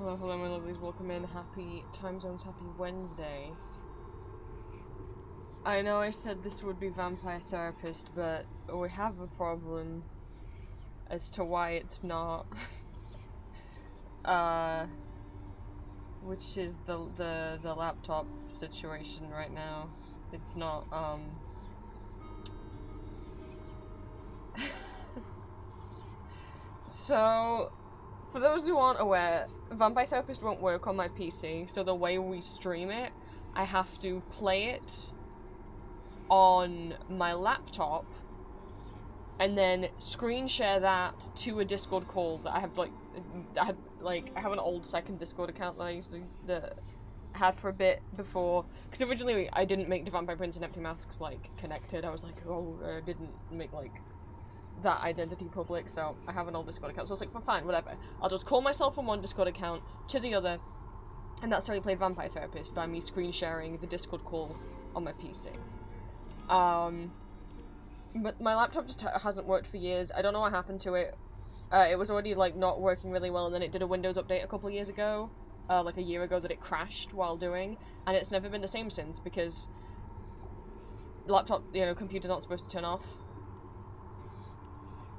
Hello, hello, my lovelies. Welcome in. Happy time zones. Happy Wednesday. I know I said this would be Vampire Therapist, but we have a problem as to why it's not. Which is the laptop situation right now. It's not, So, for those who aren't aware, Vampire Therapist won't work on my PC, so the way we stream it, I have to play it on my laptop and then screen share that to a Discord call that I have, I have an old second Discord account that I used to, that I had for a bit before, because originally I didn't make the Vampire Prince and Empty Masks, connected. I was like, oh, I didn't make, that identity public, so I have an old Discord account, so I was like, well, fine, whatever. I'll just call myself from one Discord account to the other, and that's how we played Vampire Therapist, by me screen sharing the Discord call on my PC. But my laptop just hasn't worked for years. I don't know what happened to it. It was already, not working really well, and then it did a Windows update a couple of years ago, a year ago, that it crashed while doing, and it's never been the same since, because laptop, computers aren't supposed to turn off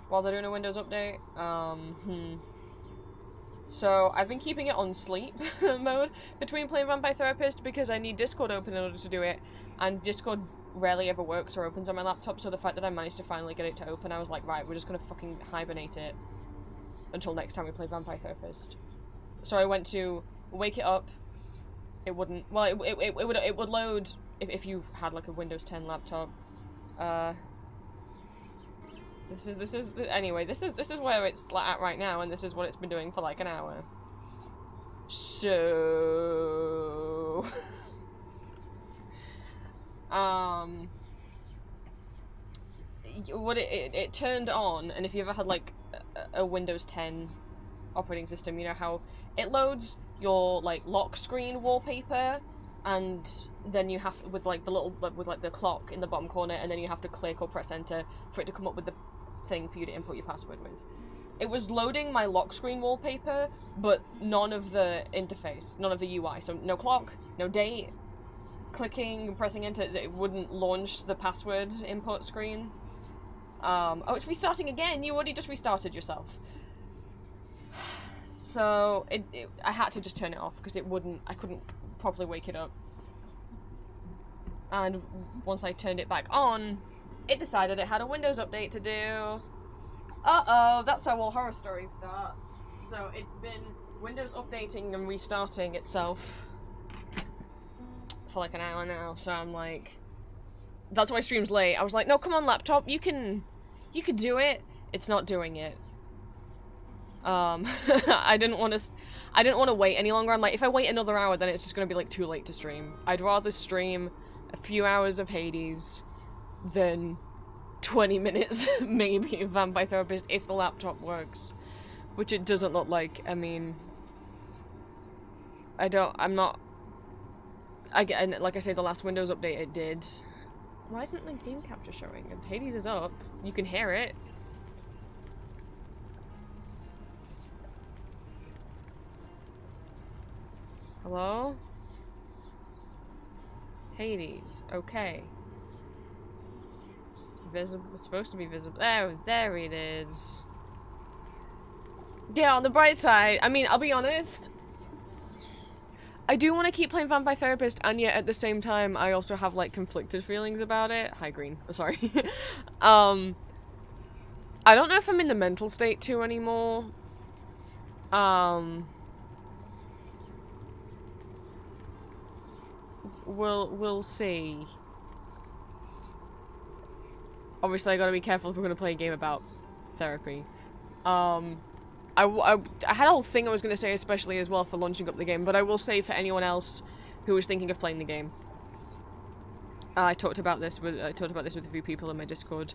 while they're doing a Windows update. So I've been keeping it on sleep mode between playing Vampire Therapist because I need Discord open in order to do it, and Discord rarely ever works or opens on my laptop, so the fact that I managed to finally get it to open, I was like, right, we're just gonna fucking hibernate it until next time we play Vampire Therapist. So I went to wake it up. It wouldn't. Well, it would load if you had a Windows 10 laptop. This is anyway. This is where it's at right now, and this is what it's been doing for an hour. So, what it turned on, and if you ever had a Windows 10 operating system, you know how it loads your lock screen wallpaper, and then you have with the little with the clock in the bottom corner, and then you have to click or press enter for it to come up with the thing for you to input your password with. It was loading my lock screen wallpaper, but none of the interface, none of the UI. So no clock, no date, clicking, pressing enter, it wouldn't launch the password input screen. Oh, it's restarting again. You already just restarted yourself. So I had to just turn it off because I couldn't properly wake it up. And once I turned it back on, it decided it had a Windows update to do. Uh-oh, that's how all horror stories start. So it's been Windows updating and restarting itself for an hour now, so I'm like... That's why stream's late. I was like, no, come on, laptop, you can do it. It's not doing it. I didn't want to wait any longer. I'm like, if I wait another hour, then it's just gonna be too late to stream. I'd rather stream a few hours of Hades than 20 minutes, maybe, of Vampire Therapist, if the laptop works. Which it doesn't look like. I mean... and like I say, the last Windows update it did. Why isn't my game capture showing? If Hades is up, you can hear it. Hello? Hades. Okay. It's supposed to be visible. There it is. Yeah, on the bright side, I mean, I'll be honest. I do want to keep playing Vampire Therapist, and yet at the same time, I also have conflicted feelings about it. Hi, Green. Oh, sorry. I don't know if I'm in the mental state to anymore. We'll see. Obviously, I gotta be careful if we're gonna play a game about therapy. I had a whole thing I was gonna say, especially as well for launching up the game, but I will say for anyone else who is thinking of playing the game. I talked about this with a few people in my Discord.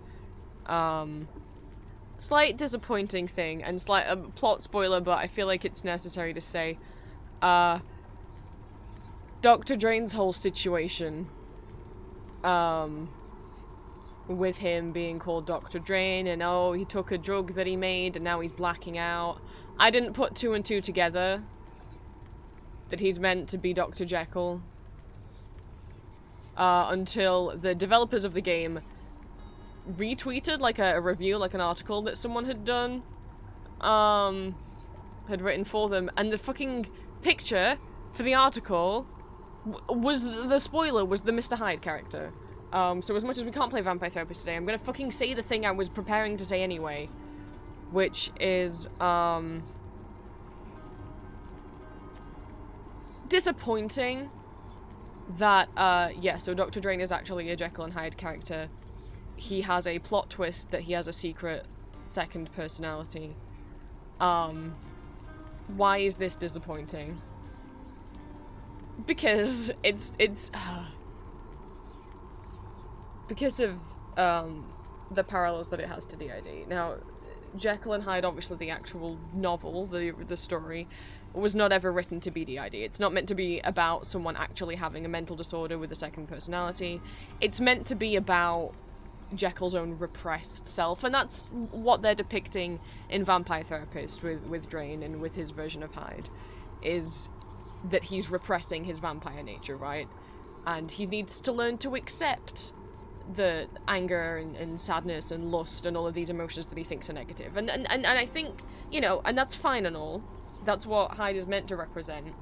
Slight disappointing thing, and slight plot spoiler, but I feel like it's necessary to say. Dr. Drain's whole situation. With him being called Dr. Drain, and oh, he took a drug that he made, and now he's blacking out. I didn't put two and two together. that he's meant to be Dr. Jekyll. Until the developers of the game retweeted, like, a review, like an article that someone had done, had written for them, and the fucking picture for the article was the spoiler, was the Mr. Hyde character. So as much as we can't play Vampire Therapist today, I'm gonna fucking say the thing I was preparing to say anyway, which is, disappointing that, yeah, so Dr. Drain is actually a Jekyll and Hyde character. He has a plot twist that he has a secret second personality. Why is this disappointing? Because it's because of, the parallels that it has to DID. Now, Jekyll and Hyde, obviously the actual novel, the story, was not ever written to be DID. It's not meant to be about someone actually having a mental disorder with a second personality. It's meant to be about Jekyll's own repressed self, and that's what they're depicting in Vampire Therapist with Drain and with his version of Hyde, is that he's repressing his vampire nature, right? And he needs to learn to accept the anger and sadness and lust and all of these emotions that he thinks are negative. And I think, you know, and that's fine and all. That's what Hyde is meant to represent.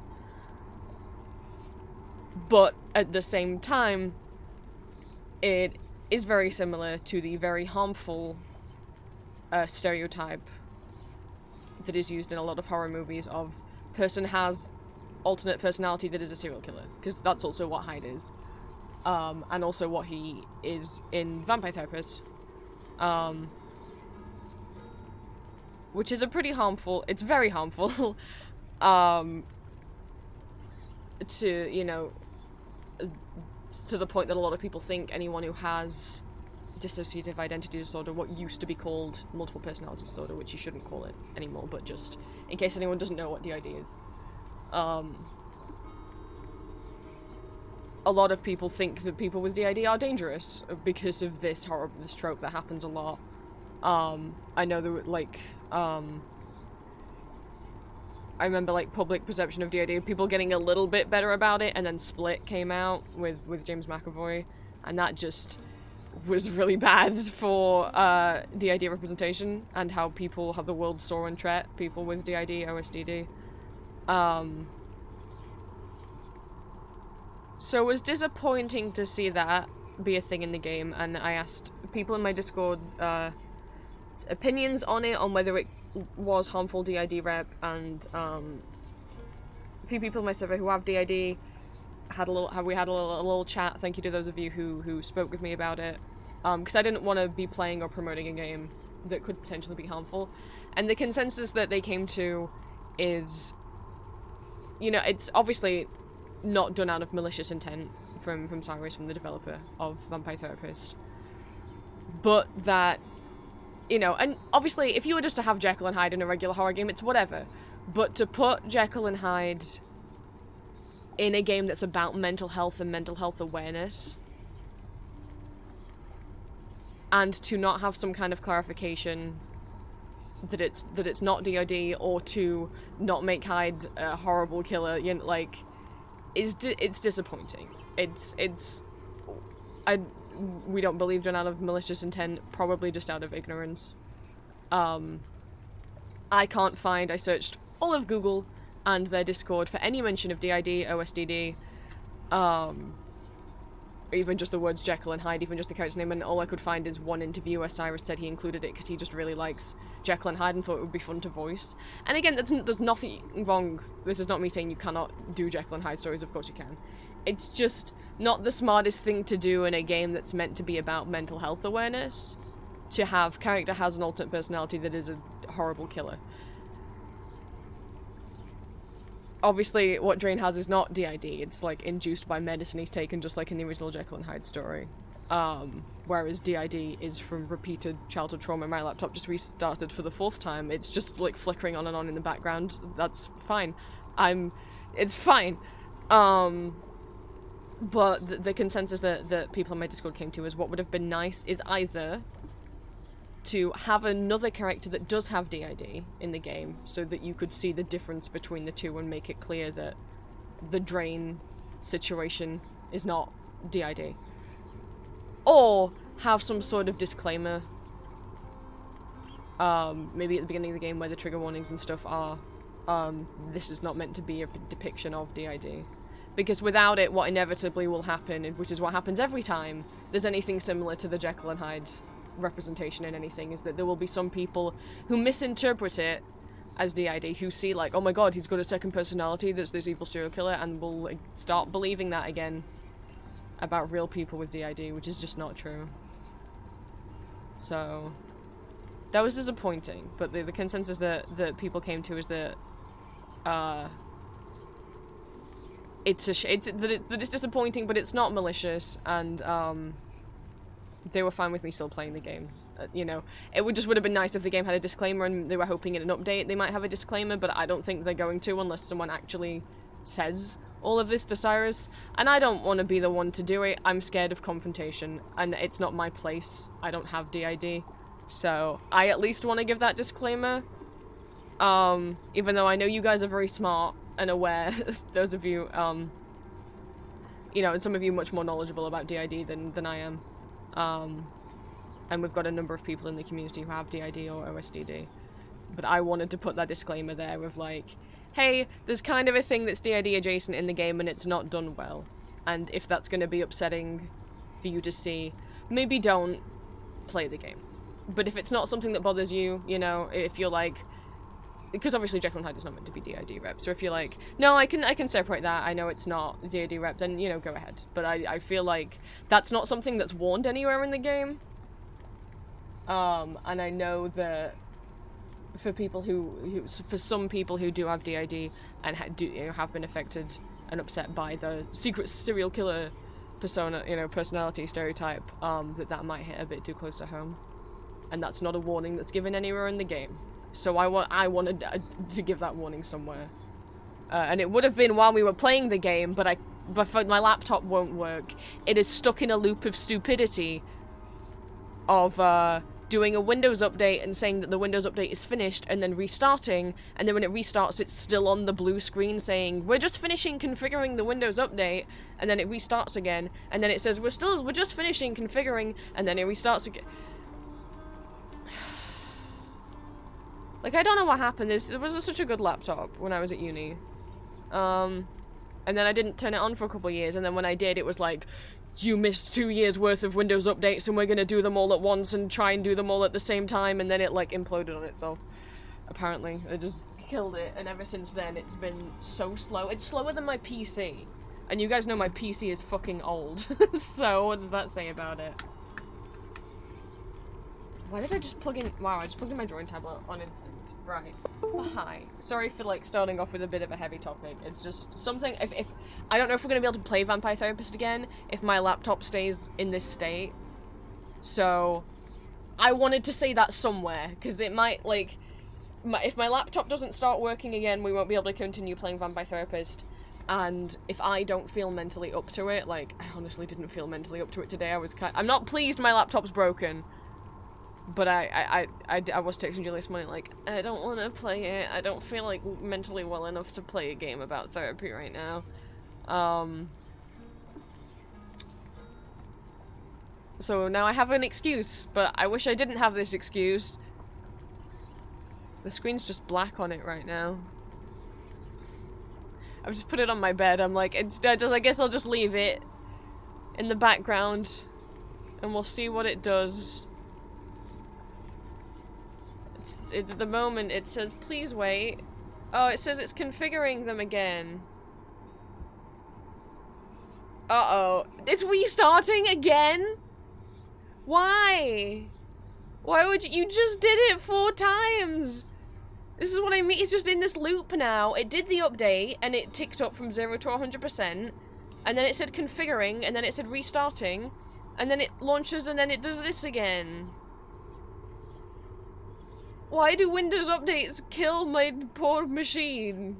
But at the same time, it is very similar to the very harmful stereotype that is used in a lot of horror movies of person has alternate personality that is a serial killer, because that's also what Hyde is. And also what he is in Vampire Therapist. Which is a pretty harmful, it's very harmful, to, you know, to the point that a lot of people think anyone who has dissociative identity disorder, what used to be called multiple personality disorder, which you shouldn't call it anymore, but just in case anyone doesn't know what DID is. A lot of people think that people with DID are dangerous because of this trope that happens a lot. I know that, like, I remember, like, public perception of DID, people getting a little bit better about it, and then Split came out with James McAvoy, and that just was really bad for, DID representation, and how the world saw and treat people with DID, OSDD. So it was disappointing to see that be a thing in the game, and I asked people in my Discord, opinions on it, on whether it was harmful DID rep, and a few people in my survey who have DID we had a little chat. Thank you to those of you who spoke with me about it, because I didn't want to be playing or promoting a game that could potentially be harmful. And the consensus that they came to is, you know, it's obviously not done out of malicious intent from Cyrus, from the developer of Vampire Therapist, but that, you know, and obviously if you were just to have Jekyll and Hyde in a regular horror game, it's whatever, but to put Jekyll and Hyde in a game that's about mental health and mental health awareness, and to not have some kind of clarification that it's not DID, or to not make Hyde a horrible killer, you know, like, it's disappointing. We don't believe done out of malicious intent, probably just out of ignorance. I can't find, I searched all of Google and their Discord for any mention of DID, OSDD, even just the words Jekyll and Hyde, even just the character's name, and all I could find is one interview where Cyrus said he included it because he just really likes Jekyll and Hyde and thought it would be fun to voice. And again, there's nothing wrong. This is not me saying you cannot do Jekyll and Hyde stories, of course you can. It's just not the smartest thing to do in a game that's meant to be about mental health awareness, to have character has an alternate personality that is a horrible killer. Obviously, what Drain has is not DID, it's, like, induced by medicine he's taken, just like in the original Jekyll and Hyde story. Whereas DID is from repeated childhood trauma. My laptop just restarted for the 4th time. It's just, like, flickering on and on in the background. That's fine. It's fine. But the consensus that people on my Discord came to is what would have been nice is either to have another character that does have DID in the game, so that you could see the difference between the two and make it clear that the drain situation is not DID. Or have some sort of disclaimer, maybe at the beginning of the game where the trigger warnings and stuff are, this is not meant to be a depiction of DID. Because without it, what inevitably will happen, which is what happens every time there's anything similar to the Jekyll and Hyde representation in anything, is that there will be some people who misinterpret it as DID, who see like, oh my god, he's got a second personality that's this evil serial killer, and will like, start believing that again about real people with DID, which is just not true. So that was disappointing, but the consensus that people came to is that it's disappointing, but it's not malicious, and they were fine with me still playing the game. You know, it would have been nice if the game had a disclaimer, and they were hoping in an update they might have a disclaimer, but I don't think they're going to unless someone actually says all of this to Cyrus, and I don't want to be the one to do it. I'm scared of confrontation, and it's not my place. I don't have DID, so I at least want to give that disclaimer. Even though I know you guys are very smart and aware, those of you, you know, and some of you much more knowledgeable about DID than I am. And we've got a number of people in the community who have DID or OSDD. But I wanted to put that disclaimer there of like, hey, there's kind of a thing that's DID adjacent in the game and it's not done well. And if that's going to be upsetting for you to see, maybe don't play the game. But if it's not something that bothers you, you know, if you're like, because obviously Jekyll and Hyde is not meant to be DID rep, so if you're like, no, I can separate that, I know it's not DID rep, then, you know, go ahead. But I feel like that's not something that's warned anywhere in the game. And I know that for people for some people who do have DID and have been affected and upset by the secret serial killer persona, you know, personality stereotype, that might hit a bit too close to home. And that's not a warning that's given anywhere in the game. So I wanted to give that warning somewhere. And it would have been while we were playing the game, but my laptop won't work. It is stuck in a loop of stupidity of doing a Windows update and saying that the Windows update is finished and then restarting, and then when it restarts it's still on the blue screen saying we're just finishing configuring the Windows update, and then it restarts again, and then it says we're just finishing configuring, and then it restarts again. Like, I don't know what happened. There was such a good laptop when I was at uni. And then I didn't turn it on for a couple of years, and then when I did, it was like, you missed 2 years worth of Windows updates and we're gonna do them all at once and try and do them all at the same time, and then it, like, imploded on itself. Apparently. It just killed it, and ever since then, it's been so slow. It's slower than my PC. And you guys know my PC is fucking old. So, what does that say about it? Why did I just plug in- wow, I just plugged in my drawing tablet on instant. Right. Hi. Sorry for, like, starting off with a bit of a heavy topic. It's just something- if I don't know if we're gonna be able to play Vampire Therapist again if my laptop stays in this state. So, I wanted to say that somewhere, because it might, like- if my laptop doesn't start working again, we won't be able to continue playing Vampire Therapist. And if I don't feel mentally up to it, like, I honestly didn't feel mentally up to it today. I'm not pleased my laptop's broken. But I was texting Julie this morning, like, I don't want to play it. I don't feel, like, mentally well enough to play a game about therapy right now. So now I have an excuse, but I wish I didn't have this excuse. The screen's just black on it right now. I've just put it on my bed. I'm like, I guess I'll just leave it in the background, and we'll see what it does. At the moment, it says, please wait. Oh, it says it's configuring them again. Uh-oh. It's restarting again? Why? Why would you just did it 4 times? This is what I mean. It's just in this loop now. It did the update, and it ticked up from 0 to 100%. And then it said configuring, and then it said restarting. And then it launches, and then it does this again. Why do Windows updates kill my poor machine?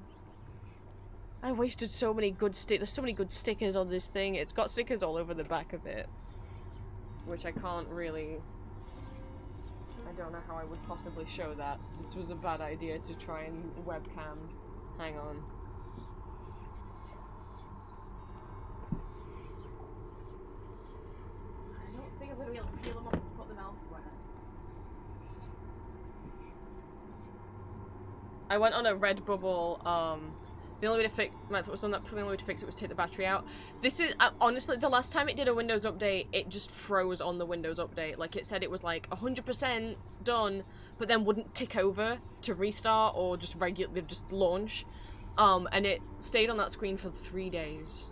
I wasted so many good there's so many good stickers on this thing. It's got stickers all over the back of it. Which I can't really... I don't know how I would possibly show that. This was a bad idea to try and webcam. Hang on. gonna be able to peel them up and put them elsewhere. I went on a Redbubble, the only way to fix it was take the battery out. This is, honestly, the last time it did a Windows update, it just froze on the Windows update. Like, it said it was like 100% done, but then wouldn't tick over to restart or just launch. And it stayed on that screen for 3 days.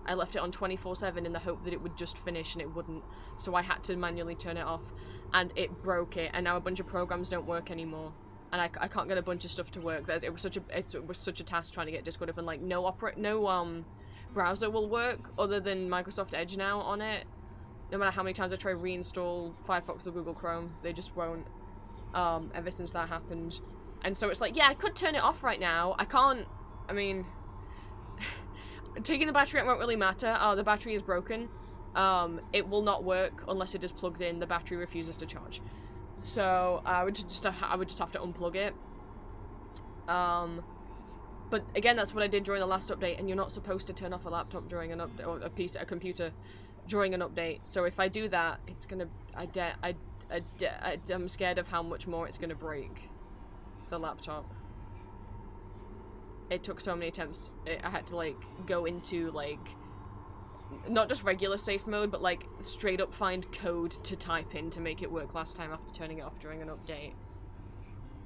I left it on 24/7 in the hope that it would just finish, and it wouldn't. So I had to manually turn it off, and it broke it, and now a bunch of programs don't work anymore. And I can't get a bunch of stuff to work. It was such a task trying to get Discord up, and like no browser will work other than Microsoft Edge now on it. No matter how many times I try reinstall Firefox or Google Chrome, they just won't. Ever since that happened, and so it's like, yeah, I could turn it off right now. I can't. I mean, taking the battery out won't really matter. The battery is broken. It will not work unless it is plugged in. The battery refuses to charge. So I would just have to unplug it. But again, that's what I did during the last update, and you're not supposed to turn off a laptop during an update, or a computer during an update. So if I do that, it's gonna, I'm scared of how much more it's gonna break the laptop. It took so many attempts. I had to like go into like not just regular safe mode, but like straight up find code to type in to make it work last time after turning it off during an update.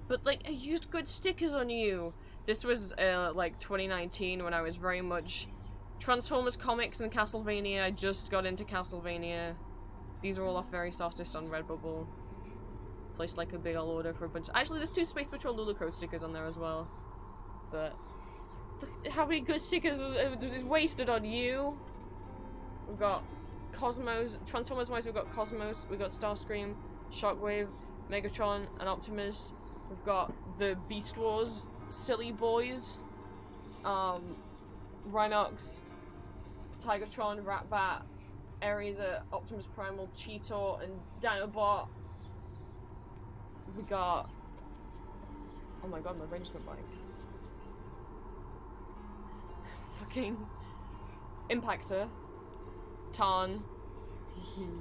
But like, I used good stickers on you. This was like 2019 when I was very much Transformers comics and Castlevania. I just got into Castlevania. These are all off Very Softest on Redbubble. Placed like a big old order for a bunch. Actually, there's 2 Space Patrol Luluco stickers on there as well. But how many good stickers is wasted on you? We've got Cosmos, Transformers-wise we've got Cosmos, we've got Starscream, Shockwave, Megatron, and Optimus. We've got the Beast Wars, Silly Boys, Rhinox, Tigatron, Ratbat, Ares, Optimus Primal, Cheetor, and Dinobot. We got... Oh my god, my brain just went blank. Fucking... Impactor. Tarn. He's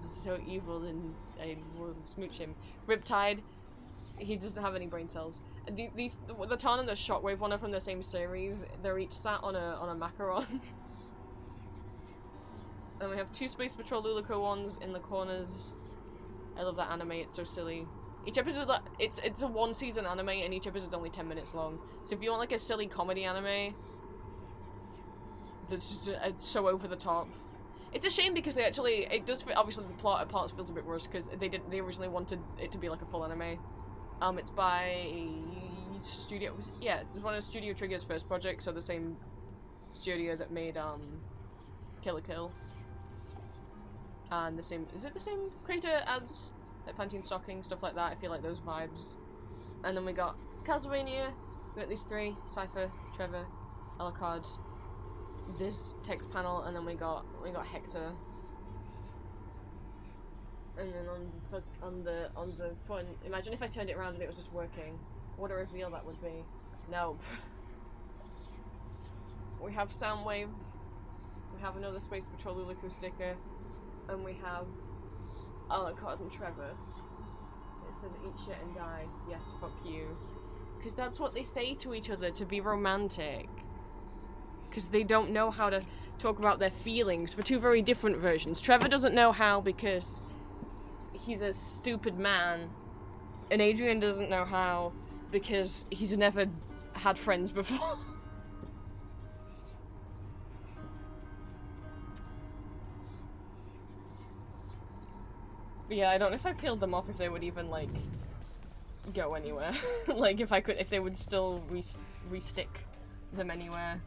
so evil and I will smooch him. Riptide. He doesn't have any brain cells. And the Tarn and the Shockwave one are from the same series. They're each sat on a macaron. And we have 2 Space Patrol Luluco ones in the corners. I love that anime, it's so silly. Each episode, it's a 1-season anime and each episode's only 10 minutes long. So if you want like a silly comedy anime that's just it's so over the top. It's a shame because it does fit, obviously the plot at parts feels a bit worse because they originally wanted it to be like a full anime. It's by Studio, it was one of Studio Trigger's first projects, so the same studio that made Kill la Kill. And is it the same creator as like Pantene Stocking, stuff like that? I feel like those vibes. And then we got Castlevania, we got these 3, Cypher, Trevor, Alucard, this text panel, and then we got Hector. And then on the front, imagine if I turned it around and it was just working. What a reveal that would be. Nope. We have Soundwave, we have another Space Patrol Luluco sticker, and we have Alucard and Trevor. It says eat shit and die. Yes, fuck you. Because that's what they say to each other to be romantic. Because they don't know how to talk about their feelings for 2 very different versions. Trevor doesn't know how because he's a stupid man, and Adrian doesn't know how because he's never had friends before. Yeah, I don't know if I peeled them off if they would even like go anywhere. Like if they would still re-stick them anywhere.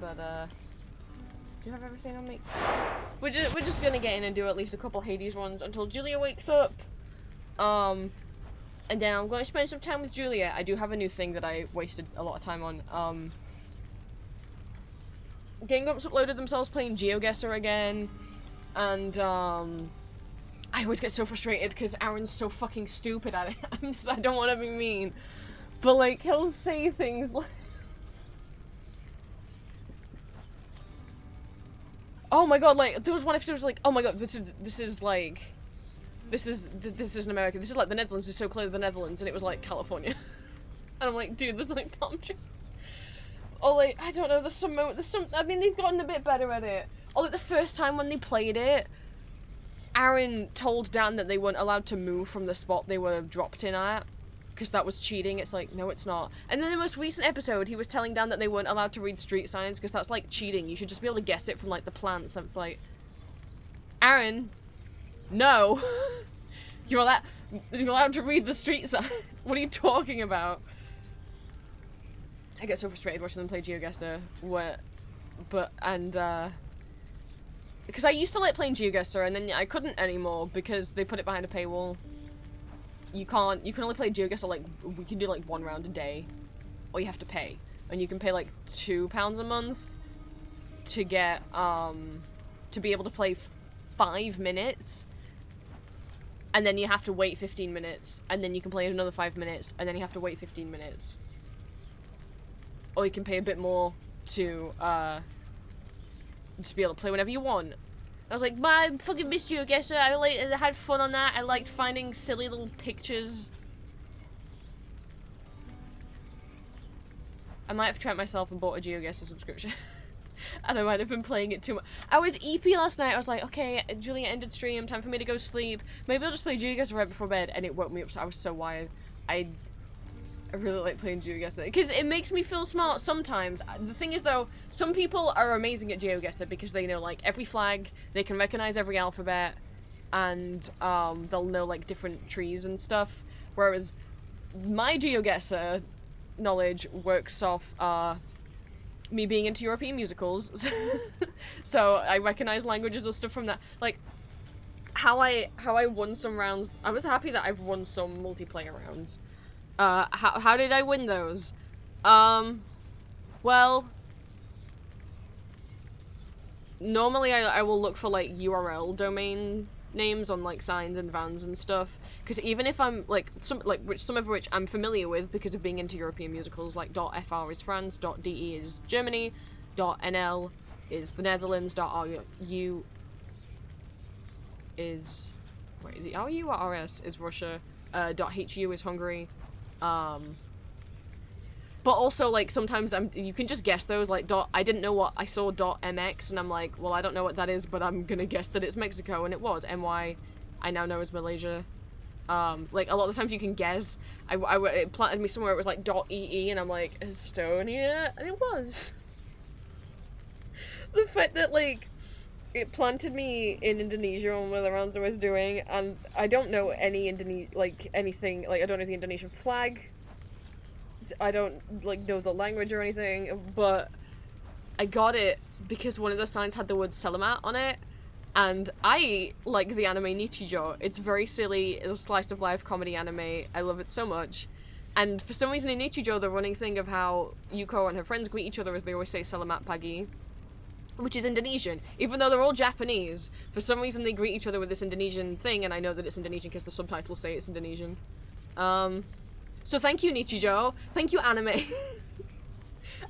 But do you have everything on me? We're just gonna get in and do at least a couple Hades ones until Julia wakes up. And then I'm gonna spend some time with Julia. I do have a new thing that I wasted a lot of time on. Gang Ups uploaded themselves playing GeoGuessr again, and I always get so frustrated because Aaron's so fucking stupid at it. I don't want to be mean, but like he'll say things like oh my god, like, there was one episode was like, oh my god, this is in America. This is like the Netherlands. It's so clear the Netherlands, and it was like California. And I'm like, dude, there's like palm trees. Or like, I don't know, there's some, I mean, they've gotten a bit better at it. Or like the first time when they played it, Aaron told Dan that they weren't allowed to move from the spot they were dropped in at, because that was cheating. It's like, no, it's not. And then the most recent episode, he was telling Dan that they weren't allowed to read street signs, because that's like cheating. You should just be able to guess it from like the plants. So it's like, Aaron, no. You're allowed to read the street sign. What are you talking about? I get so frustrated watching them play GeoGuessr, because I used to like playing GeoGuessr, and then I couldn't anymore because they put it behind a paywall. You can only play GeoGuessr, like, we can do like 1 round a day, or you have to pay. And you can pay like £2 a month to get, to be able to play 5 minutes, and then you have to wait 15 minutes, and then you can play another 5 minutes, and then you have to wait 15 minutes. Or you can pay a bit more to, just be able to play whenever you want. I was like, I fucking missed GeoGuessr. I had fun on that. I liked finding silly little pictures. I might have tried myself and bought a GeoGuessr subscription. And I might have been playing it too much. I was EP last night. I was like, okay, Julia ended stream. Time for me to go sleep. Maybe I'll just play GeoGuessr right before bed. And it woke me up. So I was so wired. I really like playing GeoGuessr because it makes me feel smart sometimes. The thing is though, some people are amazing at GeoGuessr because they know like every flag, they can recognize every alphabet, and they'll know like different trees and stuff. Whereas my GeoGuessr knowledge works off me being into European musicals. So I recognize languages or stuff from that. Like how I won some rounds. I was happy that I've won some multiplayer rounds. How did I win those? Well, normally I will look for, like, URL domain names on, like, signs and vans and stuff, because even if I'm, like, some of which I'm familiar with because of being into European musicals, like, .fr is France, .de is Germany, .nl is the Netherlands, .ru is, wait, is it RU or RS is Russia, .hu is Hungary. But also, like, sometimes you can just guess those, like, I didn't know what, I saw .mx, and I'm like, well, I don't know what that is, but I'm gonna guess that it's Mexico, and it was. MY, I now know is Malaysia. Like, a lot of the times you can guess. It planted me somewhere, it was, like, .ee, and I'm like, Estonia? And it was. The fact that, like, it planted me in Indonesia on one of the rounds I was doing, and I don't know any anything, like, I don't know the Indonesian flag, I don't, like, know the language or anything, but I got it because one of the signs had the word Selamat on it, and I like the anime Nichijou. It's very silly, it's a slice of life comedy anime, I love it so much, and for some reason in Nichijou, the running thing of how Yuko and her friends greet each other is they always say Selamat Pagi, which is Indonesian. Even though they're all Japanese, for some reason they greet each other with this Indonesian thing, and I know that it's Indonesian because the subtitles say it's Indonesian. So thank you, Nichijou. Thank you, anime.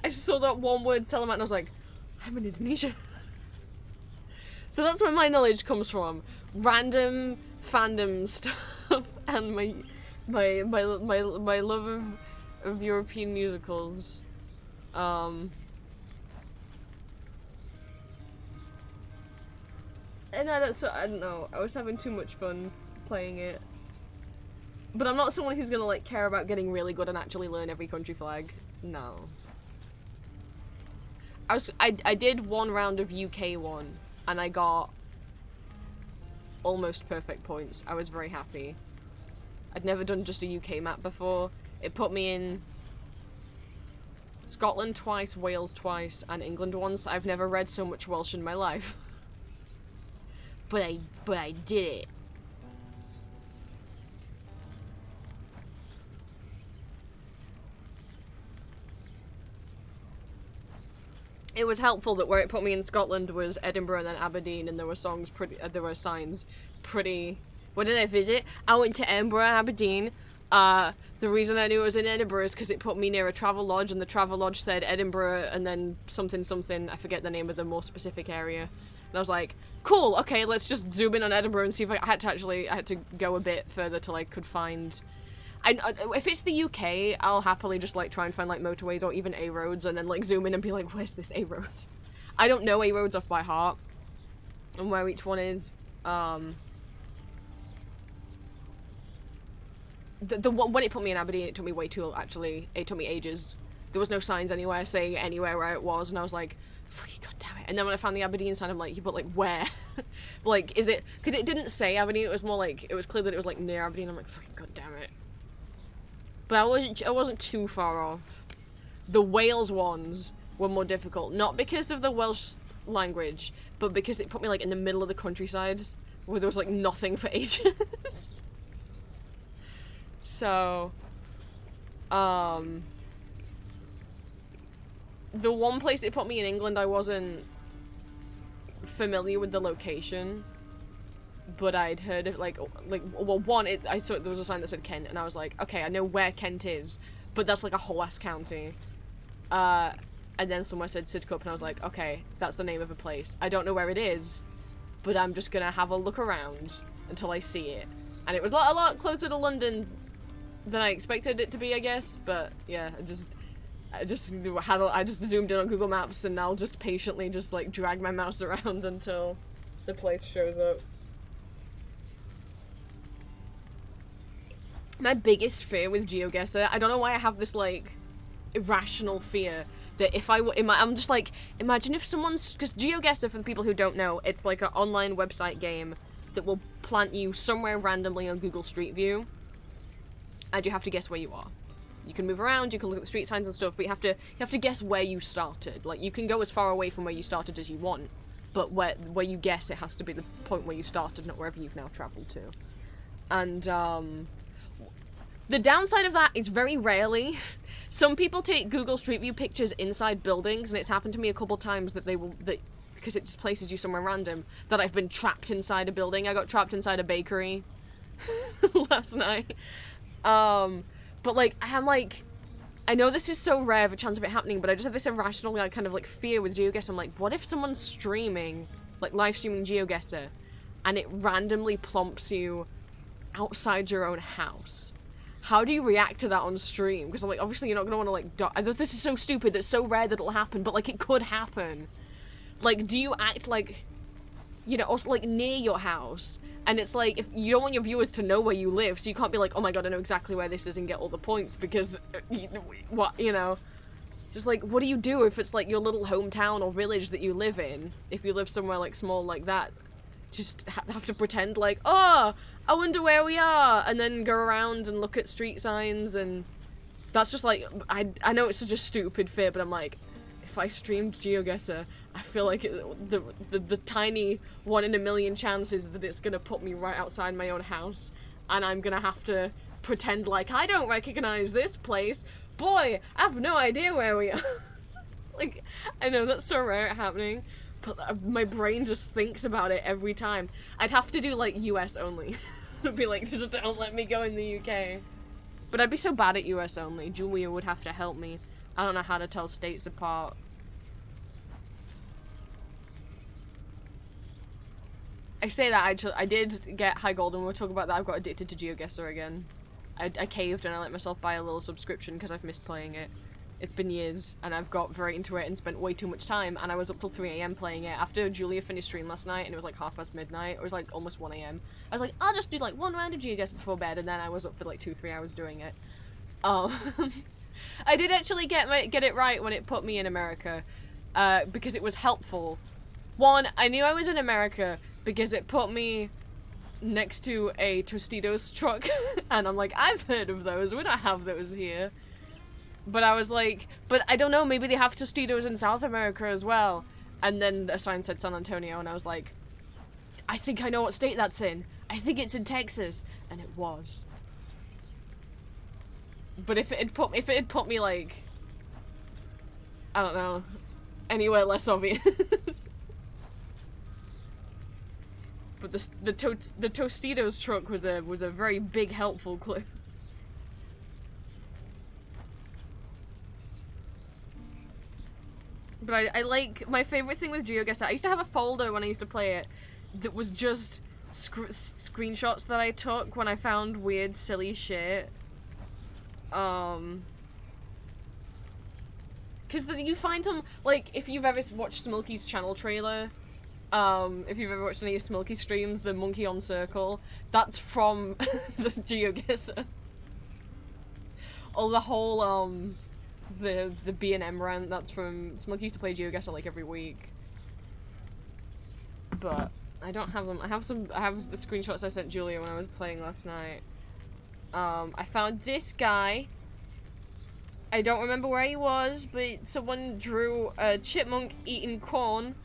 I saw that one word, Selamat, and I was like, I'm in Indonesia. So that's where my knowledge comes from. Random fandom stuff, and my love of European musicals. And I don't know, I was having too much fun playing it. But I'm not someone who's gonna, like, care about getting really good and actually learn every country flag. No. I did 1 round of UK 1, and I got almost perfect points. I was very happy. I'd never done just a UK map before. It put me in Scotland twice, Wales twice, and England once. I've never read so much Welsh in my life. But I did it. It was helpful that where it put me in Scotland was Edinburgh and then Aberdeen, and there were signs pretty. Where did I visit? I went to Edinburgh, Aberdeen. The reason I knew it was in Edinburgh is because it put me near a travel lodge, and the travel lodge said Edinburgh and then something something. I forget the name of the more specific area. And I was like, cool, okay, let's just zoom in on Edinburgh and see if I had to go a bit further till I could find... if it's the UK, I'll happily just, like, try and find, like, motorways or even A-roads and then, like, zoom in and be like, where's this A-road? I don't know A-roads off by heart and where each one is. When it put me in Aberdeen, it took me way too, actually, it took me ages. There was no signs anywhere saying anywhere where it was, and I was like, fucking goddamn it. And then when I found the Aberdeen sign, I'm like, yeah, but like, where? Like, is it, because it didn't say Aberdeen, it was more like, it was clear that it was like near Aberdeen. I'm like, fucking goddamn it. But I wasn't too far off. The Wales ones were more difficult, not because of the Welsh language, but because it put me like in the middle of the countryside, where there was like nothing for ages. So, the one place it put me in England, I wasn't familiar with the location, but I'd heard of, well, one, I saw there was a sign that said Kent, and I was like, okay, I know where Kent is, but that's like a whole ass county. And then somewhere said Sidcup, and I was like, okay, that's the name of a place. I don't know where it is, but I'm just gonna have a look around until I see it. And it was a lot closer to London than I expected it to be, I guess, but yeah, I just zoomed in on Google Maps, and I'll just patiently just like drag my mouse around until the place shows up. My biggest fear with GeoGuessr, I don't know why I have this like irrational fear that if I'm just like, imagine if someone's, because GeoGuessr, for the people who don't know, it's like an online website game that will plant you somewhere randomly on Google Street View, and you have to guess where you are. You can move around, you can look at the street signs and stuff, but you have to guess where you started. Like, you can go as far away from where you started as you want, but where you guess it has to be the point where you started, not wherever you've now traveled to. And the downside of that is very rarely, some people take Google Street View pictures inside buildings, and it's happened to me a couple times that because it just places you somewhere random, that I've been trapped inside a building. I got trapped inside a bakery last night. But like, I'm like, I know this is so rare of a chance of it happening, but I just have this irrational like, kind of like fear with GeoGuessr. I'm like, what if someone's streaming, like live streaming GeoGuessr, and it randomly plumps you outside your own house? How do you react to that on stream? Because I'm like, obviously you're not gonna want to like die. This is so stupid, that's so rare that it'll happen, but like it could happen. Like, do you act like, you know, also like near your house? And it's like, if you don't want your viewers to know where you live, so you can't be like, oh my god, I know exactly where this is and get all the points, because, what, you know? Just like, what do you do if it's like your little hometown or village that you live in? If you live somewhere like small like that, just have to pretend like, oh, I wonder where we are, and then go around and look at street signs, and that's just like, I know it's such a stupid fear, but I'm like, if I streamed GeoGuessr, I feel like the tiny 1 in a million chances that it's gonna put me right outside my own house, and I'm gonna have to pretend like I don't recognize this place. Boy, I have no idea where we are. Like, I know that's so rare at happening, but my brain just thinks about it every time. I'd have to do like US only. It'd be like, just don't let me go in the UK. But I'd be so bad at US only. Julia would have to help me. I don't know how to tell states apart. I say that, I did get high gold, and we'll talk about that. I've got addicted to GeoGuessr again. I caved and I let myself buy a little subscription because I've missed playing it. It's been years, and I've got very into it and spent way too much time, and I was up till 3 AM playing it. After Julia finished stream last night, and it was like midnight, midnight, it was like almost 1 AM. I was like, I'll just do like 1 round of GeoGuessr before bed, and then I was up for like 2-3 hours doing it. I did actually get it right when it put me in America, because it was helpful. One, I knew I was in America because it put me next to a Tostitos truck, and I'm like, I've heard of those, we don't have those here. But I was like, but I don't know, maybe they have Tostitos in South America as well. And then a sign said San Antonio, and I was like, I think I know what state that's in. I think it's in Texas. And it was. But if it had put me like, I don't know, anywhere less obvious. But the Tostitos truck was a very big helpful clue. But I like, my favorite thing with GeoGuessr, I used to have a folder when I used to play it that was just screenshots that I took when I found weird, silly shit. Because you find them, like, if you've ever watched Smokey's channel trailer, if you've ever watched any of Smokey streams, the monkey on circle, that's from the GeoGuessr. Or the whole, the B&M rant, that's from, Smokey used to play GeoGuessr like every week. But I don't have them. I have the screenshots I sent Julia when I was playing last night. I found this guy. I don't remember where he was, but someone drew a chipmunk eating corn,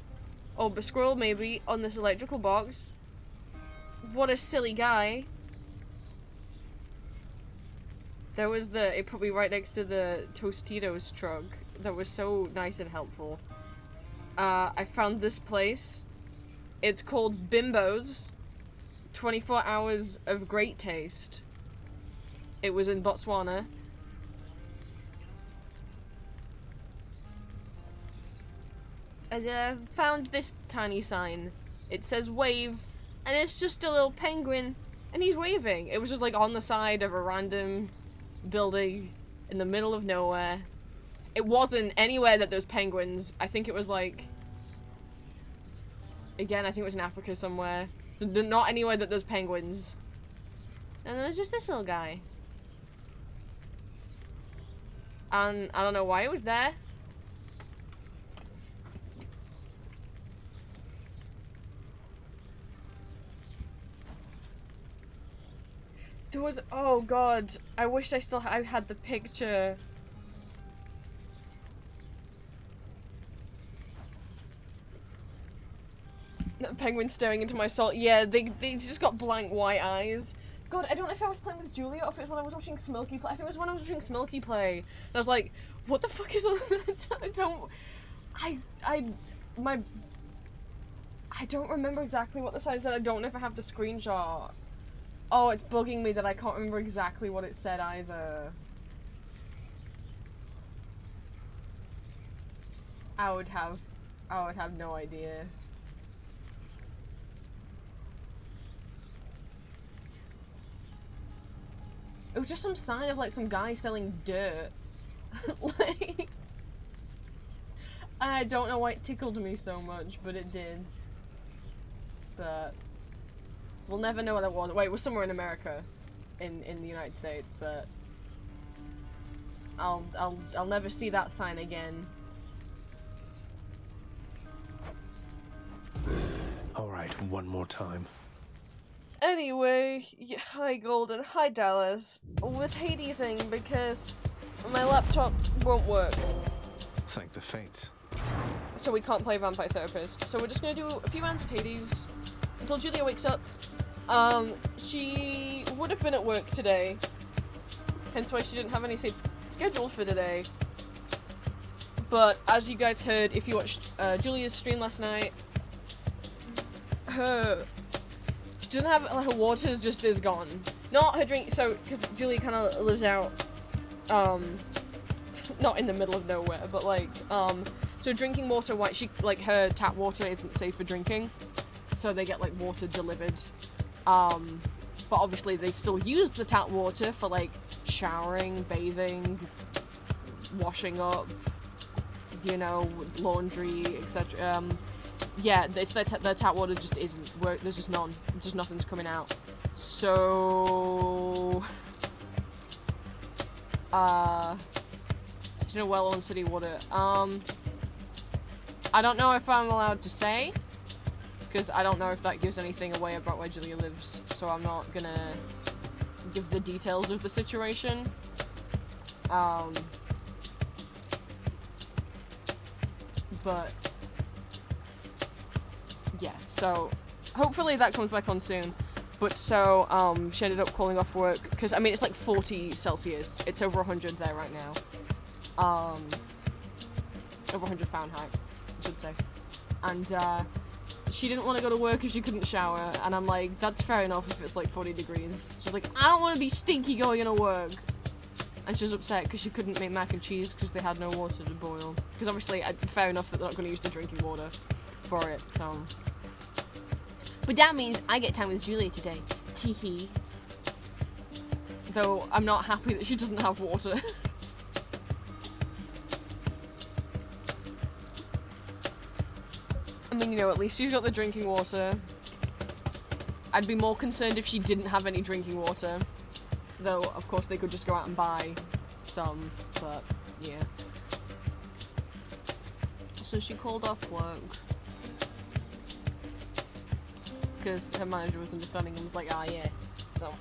or a squirrel maybe, on this electrical box. What a silly guy. There was it put me right next to the Tostitos truck. That was so nice and helpful. I found this place. It's called Bimbo's. 24 hours of great taste. It was in Botswana. And found this tiny sign. It says wave, and it's just a little penguin, and he's waving. It was just like on the side of a random building in the middle of nowhere. It wasn't anywhere that there's penguins. I think it was like, again, I think it was in Africa somewhere. So not anywhere that there's penguins. And there's just this little guy. And I don't know why it was there. There was, oh god, I wish I had the picture. The penguin staring into my soul. Yeah, they just got blank white eyes. God, I don't know if I was playing with Julia or if it was when I was watching Smokey play. I think it was when I was watching Smokey play. And I was like, what the fuck is on that? I don't remember exactly what the sign said. I don't know if I have the screenshot. Oh, it's bugging me that I can't remember exactly what it said either. I would have no idea. It was just some sign of like some guy selling dirt. Like, I don't know why it tickled me so much, but it did. But we'll never know what that was. Wait, it was somewhere in America, in the United States, but I'll never see that sign again. All right, one more time. Anyway, hi Golden, hi Dallas. With Hadesing because my laptop won't work. Thank the fates. So we can't play Vampire Therapist. So we're just gonna do a few rounds of Hades until Julia wakes up. She would have been at work today, hence why she didn't have anything scheduled for today. But as you guys heard, if you watched Julia's stream last night, her water just is gone. Not her drink, so, because Julia kind of lives out, not in the middle of nowhere, but like, so drinking water, her tap water isn't safe for drinking, so they get like water delivered. But obviously they still use the tap water for like showering, bathing, washing up, you know, laundry, etc. Yeah, the tap water just isn't. There's just none. Just nothing's coming out. So, you know, well on city water. I don't know if I'm allowed to say, because I don't know if that gives anything away about where Julia lives. So I'm not gonna give the details of the situation. But yeah, so hopefully that comes back on soon. But so, she ended up calling off work, because, I mean, it's like 40 Celsius. It's over 100 there right now. Over 100 Fahrenheit, I should say. And, she didn't want to go to work because she couldn't shower, and I'm like, that's fair enough if it's like 40 degrees. She's like, I don't want to be stinky going to work. and she's upset because she couldn't make mac and cheese because they had no water to boil. Because obviously, fair enough that they're not going to use the drinking water for it, so. But that means I get time with Julia today. Teehee. Though I'm not happy that she doesn't have water. I mean, you know, at least she's got the drinking water. I'd be more concerned if she didn't have any drinking water. Though, of course, they could just go out and buy some, but, yeah. So she called off work. Because her manager was understanding and was like, ah, yeah. So.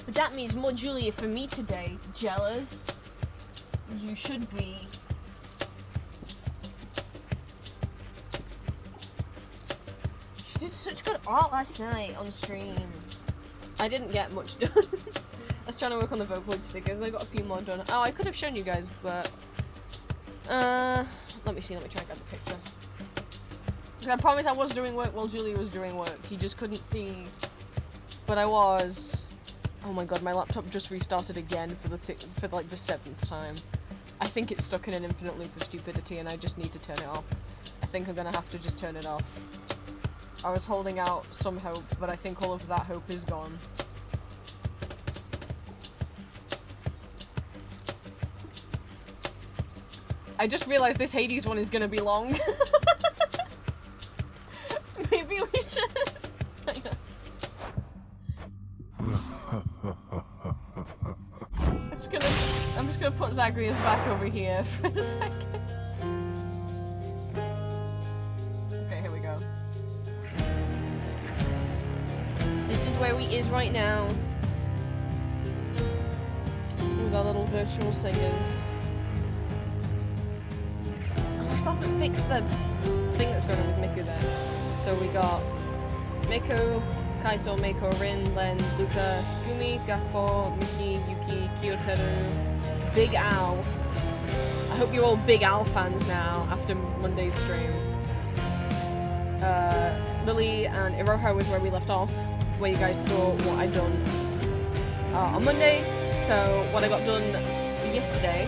But that means more Julia for me today. Jealous? You should be. She did such good art last night on stream. I didn't get much done. I was trying to work on the Vocaloid stickers. I got a few more done. Oh, I could have shown you guys, but... let me see. Let me try and get the picture. I promise I was doing work while Julia was doing work. You just couldn't see. But I was. Oh my god, my laptop just restarted again for like the 7th time. I think it's stuck in an infinite loop of stupidity and I just need to turn it off. I think I'm gonna have to just turn it off. I was holding out some hope, but I think all of that hope is gone. I just realized this Hades one is gonna be long. Maybe we should. I'm just gonna put Zagreus back over here for a second. Okay, here we go. This is where we is right now. With our little virtual singers. Oh, I still haven't fixed the thing that's going on with Miku there. So we got Miku, Kaito, Meiko, Rin, Len, Luca, Gumi, Gakpo, Miki, Yuki, Kyoteru, Big Al. I hope you're all Big Al fans now after Monday's stream. Lily and Iroha was where we left off, where you guys saw what I'd done on Monday. So what I got done yesterday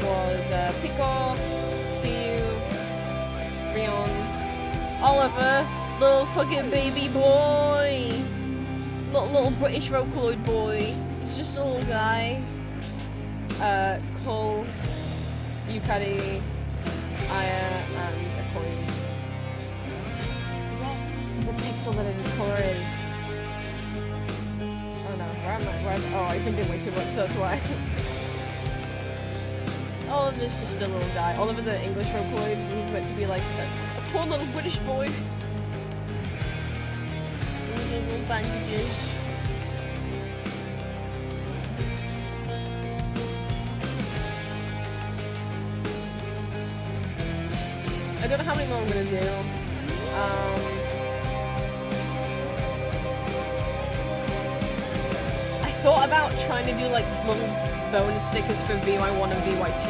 was Pico, Siu, Rion, Oliver, little fucking baby boy, little British Vocaloid boy. He's just a little guy. Cole, Yukari, Aya, and Akoi. The pixel that I didn't color in. Oh no, where am I? Oh, I zoomed in way too much, so that's why. Oliver's just a little guy. Oliver's an English Vocaloid, so he's meant to be like a poor little British boy. Little bandages. I don't know how many more I'm gonna do. I thought about trying to do like little bonus stickers for VY1 and VY2,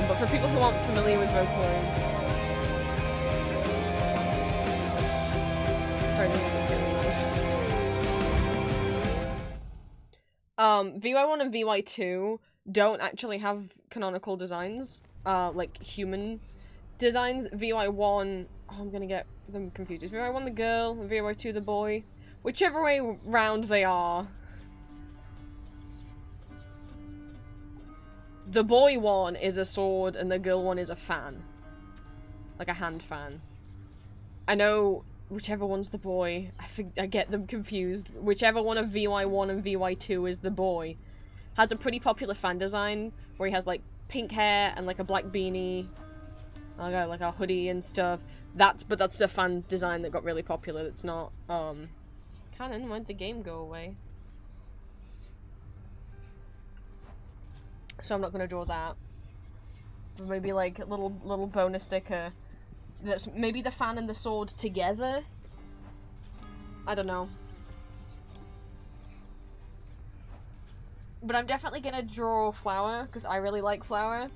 but for people who aren't familiar with Vocaloids, sorry, this is just getting nice. VY1 and VY2 don't actually have canonical designs, like human designs. VY1, oh, I'm gonna get them confused. Is VY1 the girl and VY2 the boy? Whichever way round they are. The boy one is a sword and the girl one is a fan. Like a hand fan. I know whichever one's the boy. I get them confused. Whichever one of VY1 and VY2 is the boy has a pretty popular fan design where he has like pink hair and like a black beanie. Like a hoodie and stuff. But that's the fan design that got really popular. It's not canon. When'd the game go away? So I'm not gonna draw that. Maybe like a little bonus sticker. That's maybe the fan and the sword together. I don't know. But I'm definitely gonna draw Flower because I really like Flower.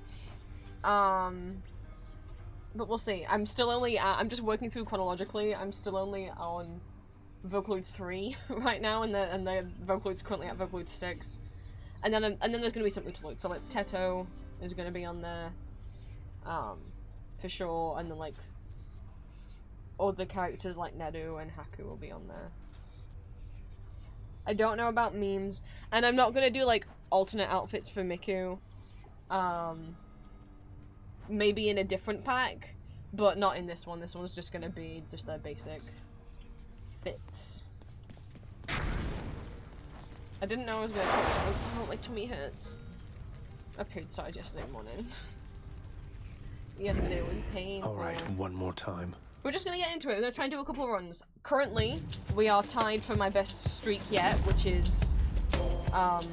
But we'll see. I'm still only I'm just working through chronologically. I'm still only on Vocaloid 3 right now, and the Vocaloid's currently at Vocaloid 6. And then there's gonna be something to load. So like Teto is gonna be on there, for sure, and then like other characters like Nedu and Haku will be on there. I don't know about memes, and I'm not gonna do like alternate outfits for Miku. Maybe in a different pack, but not in this one. This one's just gonna be just their basic fits. I didn't know I was gonna oh, my tummy hurts. I period started yesterday morning. Yesterday was painful. Alright, one more time. We're just gonna get into it. We're gonna try and do a couple of runs. Currently, we are tied for my best streak yet, which is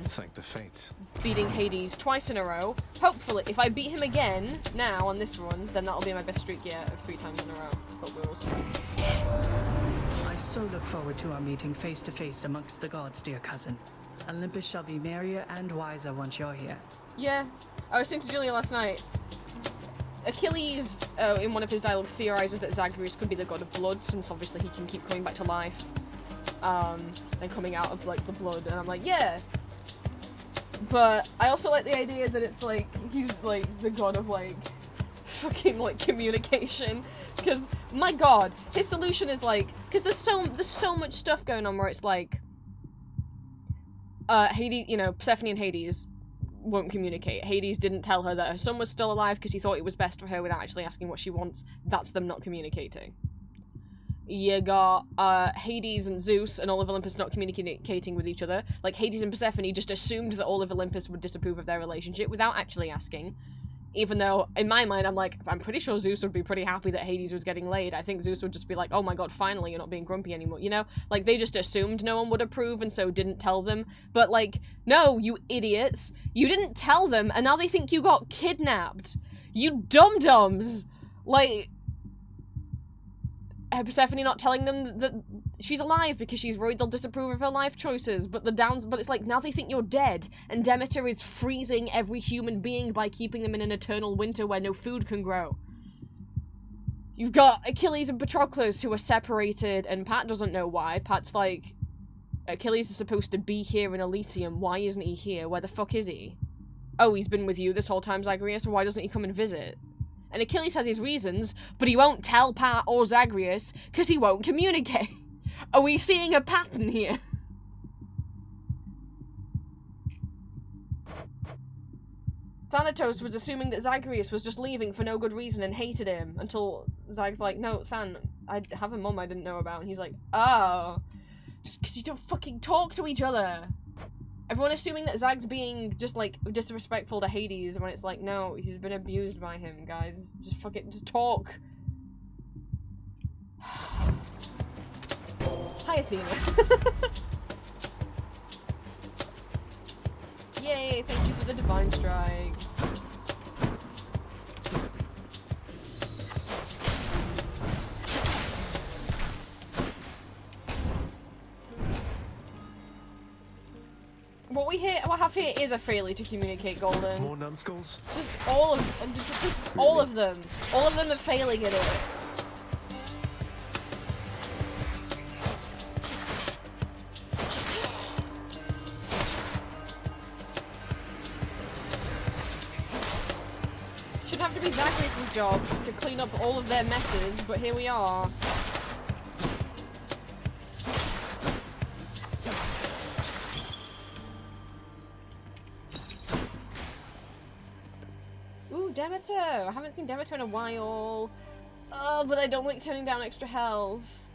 Thank the fates. beating Hades twice in a row. Hopefully, if I beat him again now on this run, then that'll be my best streak yet of 3 times in a row. But we'll see. I so look forward to our meeting face to face amongst the gods, dear cousin. Olympus shall be merrier and wiser once you're here. Yeah, I was saying to Julia last night. Achilles, in one of his dialogue, theorizes that Zagreus could be the god of blood, since obviously he can keep coming back to life, and coming out of like the blood. And I'm like, yeah. But I also like the idea that it's like he's like the god of like fucking like communication, because my god, his solution is like, because there's so much stuff going on where it's like, Hades, you know, Persephone and Hades won't communicate. Hades didn't tell her that her son was still alive because he thought it was best for her without actually asking what she wants. That's them not communicating. You got Hades and Zeus and all of Olympus not communicating with each other. Like, Hades and Persephone just assumed that all of Olympus would disapprove of their relationship without actually asking. Even though, in my mind, I'm like, I'm pretty sure Zeus would be pretty happy that Hades was getting laid. I think Zeus would just be like, oh my god, finally, you're not being grumpy anymore, you know? Like, they just assumed no one would approve and so didn't tell them. But, like, no, you idiots. You didn't tell them, and now they think you got kidnapped. You dum-dums. Like, Persephone not telling them that she's alive because she's worried they'll disapprove of her life choices, but it's like, now they think you're dead, and Demeter is freezing every human being by keeping them in an eternal winter where no food can grow. You've got Achilles and Patroclus who are separated, and Pat doesn't know why. Pat's like, Achilles is supposed to be here in Elysium, why isn't he here? Where the fuck is he? Oh, he's been with you this whole time, Zagreus, so why doesn't he come and visit? And Achilles has his reasons, but he won't tell Pat or Zagreus because he won't communicate. Are we seeing a pattern here? Thanatos was assuming that Zagreus was just leaving for no good reason and hated him, until Zag's like, no, Than, I have a mum I didn't know about, and he's like, oh, just because you don't fucking talk to each other. Everyone assuming that Zag's being just, like, disrespectful to Hades, when it's like, no, he's been abused by him, guys. Just fucking, just talk. Hi, Athena. Yay, thank you for the Divine Strike. What I have here is a failure to communicate, Golden. More numbskulls? Just all of them. All of them are failing at it. Shouldn't have to be Zagreus' job to clean up all of their messes, but here we are. Demeter! I haven't seen Demeter in a while. Oh, but I don't like turning down extra health.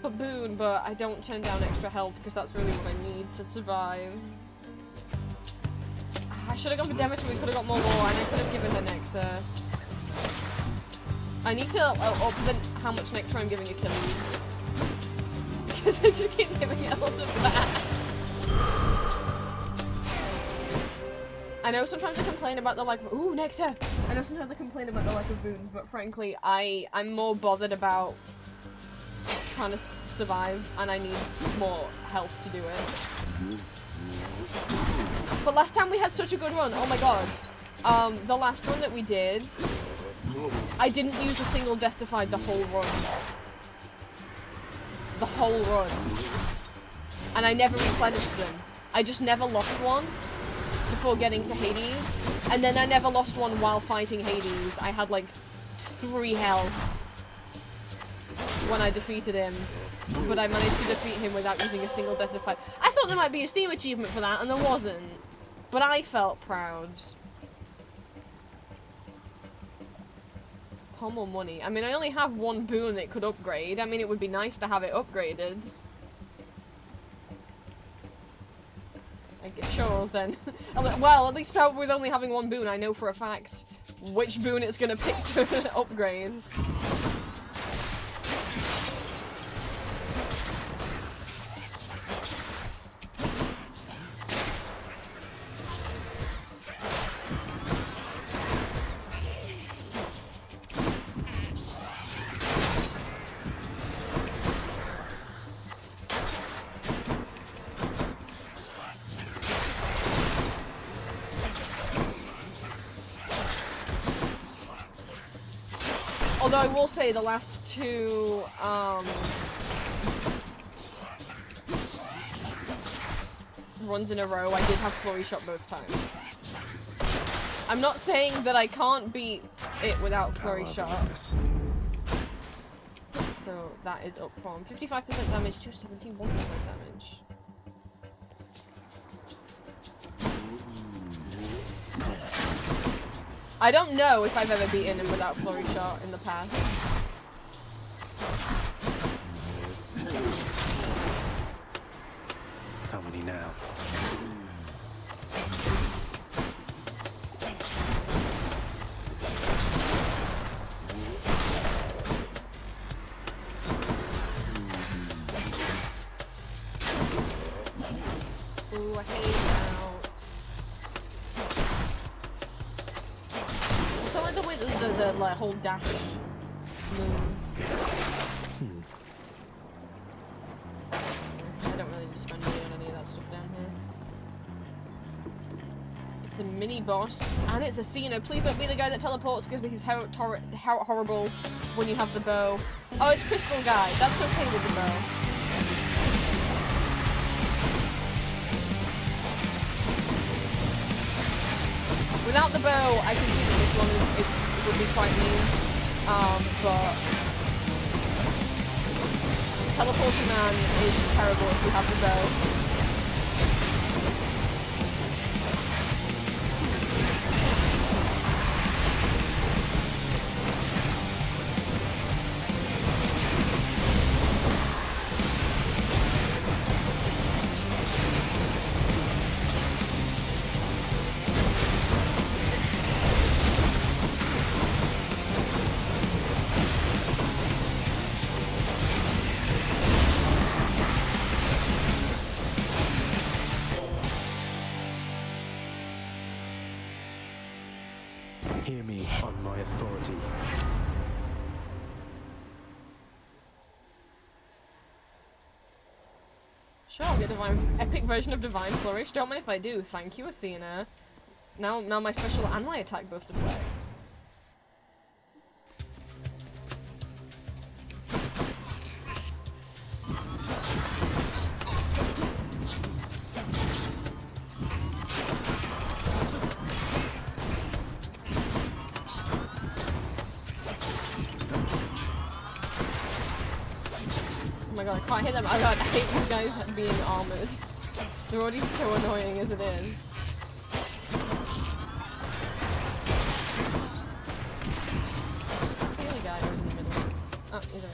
Baboon, but I don't turn down extra health because that's really what I need to survive. I should have gone for Demeter, we could have got more lore, and I could have given her Nectar. I need to up how much Nectar I'm giving Achilles. Because I just keep giving it lots of that. I know sometimes I complain about the lack of— ooh, Nectar! I know sometimes I complain about the lack of boons, but frankly, I'm more bothered about trying to survive, and I need more health to do it. But last time we had such a good run, oh my god. The last one that we did, I didn't use a single Death Defied the whole run. the whole run. And I never replenished them. I just never lost one before getting to Hades. And then I never lost one while fighting Hades. I had like 3 health when I defeated him. But I managed to defeat him without using a single death of fight. I thought there might be a Steam achievement for that, and there wasn't. But I felt proud. Pommel money. I mean, I only have 1 boon it could upgrade. I mean, it would be nice to have it upgraded. Sure, then. Well, at least with only having 1 boon, I know for a fact which boon it's gonna pick to upgrade. Although I will say the last 2, runs in a row, I did have Flurry Shot both times. I'm not saying that I can't beat it without Flurry Shot. So that is up from 55% damage to 71% damage. I don't know if I've ever beaten him without Flurry Shot in the past. How many now? Ooh, I hate out. So like the way the like, whole dash move. I don't really just spend money on any of that stuff down here. It's a mini boss, and it's Athena. Please don't be the guy that teleports, because he's how horrible when you have the bow. Oh, it's Crystal Guy. That's okay with the bow. Without the bow, I can see that this one would be quite mean. But teleporting man is terrible if you have the bow. Hear me on my authority. Sure, I'll get epic version of Divine Flourish. Don't mind if I do. Thank you, Athena. Now my special and my attack boost effect. Oh my god, I can't hit them. Oh god, I hate these guys being armored. They're already so annoying as it is. The other guy was in the middle. Oh, he's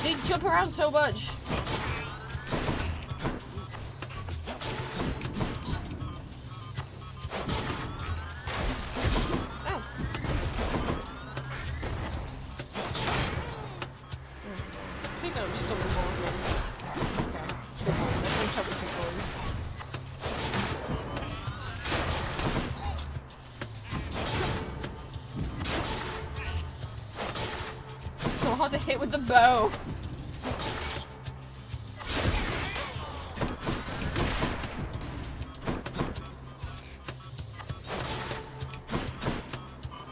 okay. They jump around so much! Hard to hit with the bow.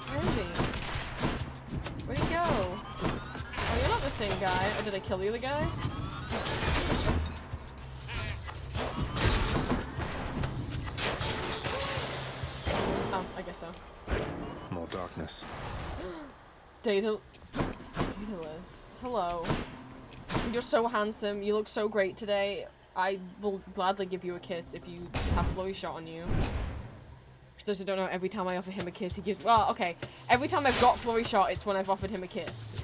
Where is he? Where'd he go? Oh, you're not the same guy? Or did I kill the other guy? Oh, I guess so. More darkness. Daedalus. Hello. You're so handsome. You look so great today. I will gladly give you a kiss if you have Flurry Shot on you. For those who don't know, every time I offer him a kiss, he gives... Well, okay. Every time I've got Flurry Shot, it's when I've offered him a kiss.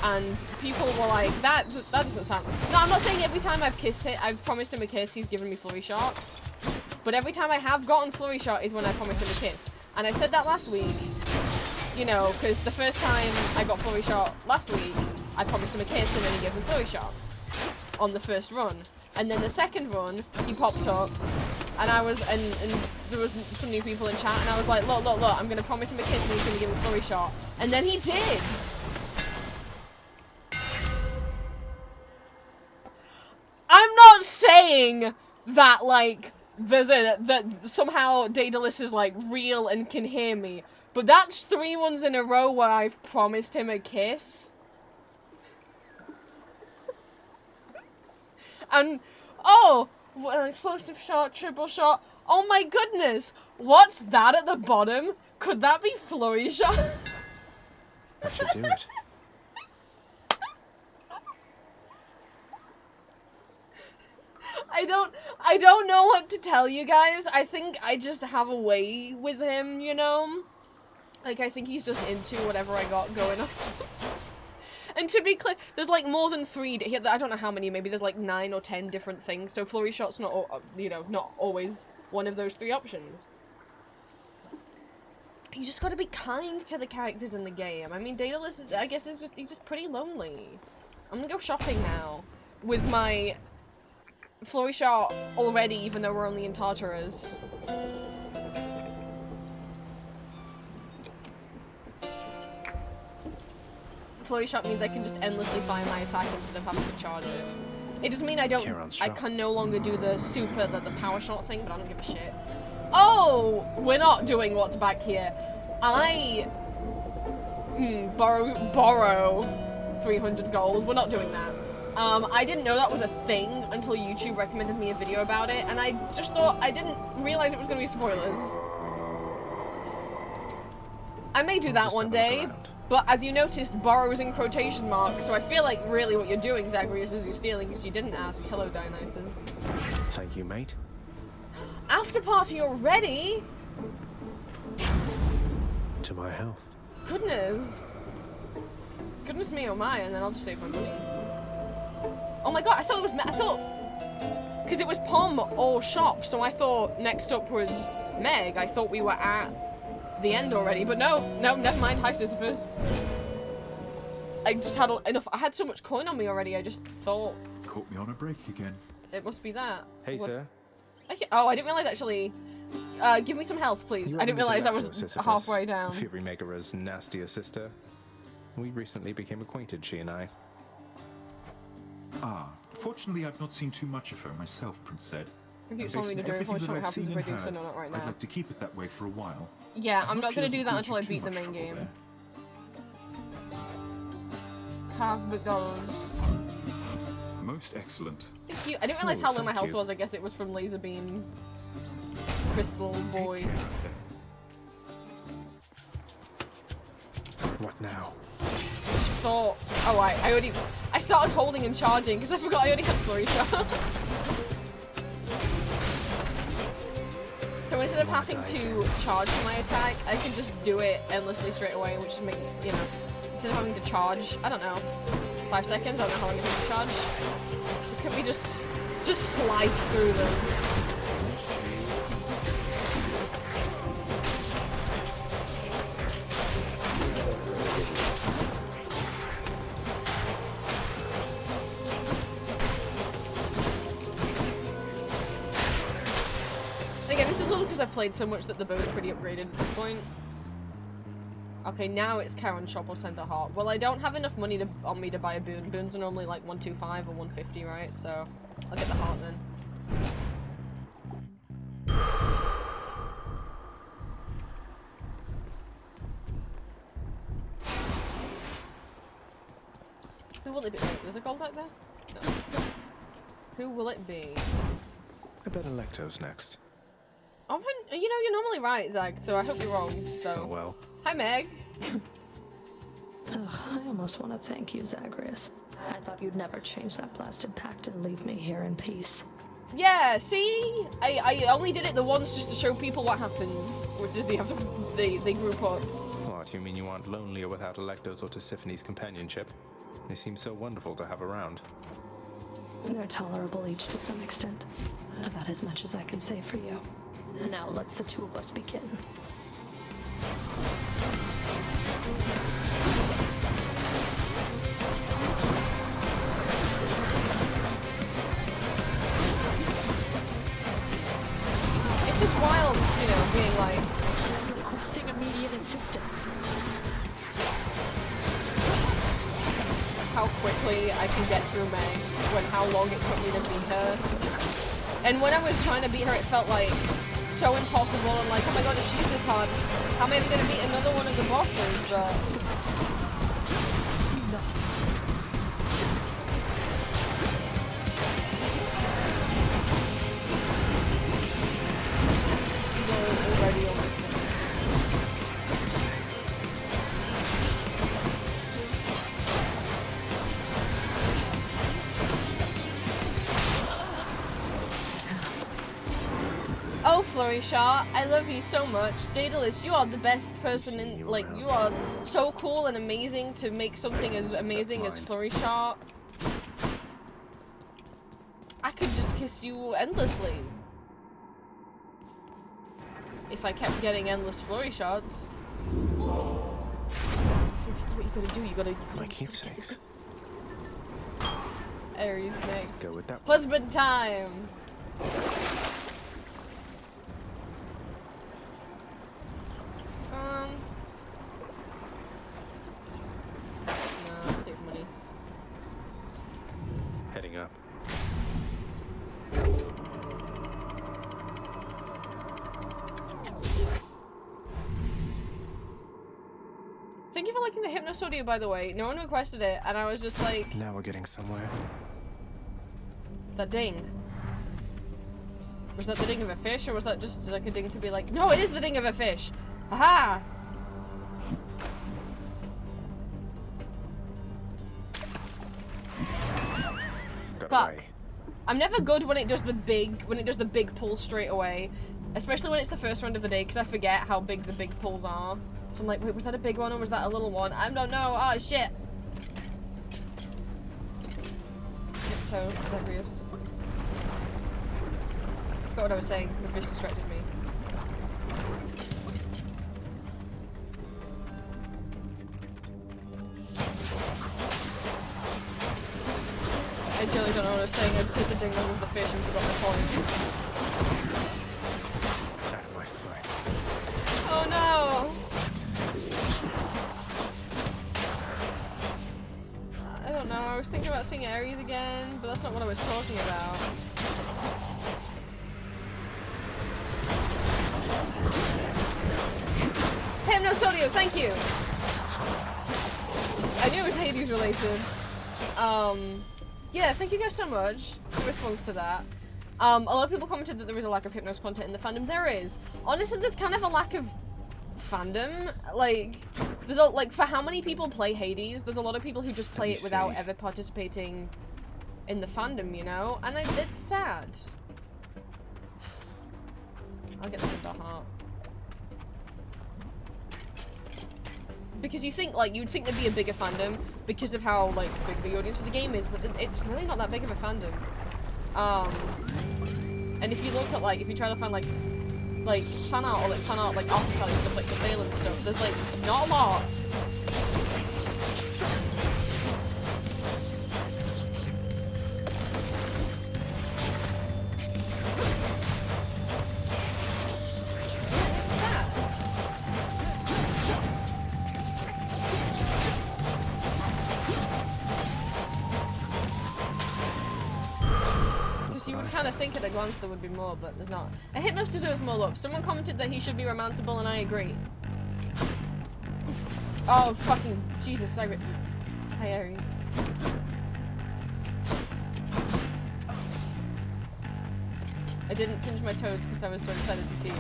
And people were like, that doesn't sound... No, I'm not saying every time I've kissed it, I've promised him a kiss, he's given me Flurry Shot. But every time I have gotten Flurry Shot is when I promised him a kiss. And I said that last week, you know, because the first time I got Flurry Shot last week, I promised him a kiss and then he gave me Flurry Shot on the first run. And then the second run, he popped up, and I was, and there was some new people in chat, and I was like, look, I'm gonna promise him a kiss and he's gonna give me Flurry Shot. And then he did! I'm not saying that, like, that somehow Daedalus is, like, real and can hear me, but that's 3 ones in a row where I've promised him a kiss. And, oh, an explosive shot, triple shot. Oh my goodness, what's that at the bottom? Could that be Flurry Shot? That should do it. I don't know what to tell you guys. I think I just have a way with him, you know? Like, I think he's just into whatever I got going on. And to be clear, there's like more than 3, I don't know how many, maybe there's like 9 or 10 different things, so Flurry Shot's not, you know, not always one of those 3 options. You just gotta be kind to the characters in the game. I mean, Daedalus, I guess, he's just pretty lonely. I'm gonna go shopping now, with my Flurry Shot already, even though we're only in Tartarus. Flurry Shot means I can just endlessly fire my attack instead of having to charge it. It doesn't mean I can no longer do the the power shot thing, but I don't give a shit. Oh! We're not doing what's back here. I... borrow 300 gold. We're not doing that. I didn't know that was a thing until YouTube recommended me a video about it, and I just thought, I didn't realize it was gonna be spoilers. I may do that one day, but as you noticed, borrows in quotation marks, so I feel like really what you're doing, Zagreus, is you're stealing because you didn't ask. Hello, Dionysus. Thank you, mate. After party already? To my health. Goodness. Goodness me, oh my, and then I'll just save my money. Oh my god, I thought it was, because it was Pom or shop, so I thought next up was Meg. I thought we were at the end already, but no, never mind. Hi, Sisyphus. I just had enough. I had so much coin on me already. I just thought. Caught me on a break again. It must be that. Hey, what? sir. Oh, I didn't realize actually. Give me some health, please. I didn't realize I was halfway down. Fury Megara's nastier sister. We recently became acquainted, she and I. Ah, fortunately I've not seen too much of her myself, Prince said. I keep telling me to do it. What happens if I do so? No, not right now. I'd like to keep it that way for a while. Yeah, I'm not going to do that until I beat the main game. Have McDonald's. Most excellent. Thank you. I didn't realize how low my health was. I guess it was from Laser Beam. Crystal Boy. What now? Thought. Oh, I started holding and charging because I forgot I already had Flurry Shot. So instead of having to charge my attack, I can just do it endlessly straight away, which makes, you know, instead of having to charge, I don't know, 5 seconds, I don't know how long it takes to charge. Could we just slice through them? I've played so much that the bow's pretty upgraded at this point. Okay, now it's Karen Shop or Center Heart. Well, I don't have enough money on me to buy a boon. Boons are normally like 125 or 150, right? So I'll get the heart then. will it be? Wait, was it called back there? No. Who will it be? I bet Electo's next. Oh, you know, you're normally right, Zach, so I hope you're wrong, so... Oh well. Hi, Meg. Ugh, I almost want to thank you, Zagreus. I thought you'd never change that blasted pact and leave me here in peace. Yeah, see? I only did it the once just to show people what happens, which is they group up. What, you mean you aren't lonely or without Electo's or Tisiphone's companionship? They seem so wonderful to have around. They're tolerable each to some extent. About as much as I can say for you. Now let's the two of us begin. It's just wild, you know, being like... Requesting immediate assistance. how quickly I can get through Meg, when how long it took me to beat her. And when I was trying to beat her, it felt like so impossible and like, oh my god, if she's this hard, how am I ever going to beat another one of the bosses? But... already almost finished. Oh, Flurry Shot, I love you so much. Daedalus, you are the best person in, like, you are so cool and amazing to make something as amazing as Flurry Shot. I could just kiss you endlessly. If I kept getting endless Flurry Shots. See, this is what you gotta do, you gotta My keepsakes. Aries next. Go with that. Husband time! No, save money. Heading up. Thank you for liking the Hypnos audio, by the way. No one requested it, and I was just like... Now we're getting somewhere. That ding. Was that the ding of a fish, or was that just like a ding to be like, no, it is the ding of a fish! Haha! Got Fuck. away. I'm never good when it does the big pull straight away. Especially when it's the first round of the day, because I forget how big the big pulls are. So I'm like, wait, was that a big one or was that a little one? I don't know. Oh, shit. Tiptoe, Zagreus. I forgot what I was saying, because the fish distracted me. I generally don't know what I was saying. I just hit the ding dong with the fish and forgot my point. Out of my sight. Oh no! I don't know, I was thinking about seeing Ares again, but that's not what I was talking about. Hypnos audio, thank you! I knew it was Hades related. Yeah, thank you guys so much in response to that. A lot of people commented that there is a lack of Hypnos content in the fandom. There is. Honestly, there's kind of a lack of fandom. Like, there's like, for how many people play Hades, there's a lot of people who just play it without ever participating in the fandom, you know? And it's sad. I'll get this into heart. Because you think, like, you'd think there'd be a bigger fandom because of how, like, big the audience for the game is, but it's really not that big of a fandom. And if you look at, like, if you try to find, like fan art or, like, fan art, like, artist and stuff, like, the sale and stuff, there's, like, not a lot. Think at a glance there would be more, but there's not. A Hypnos deserves more love. Someone commented that he should be romanceable, and I agree. Oh, fucking Jesus, Hi, Aries. I didn't singe my toes because I was so excited to see you.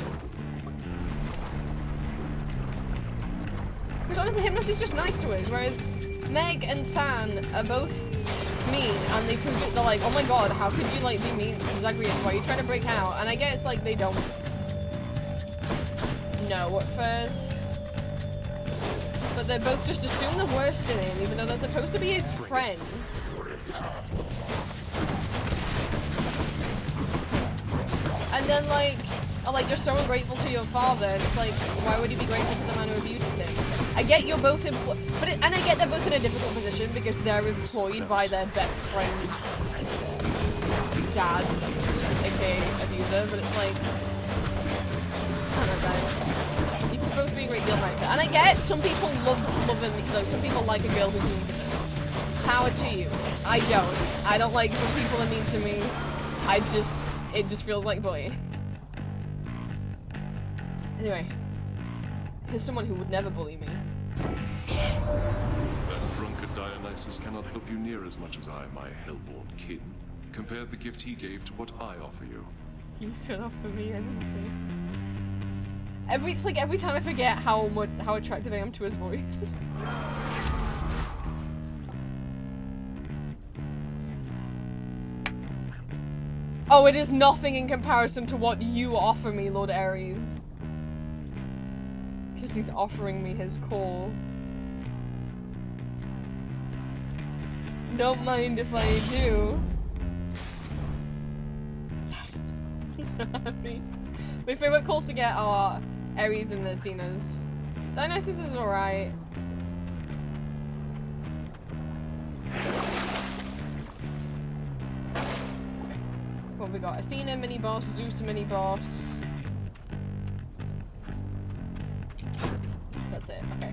Because honestly, Hypnos is just nice to us, whereas Meg and Than are both mean, and they're like, oh my god, how could you like be mean to Zagreus? Why are you trying to break out? And I guess like they don't know at first. But they both just assume the worst in him, even though they're supposed to be his friends. And then like, are like, you're so ungrateful to your father, and it's like, why would you be grateful to the man who abuses him? I get you're both and I get they're both in a difficult position because they're employed by their best friend's dads, aka abuser, but it's like, I don't know, guys. You can both be a great deal nicer. And I get some people love him, like, some people like a girl who's mean to them. Power to you. I don't. I don't like when people are mean to me. It just feels like bullying. Anyway, here's someone who would never bully me. That drunkard Dionysus cannot help you near as much as I, my hellborn kin. Compare the gift he gave to what I offer you. You can offer me anything. It's like every time I forget how attracted I am to his voice. Oh, it is nothing in comparison to what you offer me, Lord Ares. Because he's offering me his call. Don't mind if I do. Yes! I'm so happy. My favorite calls to get are Ares and Athena's. Dionysus is alright. What have we got? Athena mini-boss, Zeus mini-boss. That's it, okay.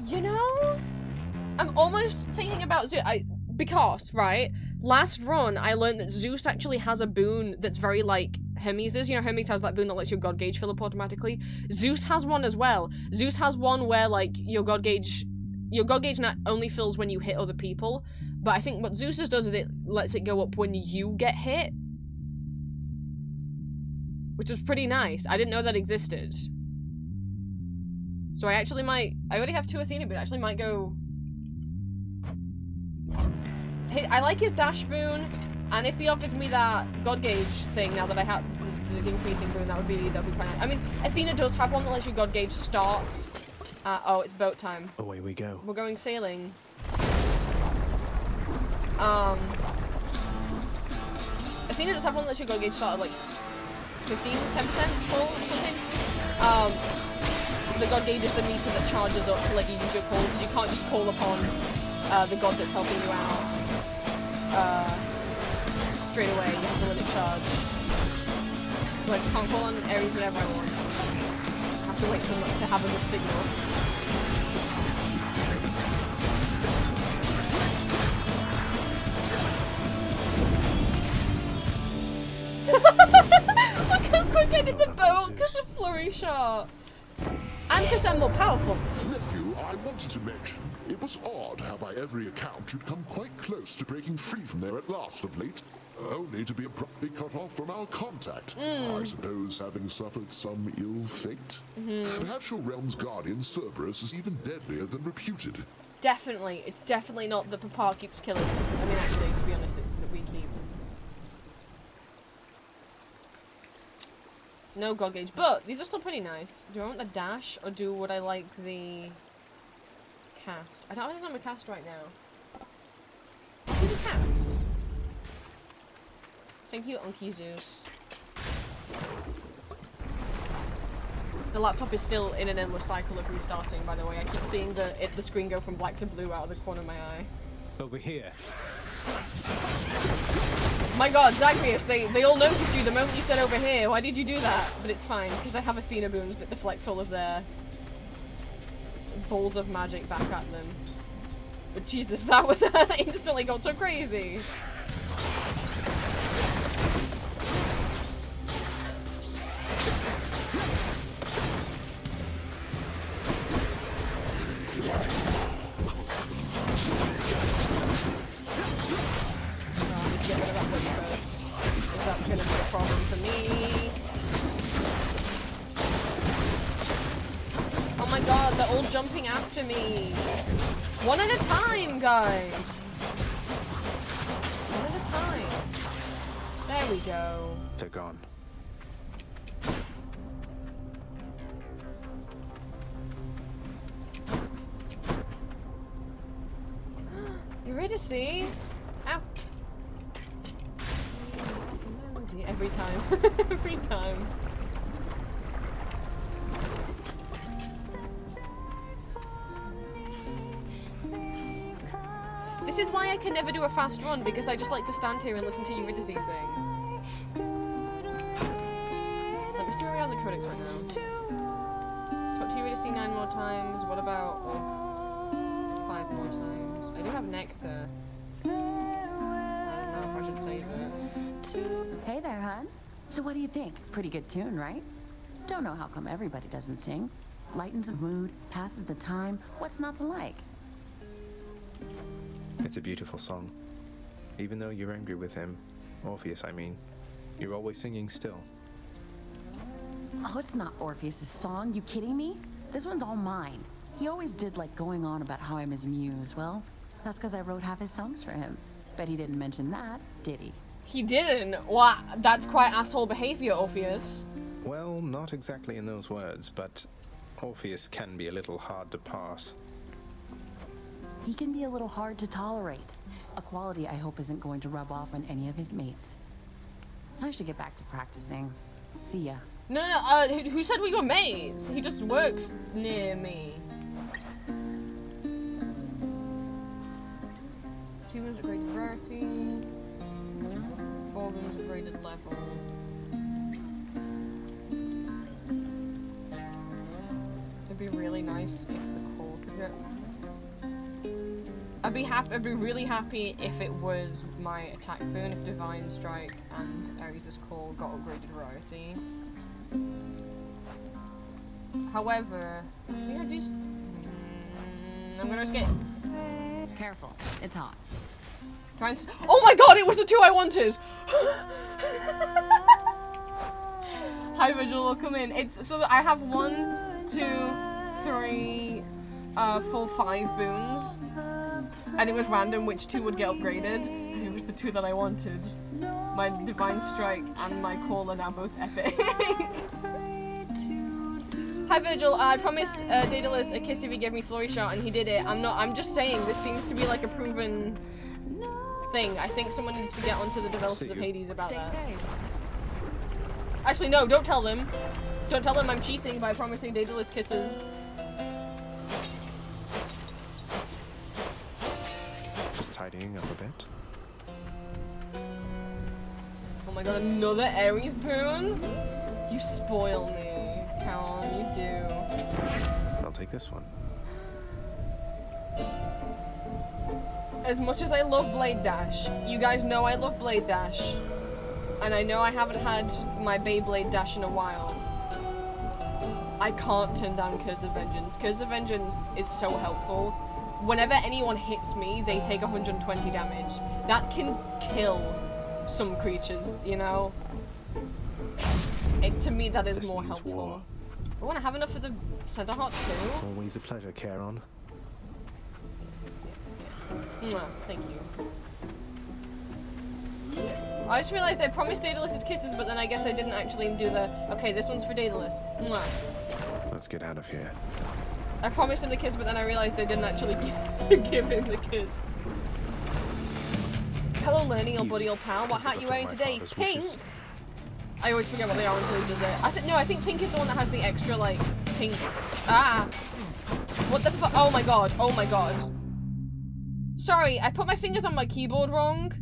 You know, I'm almost thinking about Zeus, because, right, last run I learned that Zeus actually has a boon that's very like Hermes's. You know, Hermes has that boon that lets your god gauge fill up automatically. Zeus has one as well. Zeus has one where like your god gauge not only fills when you hit other people, but I think what Zeus's does is it lets it go up when you get hit. Which is pretty nice. I didn't know that existed. So I already have 2 Athena, but I actually might go... Hey, I like his dash boon, and if he offers me that god gauge thing now that I have the increasing boon, that would be quite nice. I mean, Athena does have one that lets you god gauge start. Oh, it's boat time. Away we go. We're going sailing. Athena does have one that lets you god gauge start at like 10% full or something. The god gauge is the meter that charges up to let you use your call, because you can't just call upon the god that's helping you out straight away. You have to let it charge. So I just can't call on Ares whenever I want. I have to wait for them to have a good signal. Look how quick I did the boat because of flurry shot. And because I'm more powerful. Nephew, I wanted to mention, it was odd how by every account you'd come quite close to breaking free from there at last of late, only to be abruptly cut off from our contact. I suppose having suffered some ill fate. Perhaps your realm's guardian, Cerberus, is even deadlier than reputed. Definitely. It's definitely not that Papa keeps killing. I mean, actually, to be honest, it's that we keep. No god gauge, but these are still pretty nice. Do I want the dash, or would I like the cast? I don't think I'm a cast right now. Do the cast. Thank you, Unky Zeus. The laptop is still in an endless cycle of restarting, by the way. I keep seeing the screen go from black to blue out of the corner of my eye. Over here. My god, Zagreus, they all noticed you the moment you said over here. Why did you do that? But it's fine, because I have Athena boons that deflect all of their balls of magic back at them. But Jesus, that instantly got so crazy. be a problem for me. Oh my god, they're all jumping after me. One at a time, guys. One at a time. There we go. They're gone. You ready to see? Ow. Every time. Every time. This is why I can never do a fast run, because I just like to stand here and listen to Eurydice sing. Let me see where we are on the codex right now. Talk to Eurydice 9 more times. What about 5 more times? I do have nectar. I don't know if I should save it. Hey there, hon. So what do you think? Pretty good tune, right? Don't know how come everybody doesn't sing. Lightens the mood, passes the time. What's not to like? It's a beautiful song. Even though you're angry with him, Orpheus I mean, you're always singing still. Oh, it's not Orpheus' song. You kidding me? This one's all mine. He always did like going on about how I'm his muse. Well, that's because I wrote half his songs for him. Bet he didn't mention that, did he? He didn't? Wow, that's quite asshole behavior, Orpheus. Well, not exactly in those words, but Orpheus can be a little hard to pass. He can be a little hard to tolerate. A quality I hope isn't going to rub off on any of his mates. I should get back to practicing. See ya. No, who said we were mates? He just works near me. Two rooms upgraded rarity. 4 rooms upgraded level. It'd be really nice if the core could get... I'd be really happy if it was my attack boon, if Divine Strike and Ares' Call got upgraded rarity. However, see, I just... I'm gonna risk it. Careful, it's hot. Try and oh my god, it was the 2 I wanted! Hi Vigil, welcome in. It's so I have 1, 2, 3, 4, 5 boons. And it was random which 2 would get upgraded, and it was the 2 that I wanted. My Divine Strike and my Call are now both epic. Hi Virgil, I promised Daedalus a kiss if he gave me Flurry Shot, and he did it. I'm just saying, this seems to be like a proven thing. I think someone needs to get onto the developers of Hades about that. Actually, no, don't tell them. Don't tell them I'm cheating by promising Daedalus kisses. Just tidying up a bit. Oh my god, another Ares boon? You spoil me, Callum, you do. I'll take this one. As much as I love Blade Dash, you guys know I love Blade Dash. And I know I haven't had my Beyblade Dash in a while. I can't turn down Curse of Vengeance. Curse of Vengeance is so helpful. Whenever anyone hits me, they take 120 damage. That can kill some creatures, you know? To me, that is This more means helpful. war. I want to have enough for the Center Heart too. Always a pleasure, Charon. Mwah, thank you. I just realized I promised Daedalus kisses, but then I guess I didn't actually do the... Okay, this one's for Daedalus. Mwah. Let's get out of here. I promised him the kiss, but then I realized I didn't actually give him the kiss. Hello, Learning, old buddy, old pal. What hat are you wearing today? Pink? I always forget what they are until he does it. I think pink is the one that has the extra, like, pink... Ah! What the fu- Oh my god, oh my god. Sorry, I put my fingers on my keyboard wrong.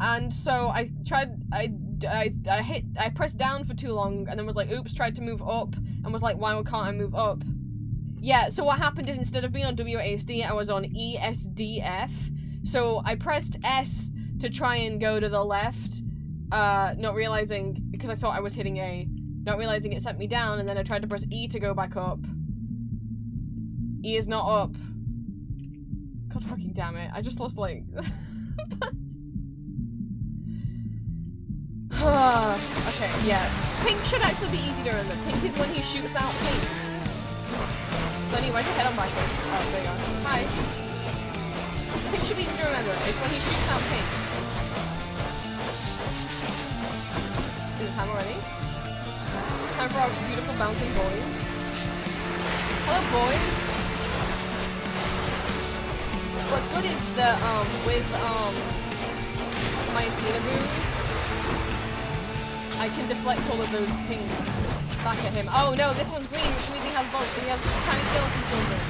And so I tried, I pressed down for too long and then was like, oops, tried to move up and was like, why can't I move up? Yeah, so what happened is instead of being on WASD, I was on ESDF. So I pressed S to try and go to the left, not realizing, because I thought I was hitting A, not realizing it sent me down, and then I tried to press E to go back up. E is not up. God fucking damn it, I just lost like... Okay, yeah. Pink should actually be easy to remember. Pink is when he shoots out pink. Bunny, why's your head on backwards? Oh, there you go. Hi. Pink should be easy to remember. It's when he shoots out pink. Is it time already? Time for our beautiful bouncing boys. Hello, boys. What's good is that, with, my Peekaboo, I can deflect all of those ping back at him. Oh no, this one's green, which means he has both, so he has tiny skeleton children.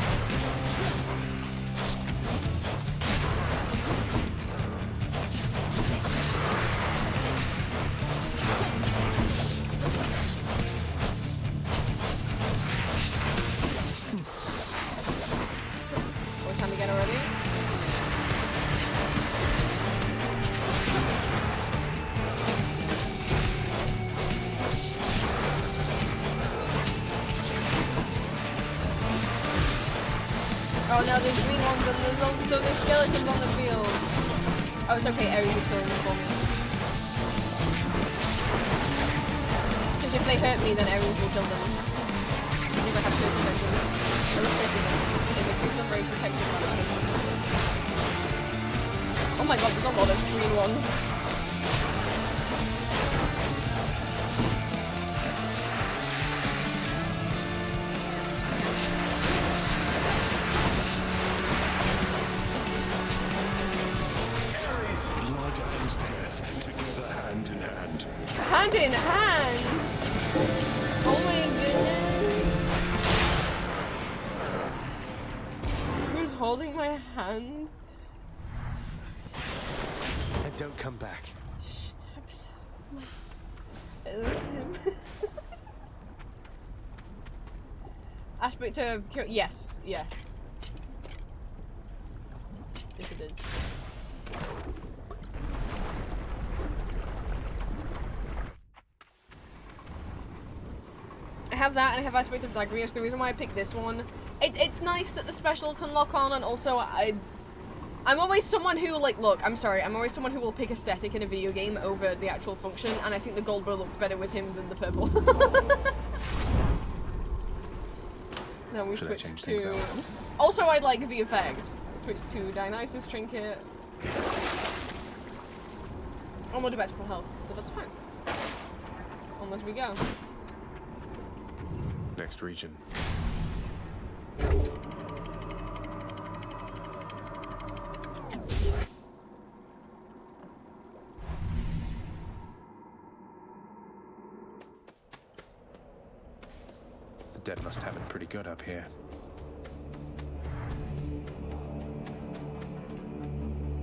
What time again already? Oh no, there's green ones and there's also there's skeletons on the field. Oh, it's okay, Aries is killing them for me. Because if they hurt me, then Aries will kill them. Because I have first vengeance. I respect them. It makes them very protective of them. Oh my god, there's a lot of green ones. Hand in hand? Oh my goodness. Who's holding my hand? And don't come back. I love him. Aspect of yes, yeah. Yes it is. I have that and I have Aspect of Zagreus. The reason why I picked this one, it's nice that the special can lock on, and also I'm always someone who, like, look, I'm sorry, I'm always someone who will pick aesthetic in a video game over the actual function, and I think the gold bow looks better with him than the purple. Now we Should I switch change things to... out? Also, I like the effect. Switch to Dionysus Trinket. Oh, more debatable health, so that's fine. Onwards we go. Next region. The dead must have it pretty good up here.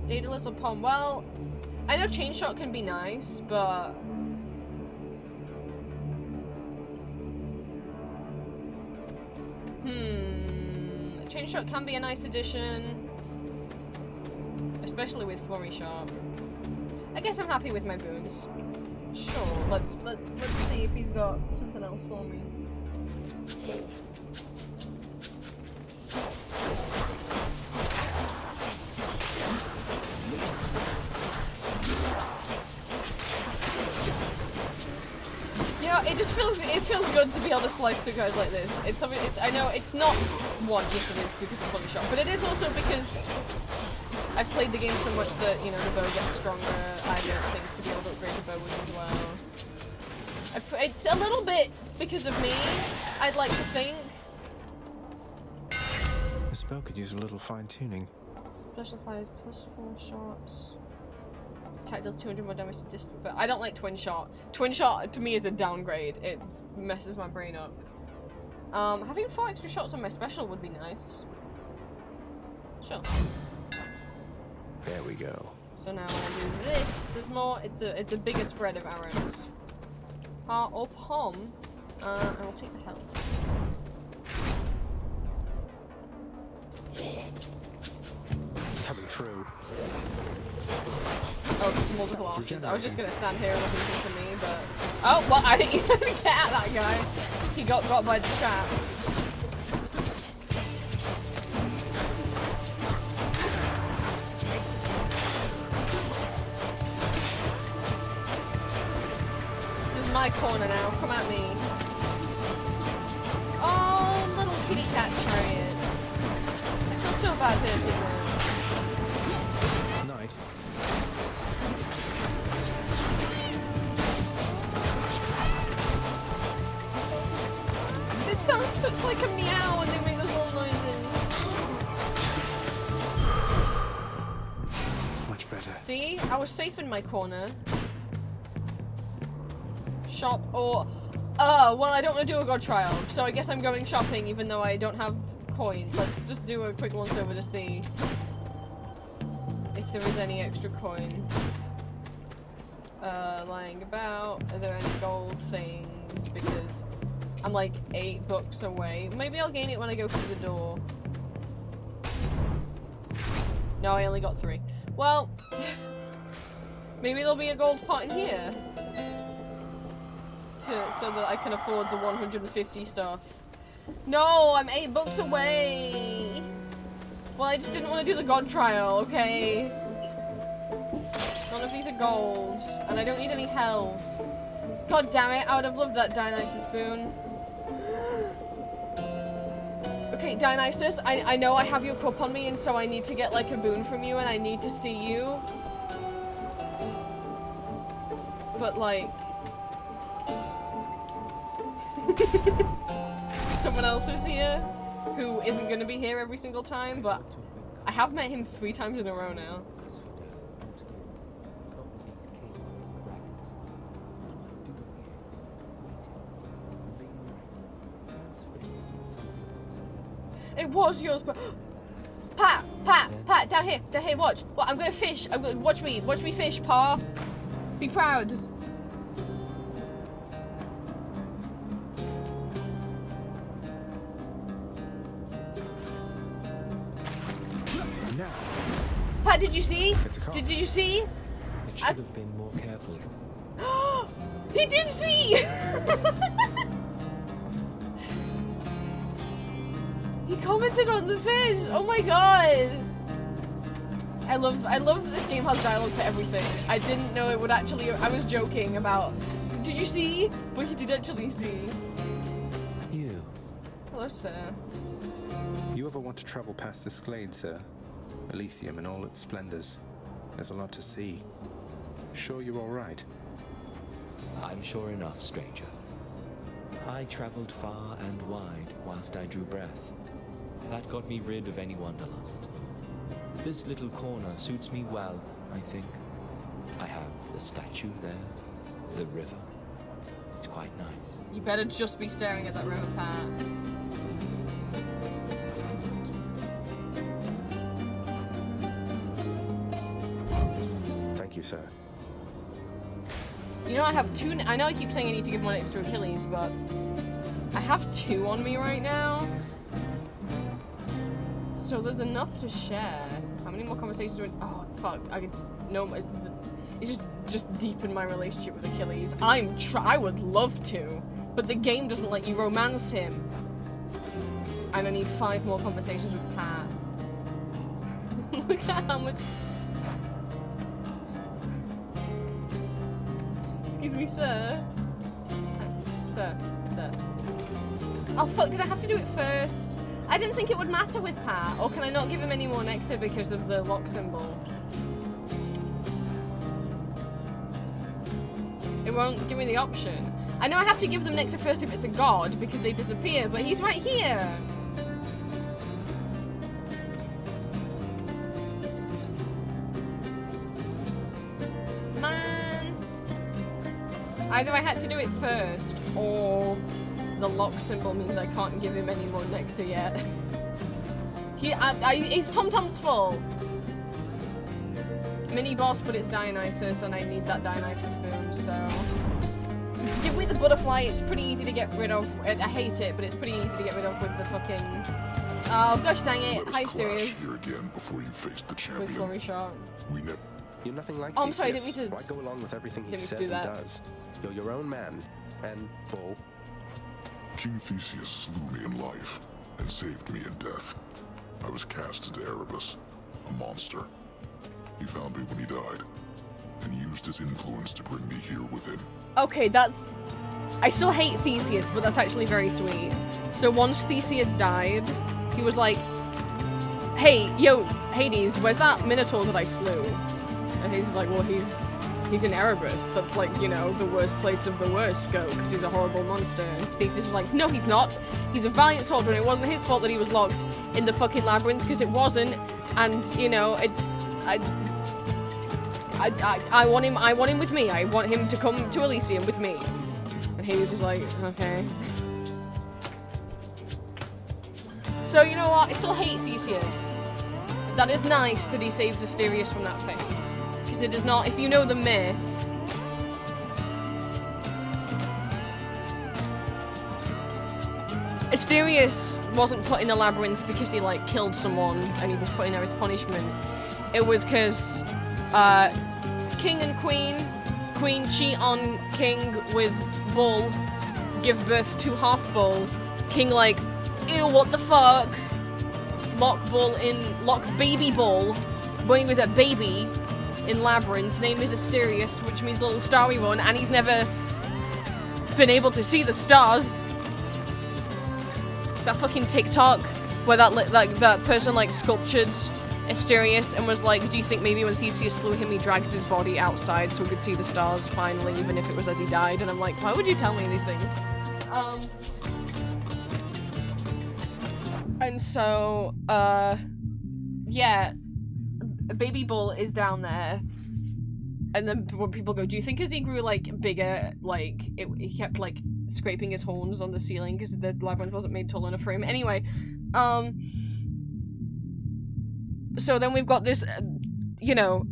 Daedalus or Pom? Well, I know Chain Shot can be nice, but... Chain Shot can be a nice addition. Especially with Flurry Shot. I guess I'm happy with my boons. Sure, let's see if he's got something else for me. You know, it feels good to be able to slice through guys like this. It's something. I know it's not one. Yes, it is because of Flurry Shot, but it is also because I've played the game so much that, you know, the bow gets stronger. I learned things to be able to upgrade the bow with as well. It's a little bit because of me, I'd like to think. The spell could use a little fine-tuning. Special fires +4 shots. Attack does 200 more damage to distant foe. I don't like twin shot. Twin shot to me is a downgrade. It messes my brain up. Having 4 extra shots on my special would be nice. Sure. There we go. So now when I do this, there's more. It's a bigger spread of arrows. Or Pom. And we'll take the health. Coming through. Oh, multiple options. I was just gonna stand here and look into me, but... Oh, well, I didn't even get at that guy. He got by the trap. my corner now. Come at me. Oh, little kitty cat chariot. I feel so bad hurting them. Night. It sounds such like a meow when they make those little noises. Much better. See? I was safe in my corner. Shop or... well, I don't want to do a god trial, so I guess I'm going shopping even though I don't have coin. Let's just do a quick once over to see if there is any extra coin lying about. Are there any gold things? Because I'm like $8 away. Maybe I'll gain it when I go through the door. No, I only got 3. Well, maybe there'll be a gold pot in here. So that I can afford the 150 stuff. No, I'm $8 away. Well, I just didn't want to do the god trial, okay? None of these are gold, and I don't need any health. God damn it, I would have loved that Dionysus boon. Okay, Dionysus, I know I have your cup on me, and so I need to get like a boon from you, and I need to see you. But like... someone else is here who isn't going to be here every single time, but I have met him 3 times in a row now. It was yours, but Pat, down here, watch. Well, I'm gonna fish. Watch me fish, Pa. Be proud. Now. Pat, did you see? It's a car. Did you see? It should have been more careful. He did see! He commented on the fish! Oh my god! I love that this game has dialogue for everything. I didn't know it would actually... I was joking about... Did you see? But he did actually see. You. Hello, sir. You ever want to travel past this glade, sir? Elysium in all its splendors. There's a lot to see. Sure you're all right? I'm sure enough, stranger. I traveled far and wide whilst I drew breath. That got me rid of any wanderlust. This little corner suits me well, I think. I have the statue there, the river. It's quite nice. You better just be staring at that river, Pat. Thank you, sir. You know, I have 2... I know I keep saying I need to give one extra Achilles, but... I have 2 on me right now. So there's enough to share. How many more conversations do I... Oh, fuck. I could... No, it's just deepen my relationship with Achilles. I would love to, but the game doesn't let you romance him. And I need 5 more conversations with Pat. Look at how much... Excuse me, sir. Sir. Oh, fuck, did I have to do it first? I didn't think it would matter with Pat. Or can I not give him any more nectar because of the lock symbol? It won't give me the option. I know I have to give them nectar first if it's a god, because they disappear, but he's right here! Man! Either I had to do it first, or the lock symbol means I can't give him any more nectar yet. It's Tom-Tom's fault. Mini boss, but it's Dionysus, and I need that Dionysus boom, so... Give me the butterfly, it's pretty easy to get rid of. I hate it, but it's pretty easy to get rid of with the fucking... Oh, gosh dang it. Hi, Steers. Here again before you face the champion. With Glory Shot. We never... You're nothing like I'm Theseus. sorry, didn't mean to... Why go along with everything he Didn't mean to says do and that. does? You're your own man, and bull. King Theseus slew me in life and saved me in death. I was cast into Erebus, a monster. He found me when he died, and used his influence to bring me here with him. Okay, that's I still hate Theseus, but that's actually very sweet. So once Theseus died, he was like, hey, yo, Hades, where's that Minotaur that I slew? And Hades is like, well, he's in Erebus. That's like, you know, the worst place of the worst go, because he's a horrible monster. And Theseus is like, no, he's not. He's a valiant soldier, and it wasn't his fault that he was locked in the fucking labyrinth, because it wasn't. And, you know, it's... I want him with me. I want him to come to Elysium with me. And Hades is like, okay. So, you know what? I still hate Theseus. That is nice that he saved Asterius from that thing. Because it is not, if you know the myth... Asterius wasn't put in the labyrinth because he, like, killed someone and he was put in there as punishment. It was because, King and Queen cheat on King with Bull, give birth to half-Bull. King, like, ew, what the fuck? Lock baby Bull when he was a baby in Labyrinth. Name is Asterius, which means little starry one, and he's never been able to see the stars. That fucking TikTok where that person like sculptured Asterius and was like, do you think maybe when Theseus slew him he dragged his body outside so we could see the stars finally, even if it was as he died? And I'm like, why would you tell me these things? And so, yeah, Baby Bull is down there, and then when people go, do you think as he grew, like, bigger, like, he kept, like, scraping his horns on the ceiling because the labyrinth wasn't made tall enough for him? Anyway, so then we've got this, you know,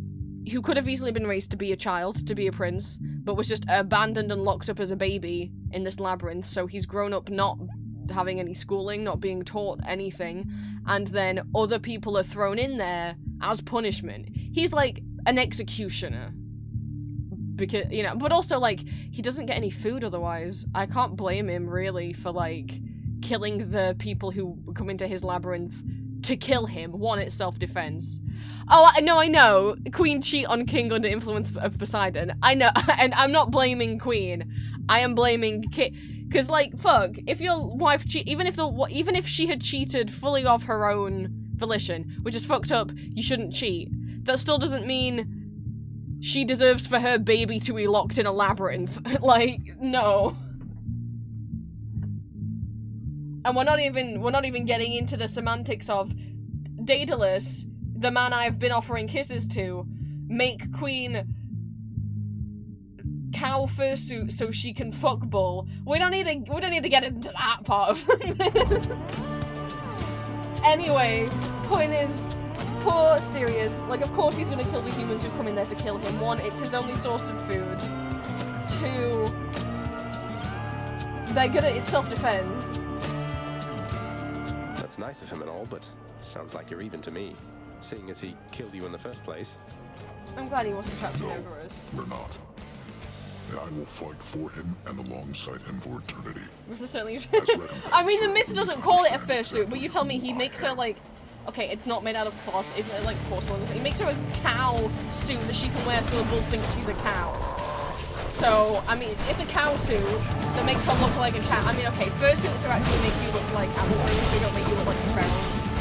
who could have easily been raised to be a child, to be a prince, but was just abandoned and locked up as a baby in this labyrinth, so he's grown up not having any schooling, not being taught anything, and then other people are thrown in there as punishment. He's like an executioner. Because, you know, but also, like, he doesn't get any food otherwise. I can't blame him, really, for, like, killing the people who come into his labyrinth to kill him. One, it's self-defense. Oh, I know. Queen cheat on King under influence of Poseidon. I know, and I'm not blaming Queen. I am blaming because, like, fuck, if your wife even if she had cheated fully of her own volition, which is fucked up, you shouldn't cheat. That still doesn't mean she deserves for her baby to be locked in a labyrinth. Like, no. And we're not even getting into the semantics of Daedalus, the man I've been offering kisses to, make Queen cow fursuit so she can fuck Bull. We don't need to get into that part of it. Anyway, point is, poor Asterius, like, of course he's gonna kill the humans who come in there to kill him. One, it's his only source of food. Two, it's self-defense. That's nice of him and all, but sounds like you're even to me, seeing as he killed you in the first place. I'm glad he wasn't trapped in Erebus. We're not. And I will fight for him and alongside him for eternity. This is certainly I mean, the myth doesn't call it a fursuit, but you tell me he makes her, like, okay, it's not made out of cloth, isn't it, like porcelain? He makes her a cow suit that she can wear so the Bull thinks she's a cow. So, I mean, it's a cow suit that makes her look like a cow. I mean, okay, fursuits are actually make you look like animals, they don't make you look like pharaohs.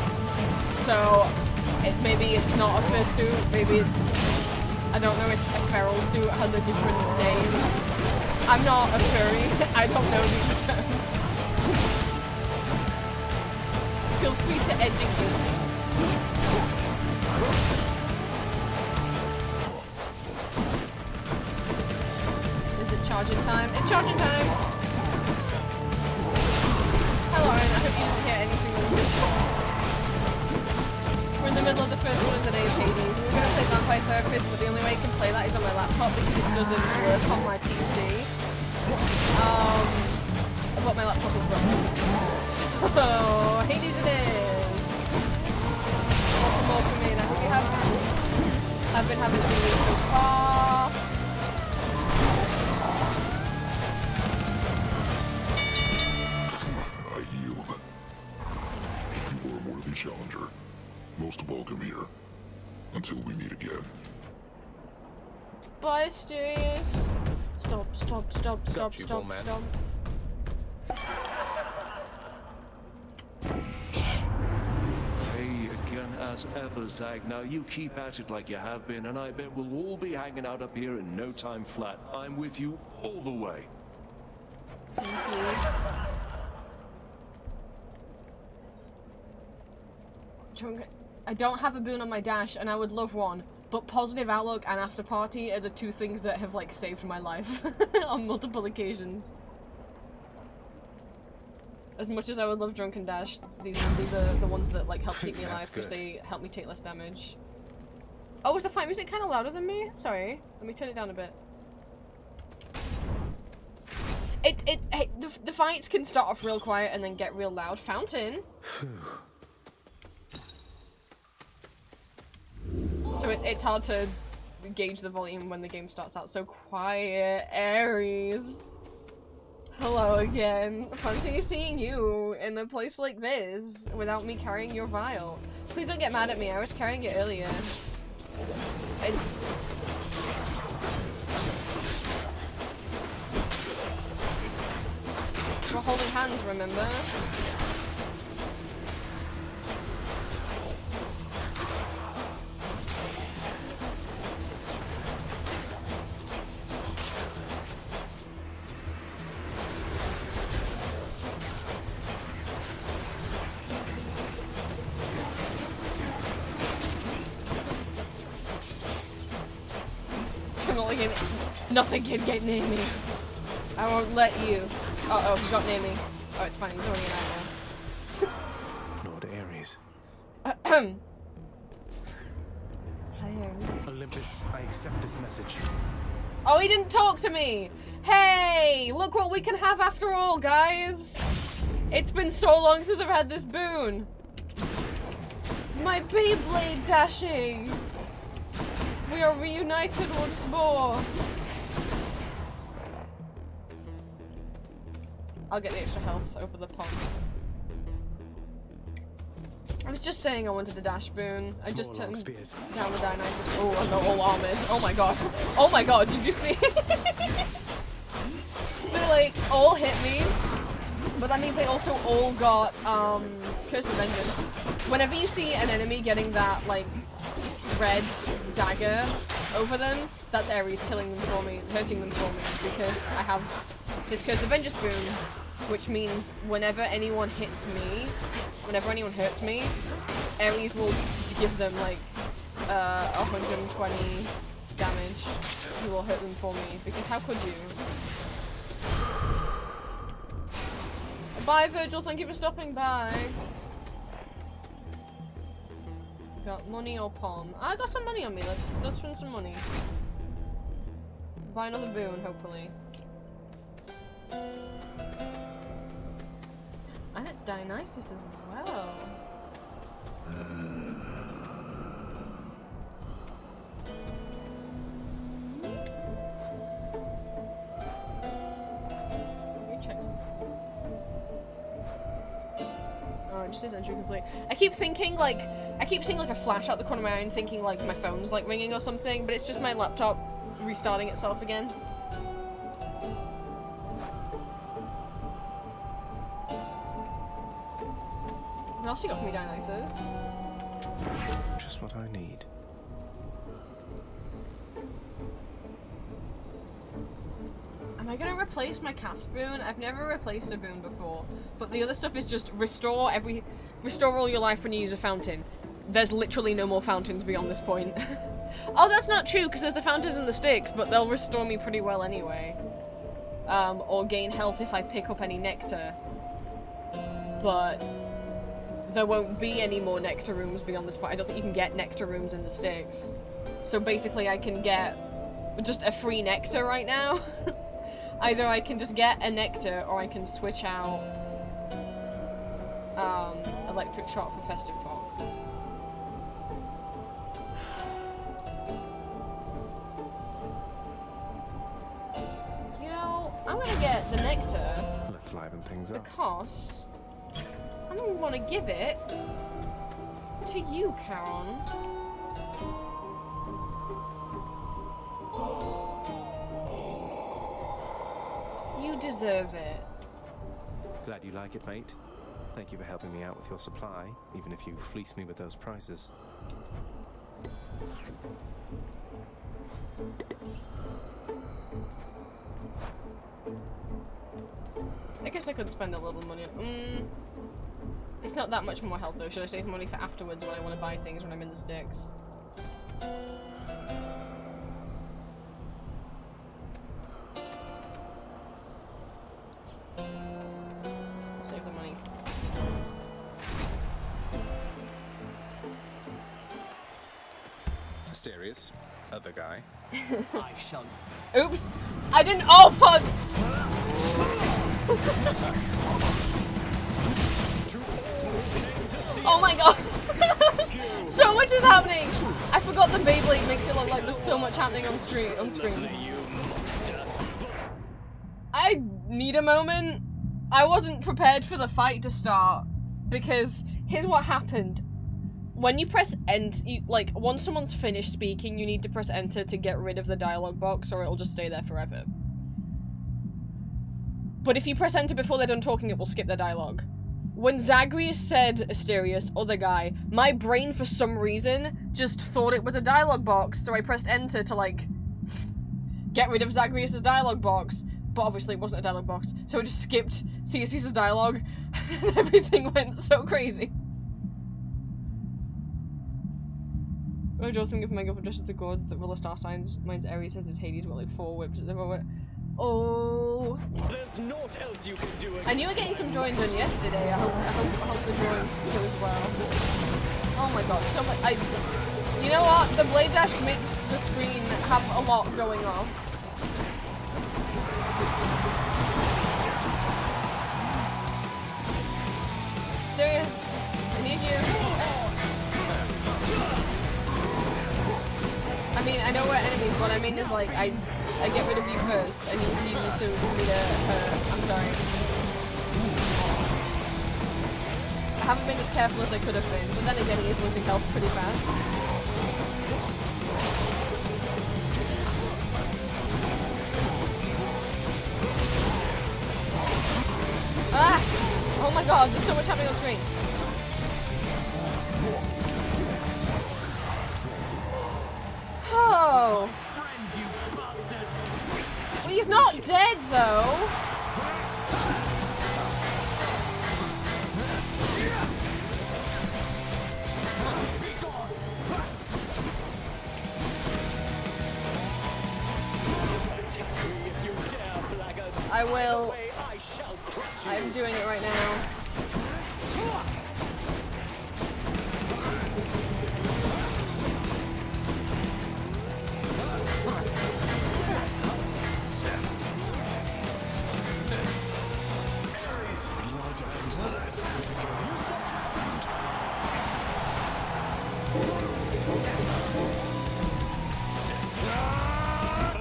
So, maybe it's not a fursuit, maybe it's... I don't know if a feral suit has a different name. I'm not a furry, I don't know these terms. Feel free to educate me. Is it charging time? It's charging time! Hello, I hope you didn't hear anything on this. We're in the middle of the first one of the day, Hades. We were going to play Vampire Therapist, but the only way I can play that is on my laptop because it doesn't work on my PC. But my laptop is broken. Oh, Hades it is! Welcome in. I hope you have been having a good week so far. I yield. You are a worthy challenger. Most welcome here. Until we meet again. Bye, Asterius. Stop. stop. Hey again as ever, Zag. Now you keep at it like you have been, and I bet we'll all be hanging out up here in no time flat. I'm with you all the way. Thank you. I don't have a boon on my dash, and I would love one. But positive outlook and after party are the two things that have like saved my life on multiple occasions. As much as I would love drunken dash, these are the ones that like help keep me alive because they help me take less damage. Oh, is the fight music kind of louder than me? Sorry, let me turn it down a bit. The fights can start off real quiet and then get real loud. Fountain. So it's hard to gauge the volume when the game starts out. So quiet, Ares. Hello again. Fancy seeing you in a place like this without me carrying your vial. Please don't get mad at me. I was carrying it earlier. We're holding hands, remember? Nothing can get near me. I won't let you. Uh-oh, he got near me. Oh, it's fine. He's only an eye now. Lord Ares. Hi, Ares. Olympus, I accept this message. Oh, he didn't talk to me! Hey! Look what we can have after all, guys! It's been so long since I've had this boon! My Beyblade dashing! We are reunited once more! I'll get the extra health over the pond. I was just saying I wanted a dash boon. I just turned down the Dionysus. Oh, I got all armored. Oh my god. Oh my god, did you see? They like all hit me. But that means they also all got Curse of Vengeance. Whenever you see an enemy getting that like red dagger over them, that's Ares killing them for me, hurting them for me, because I have his Curse of Vengeance boon, which means whenever anyone hits me, whenever anyone hurts me, Ares will give them like 120 damage. He will hurt them for me, because how could you? Bye Virgil, thank you for stopping by. Got money or palm? I got some money on me, let's spend some money. Buy another boon, hopefully. And it's Dionysus as well. Let me check something. Oh, it just says entry complete. I keep seeing like a flash out the corner of my eye and thinking like my phone's like ringing or something, but it's just my laptop restarting itself again. What else you got for me, Dionysus? Just what I need. Am I gonna replace my cast boon? I've never replaced a boon before, but the other stuff is just restore all your life when you use a fountain. There's literally no more fountains beyond this point. Oh, that's not true, because there's the fountains and the sticks, but they'll restore me pretty well anyway. Or gain health if I pick up any nectar. But there won't be any more nectar rooms beyond this point. I don't think you can get nectar rooms in the sticks. So basically I can get just a free nectar right now. Either I can just get a nectar, or I can switch out electric shock for festive fog. You know, I'm gonna get the nectar. Let's liven things up. Because I'm gonna want to give it to you, Charon. You deserve it. Glad you like it, mate. Thank you for helping me out with your supply, even if you fleece me with those prices. I guess I could spend a little money. It's not that much more health though. Should I save money for afterwards when I want to buy things when I'm in the sticks? Save the money. Mysterious. Other guy. I shall. Oops! I didn't. Oh fuck! Oh my god! So much is happening! I forgot the Beyblade makes it look like there's so much happening on screen. I need a moment. I wasn't prepared for the fight to start because here's what happened. When you press enter, like once someone's finished speaking, you need to press enter to get rid of the dialogue box, or it'll just stay there forever. But if you press enter before they're done talking, it will skip their dialogue. When Zagreus said Asterius, other guy, my brain for some reason just thought it was a dialogue box, so I pressed enter to like get rid of Zagreus' dialogue box, but obviously it wasn't a dialogue box, so it just skipped Theseus' dialogue, and everything went so crazy. I draw something from my girlfriend dresses the gods that roll star signs. Mine's Aries, says it's Hades, got like 4 whips at the moment. Oh. There's naught else you can do. I knew we were getting some drawing done yesterday. I hope the drawings go as well. Oh my god, so much. You know what? The Blade Dash makes the screen have a lot going on. Serious? I need you. I mean, I know we're enemies, but I mean is like, I get rid of you first. I need you to meet I'm sorry. I haven't been as careful as I could have been, but then again, he is losing health pretty fast. Ah! Oh my god, there's so much happening on screen. Oh! Friends, you bastard! Well, he's not dead, though. I will. I'm doing it right now.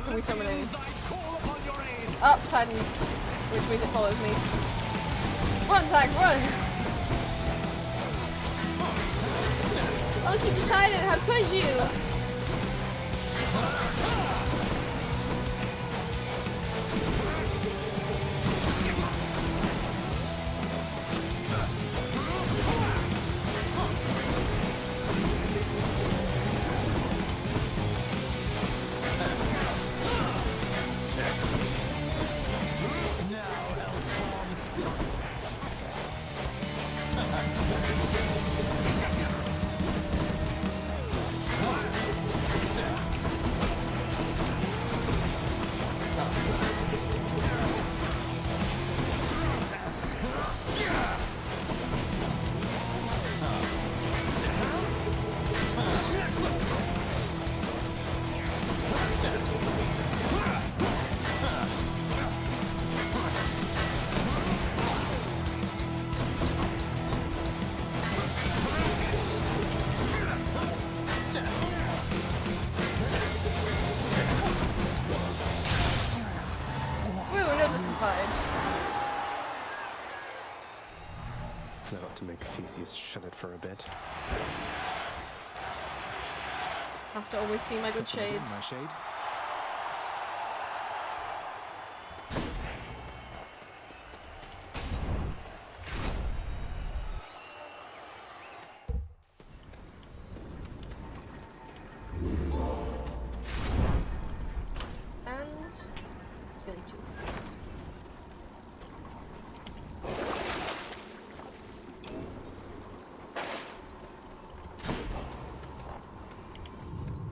Can we summon any? Up, sudden, which means it follows me. Run, Zach, run! Oh, keep decided, how could you? I ought to make Theseus shut it for a bit. Have to always see my good shades. My shade.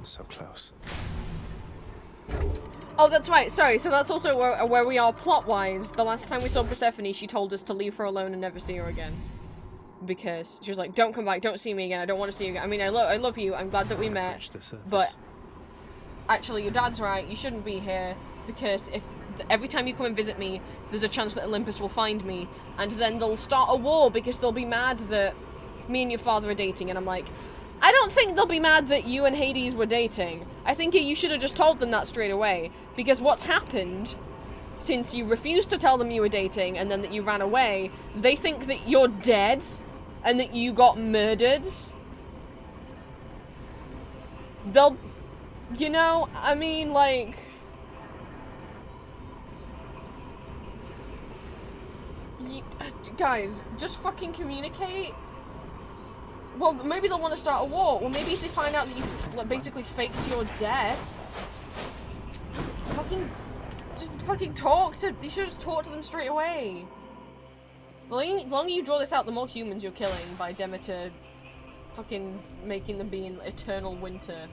so close. Oh, that's right. Sorry. So that's also where we are plot-wise. The last time we saw Persephone, she told us to leave her alone and never see her again. Because she was like, don't come back, don't see me again, I don't want to see you again. I mean, I love you, I'm glad that we met, but actually your dad's right, you shouldn't be here, because if every time you come and visit me, there's a chance that Olympus will find me, and then they'll start a war because they'll be mad that me and your father are dating, and I'm like, I don't think they'll be mad that you and Hades were dating. I think you should have just told them that straight away. Because what's happened, since you refused to tell them you were dating and then that you ran away, they think that you're dead and that you got murdered. They'll... You know, I mean, like... Guys, just fucking communicate. Well, maybe they'll want to start a war. Or maybe if they find out that you basically faked your death. Just fucking talk to... You should just talk to them straight away. The longer you draw this out, the more humans you're killing by Demeter fucking making them be in eternal winter.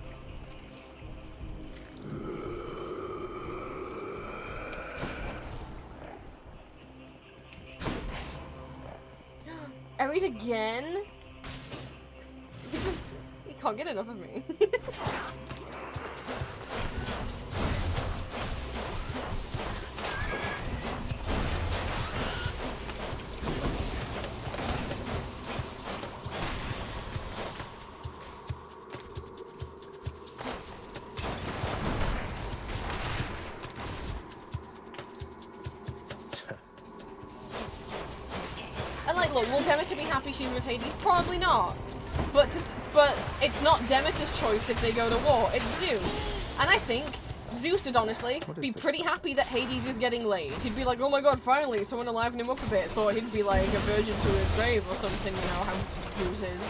Ares again? He can't get enough of me. And like, look, will Demeter be happy she's with Hades? Probably not. But it's not Demeter's choice if they go to war, it's Zeus. And I think Zeus would honestly be pretty happy that Hades is getting laid. He'd be like, oh my god, finally, someone to liven him up a bit. Thought he'd be like a virgin to his grave or something, you know, how Zeus is.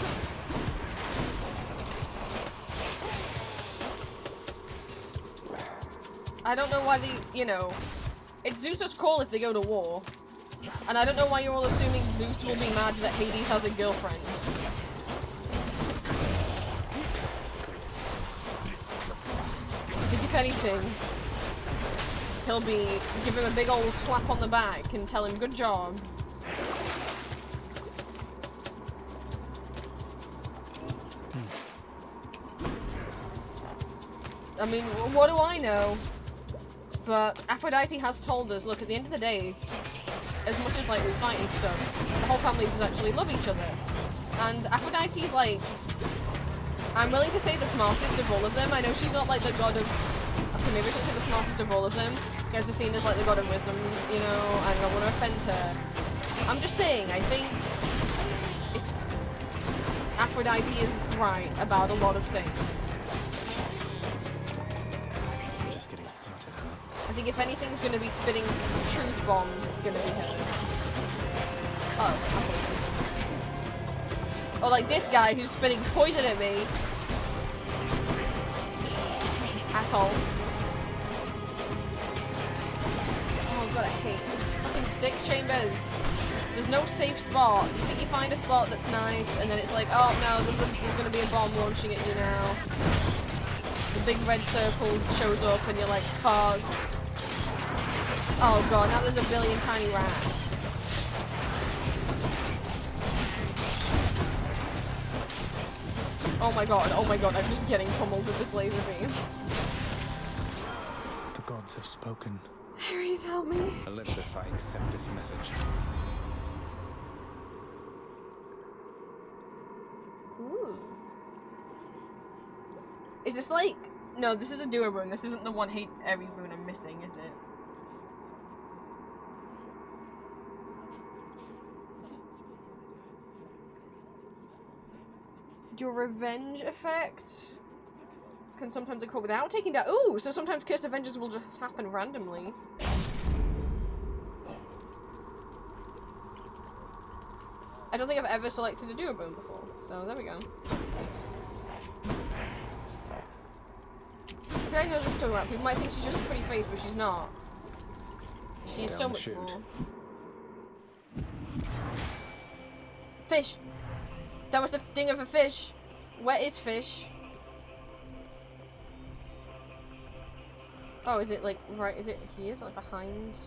I don't know why you know, it's Zeus's call if they go to war. And I don't know why you're all assuming Zeus will be mad that Hades has a girlfriend. I think if anything, he'll give him a big old slap on the back and tell him good job. I mean, what do I know? But Aphrodite has told us, look, at the end of the day, as much as like we fight and stuff, the whole family does actually love each other. And Aphrodite's like, I'm willing to say the smartest of all of them. I know she's not like the god of, okay, maybe I should say the smartest of all of them, because Athena's like the god of wisdom, you know, and I don't want to offend her. I'm just saying, I think Aphrodite is right about a lot of things. We're just getting started, huh? I think if anything's going to be spitting truth bombs, it's going to be her. Oh, or like this guy who's spitting poison at me. Asshole. Oh god, I hate this fucking Styx chambers. There's no safe spot. You think you find a spot that's nice, and then it's like, oh no, there's gonna be a bomb launching at you now. The big red circle shows up, and you're like, fuck. Oh god, now there's a billion tiny rats. Oh my god, I'm just getting pummeled with this laser beam. The gods have spoken. Ares, help me. Olympus, I accept this message. Ooh. Is this like... No, this is a duo rune. This isn't the one Ares rune I'm missing, is it? Your revenge effect can sometimes occur without taking down. Ooh, so sometimes Curse Avengers will just happen randomly. I don't think I've ever selected a duo bone before, so there we go. I feel like I know what she's talking about. People might think she's just a pretty face, but she's not. She's so much more. Fish! That was the thing of a fish. Where is fish? Oh, is it like right? Is it here? Is it like behind?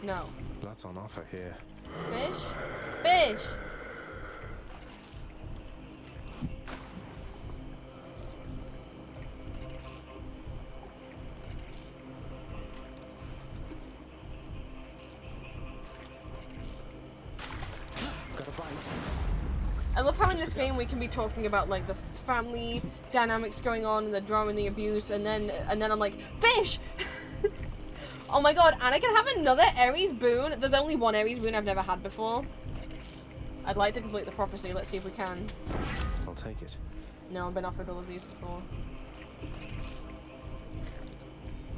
No. Lots on offer here. Fish? Fish! Got a bite. I love how in this game we can be talking about like the family dynamics going on and the drama and the abuse, and then I'm like, fish! Oh my god, and I can have another Ares boon. There's only one Ares boon I've never had before. I'd like to complete the prophecy. Let's see if we can. I'll take it. No, I've been offered all of these before.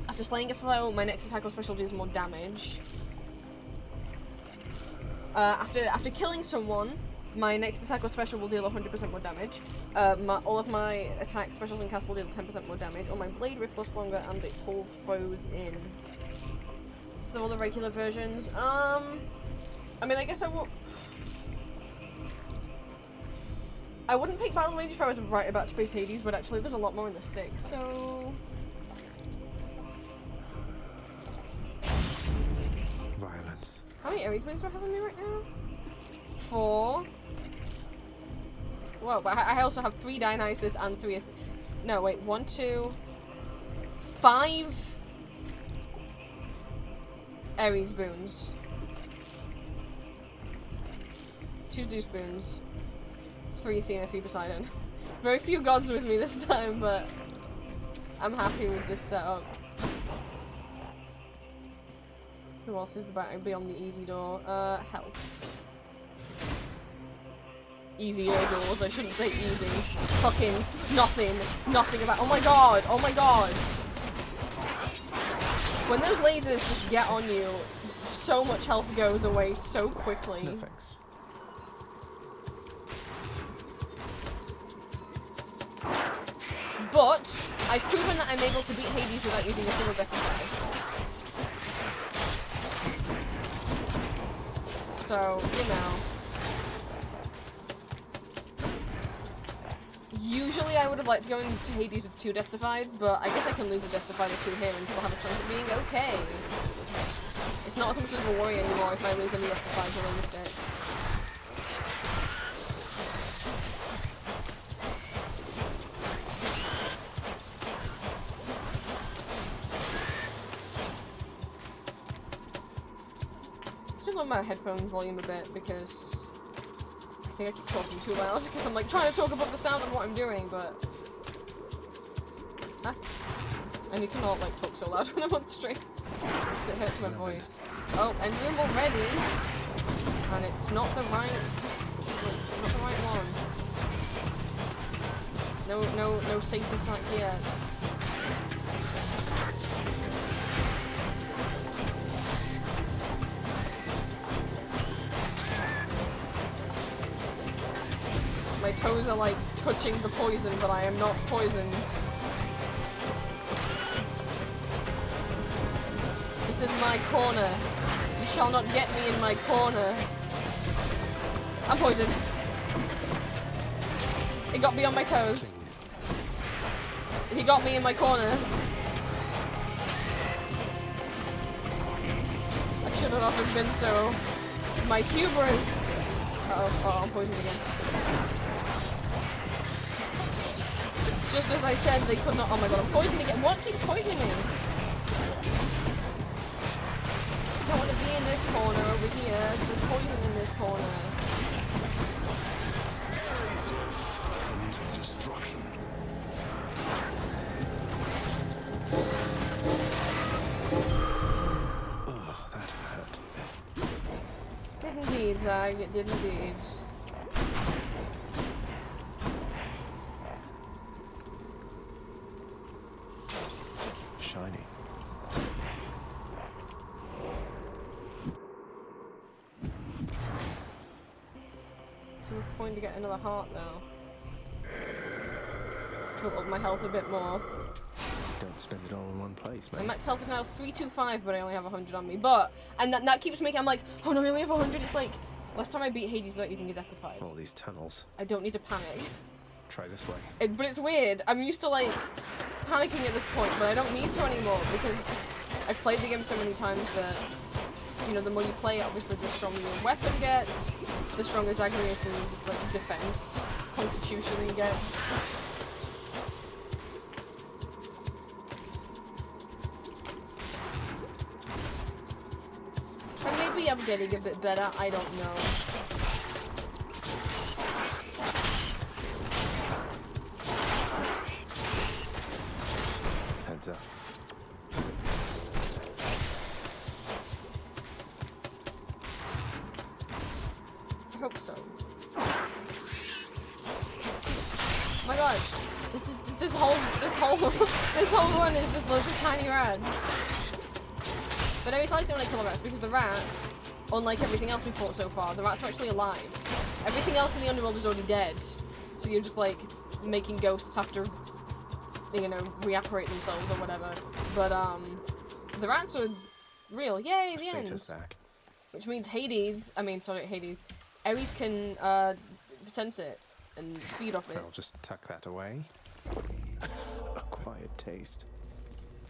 After slaying a foe, my next attack or special deals more damage. After killing someone, my next attack or special will deal 100% more damage. All of my attacks, specials, and casts will deal 10% more damage. Or my blade rips lasts longer and it pulls foes in. They're all the regular versions. I mean, I guess I wouldn't pick Battle Rage if I was right about to face Hades, but actually there's a lot more in the stick, so... Violence. How many Ares boons do I have on me right now? 4. Whoa, but I also have 3 Dionysus and 3... No, wait, 1, 2... 5... Ares boons. 2 Zeus boons. 3 Athena, 3 Poseidon. Very few gods with me this time, but I'm happy with this setup. Who else is the back beyond the easy door? Health. Easier doors, I shouldn't say easy. Fucking nothing about- oh my god, oh my god! When those lasers just get on you, so much health goes away so quickly. No thanks. But I've proven that I'm able to beat Hades without using a single death attack. So, you know. Usually I would have liked to go into Hades with 2 death defies, but I guess I can lose a death defy or 2 here and still have a chance of being okay. It's not as much of a worry anymore if I lose any death defies or any mistakes. Just lower my headphones volume a bit because I think I keep talking too loud because I'm like trying to talk above the sound of what I'm doing, but I need to not like talk so loud when I'm on stream because it hurts my voice. Oh, end room already, and it's not the right one. No safety sack yet. My toes are like touching the poison, but I am not poisoned. This is my corner. You shall not get me in my corner. I'm poisoned. It got me on my toes. He got me in my corner. I should have not have been so. My hubris. Uh-oh, I'm poisoned again. Just as I said, they could not. Oh my god, I'm poisoned again. What keeps poisoning me? I don't want to be in this corner over here. There's poison in this corner. Destruction. Oh, that hurt. Did indeed, Zag. It did indeed. Shiny. So we're going to get another heart now. To up my health a bit more. Don't spend it all in one place, My man. max health is now 325, but I only have 100 on me. But, and that keeps making, I'm like, oh no, I only have 100. It's like, last time I beat Hades without using a death defies. All these tunnels. I don't need to panic. Try this way. But it's weird. I'm used to like panicking at this point, but I don't need to anymore because I've played the game so many times that, you know, the more you play, obviously the stronger your weapon gets, the stronger Zagreus' like defense constitution gets. And maybe I'm getting a bit better, I don't know. Heads up. I hope so. Oh my gosh, this whole one is just loads of tiny rats. But it's nice when I kill the rats because the rats, unlike everything else we've fought so far, the rats are actually alive. Everything else in the underworld is already dead, so you're just like making ghosts have to, you know, reapparate themselves or whatever. But the rats are real. Yay, the end. Sack. Which means Hades, Ares can sense it and feed off it. I'll just tuck that away. Acquired taste.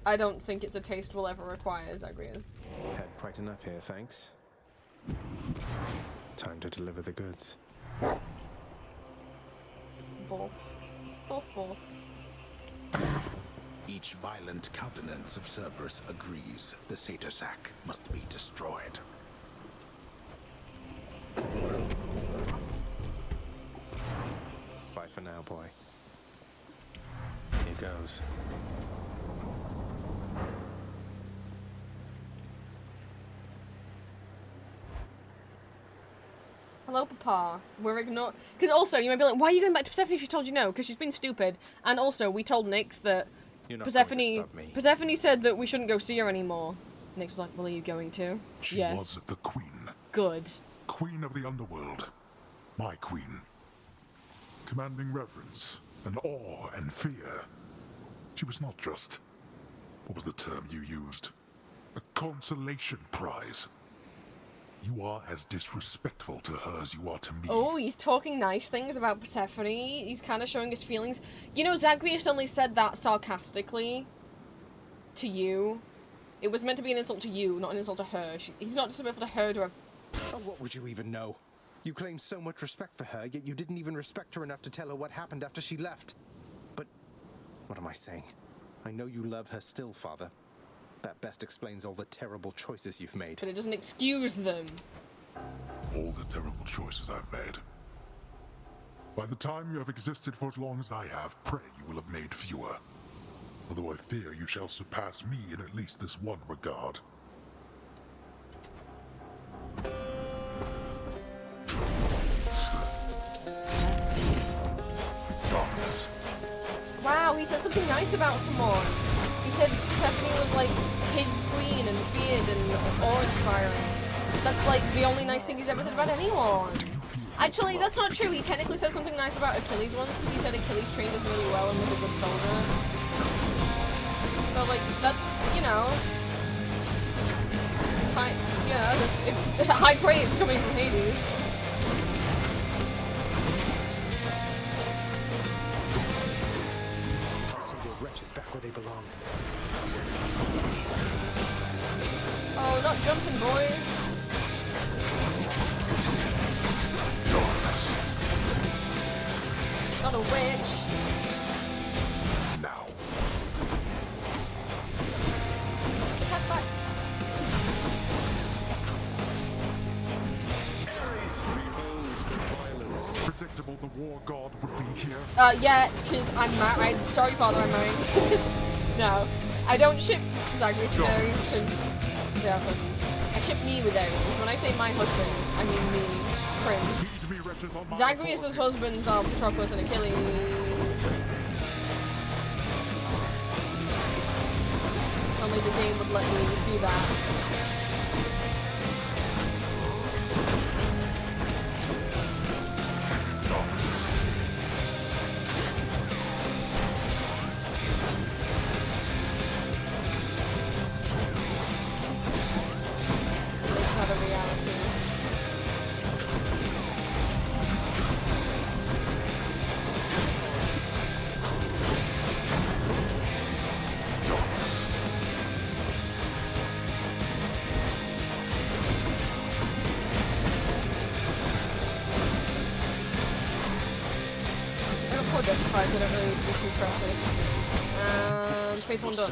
I don't think it's a taste we'll ever acquire, Zagreus. Had quite enough here, thanks. Time to deliver the goods. Both. Both. Each violent countenance of Cerberus agrees the satyr sack must be destroyed. Bye for now, boy. Here goes. Hello, Papa. We're ignored. Because also, you might be like, why are you going back to Persephone if she told you no? Because she's been stupid. And also, we told Nyx that You're not going to stop me. Persephone said that we shouldn't go see her anymore. Nyx was like, well, are you going to? She Yes. was the queen. Good. Queen of the underworld. My queen. Commanding reverence and awe and fear. She was not just... what was the term you used? A consolation prize. You are as disrespectful to her as you are to me. Oh, he's talking nice things about Persephone. He's kind of showing his feelings. You know, Zagreus only said that sarcastically to you. It was meant to be an insult to you, not an insult to her. He's not just about to her to have... Oh, what would you even know? You claim so much respect for her, yet you didn't even respect her enough to tell her what happened after she left. But what am I saying? I know you love her still, Father. That best explains all the terrible choices you've made. But it doesn't excuse them. All the terrible choices I've made. By the time you have existed for as long as I have, pray you will have made fewer. Although I fear you shall surpass me in at least this one regard. Darkness. Wow, he said something nice about someone. He said Persephone was like his queen and feared and awe-inspiring. That's like the only nice thing he's ever said about anyone. Actually, that's not true. He technically said something nice about Achilles once because he said Achilles trained us really well and was a good soldier. So like, that's, you know, high praise coming from Hades. Send your wretches back where they belong. Oh, not jumping, boys. Not a witch. Now. Pass back. Predictable the war god would be here. Yeah, because I'm married. Sorry, Father, I'm married. No, I don't ship Zagreus with Ares because they are husbands. I ship me with Ares. When I say my husband, I mean me, Prince. Zagreus' husbands are Patroclus and Achilles. Only the game would let me do that. defies, I don't really need to be too precious. And phase 1 done.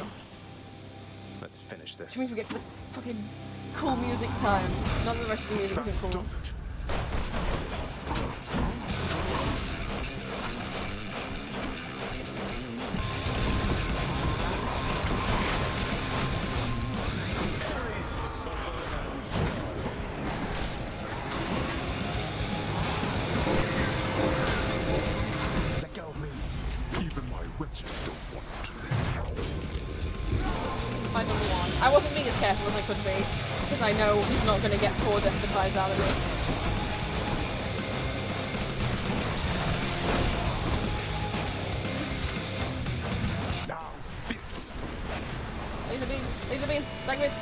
Let's finish this. Which means we get to the fucking cool music time. Not that the rest of the music isn't cool. Let go of me. Even my wretched don't want to live. Find number 1. I wasn't being as careful as I could be, because I know he's not going to get 4 death defies out of me. Now, this. Laser beam! Laser beam! Zagreus!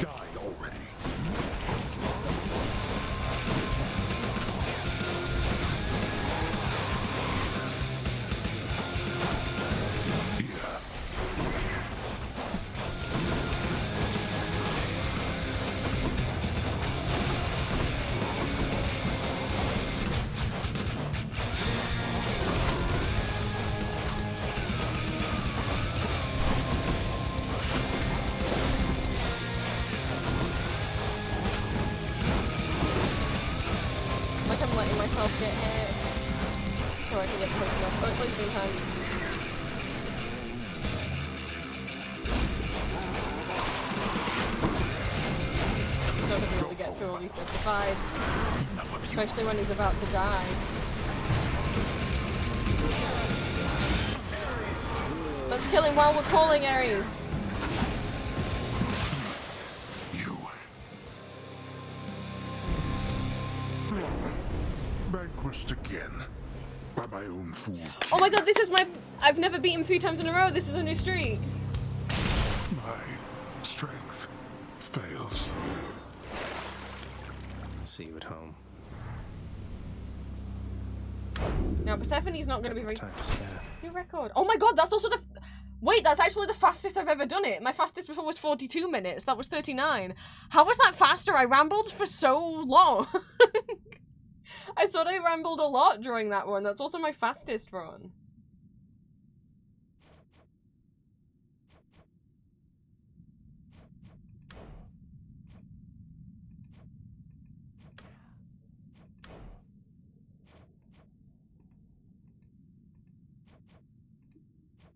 Died already. Like I'm letting myself get hit so I can get close enough. Oh, it's laser beam time. Not gonna be able to get through all these death defies. Especially when he's about to die. Let's kill him while we're calling Ares. You. Vanquished again. By my own fool. Oh my god, this is my... I've never beaten 3 times in a row. This is a new streak. My strength fails. See you at home. Now, Persephone's not going to be very... Time to spare. New record. Oh my god, that's also the... Wait, that's actually the fastest I've ever done it. My fastest before was 42 minutes. That was 39. How was that faster? I rambled for so long. I thought I rambled a lot during that one. That's also my fastest run.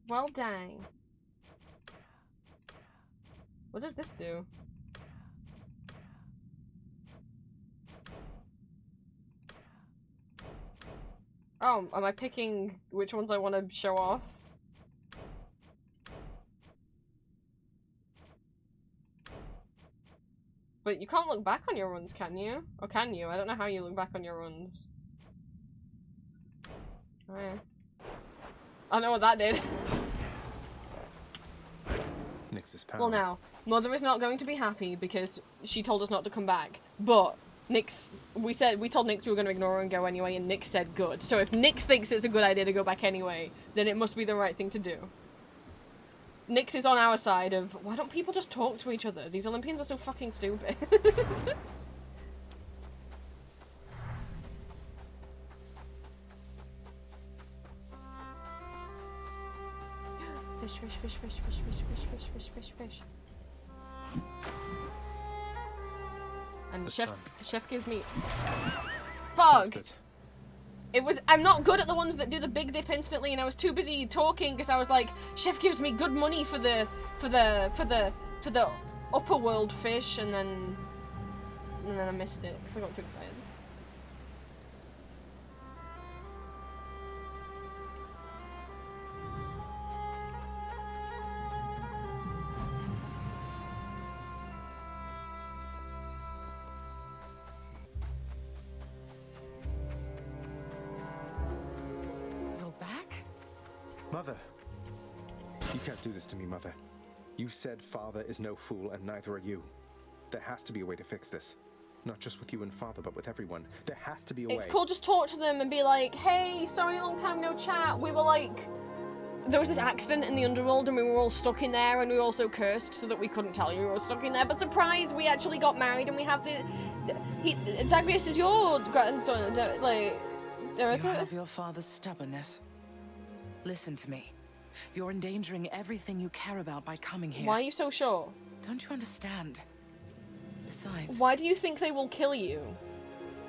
Well, dang. What does this do? Oh, am I picking which ones I want to show off? But you can't look back on your runs, can you? Or can you? I don't know how you look back on your runs. Alright. I know what that did. Nyx's power. Well now, Mother is not going to be happy because she told us not to come back. But Nyx, we told Nyx we were going to ignore her and go anyway, and Nyx said good. So if Nyx thinks it's a good idea to go back anyway, then it must be the right thing to do. Nyx is on our side of, why don't people just talk to each other? These Olympians are so fucking stupid. Fish, fish, fish, fish, fish, fish, fish, fish, fish, fish, fish. And chef gives me... Fuck! It was... I'm not good at the ones that do the big dip instantly, and I was too busy talking because I was like, Chef gives me good money for the upper world fish, and then I missed it because I got too excited. Mother! You can't do this to me, Mother. You said Father is no fool, and neither are you. There has to be a way to fix this. Not just with you and Father, but with everyone. There has to be a way. It's cool, just talk to them and be like, hey, sorry, long time no chat. We were like there was this accident in the underworld and we were all stuck in there, and we were also cursed so that we couldn't tell you we were stuck in there. But surprise, we actually got married and we have Zagreus is your grandson. Like, you have your father's stubbornness. Listen to me. You're endangering everything you care about by coming here. Why are you so sure? Don't you understand? Besides, why do you think they will kill you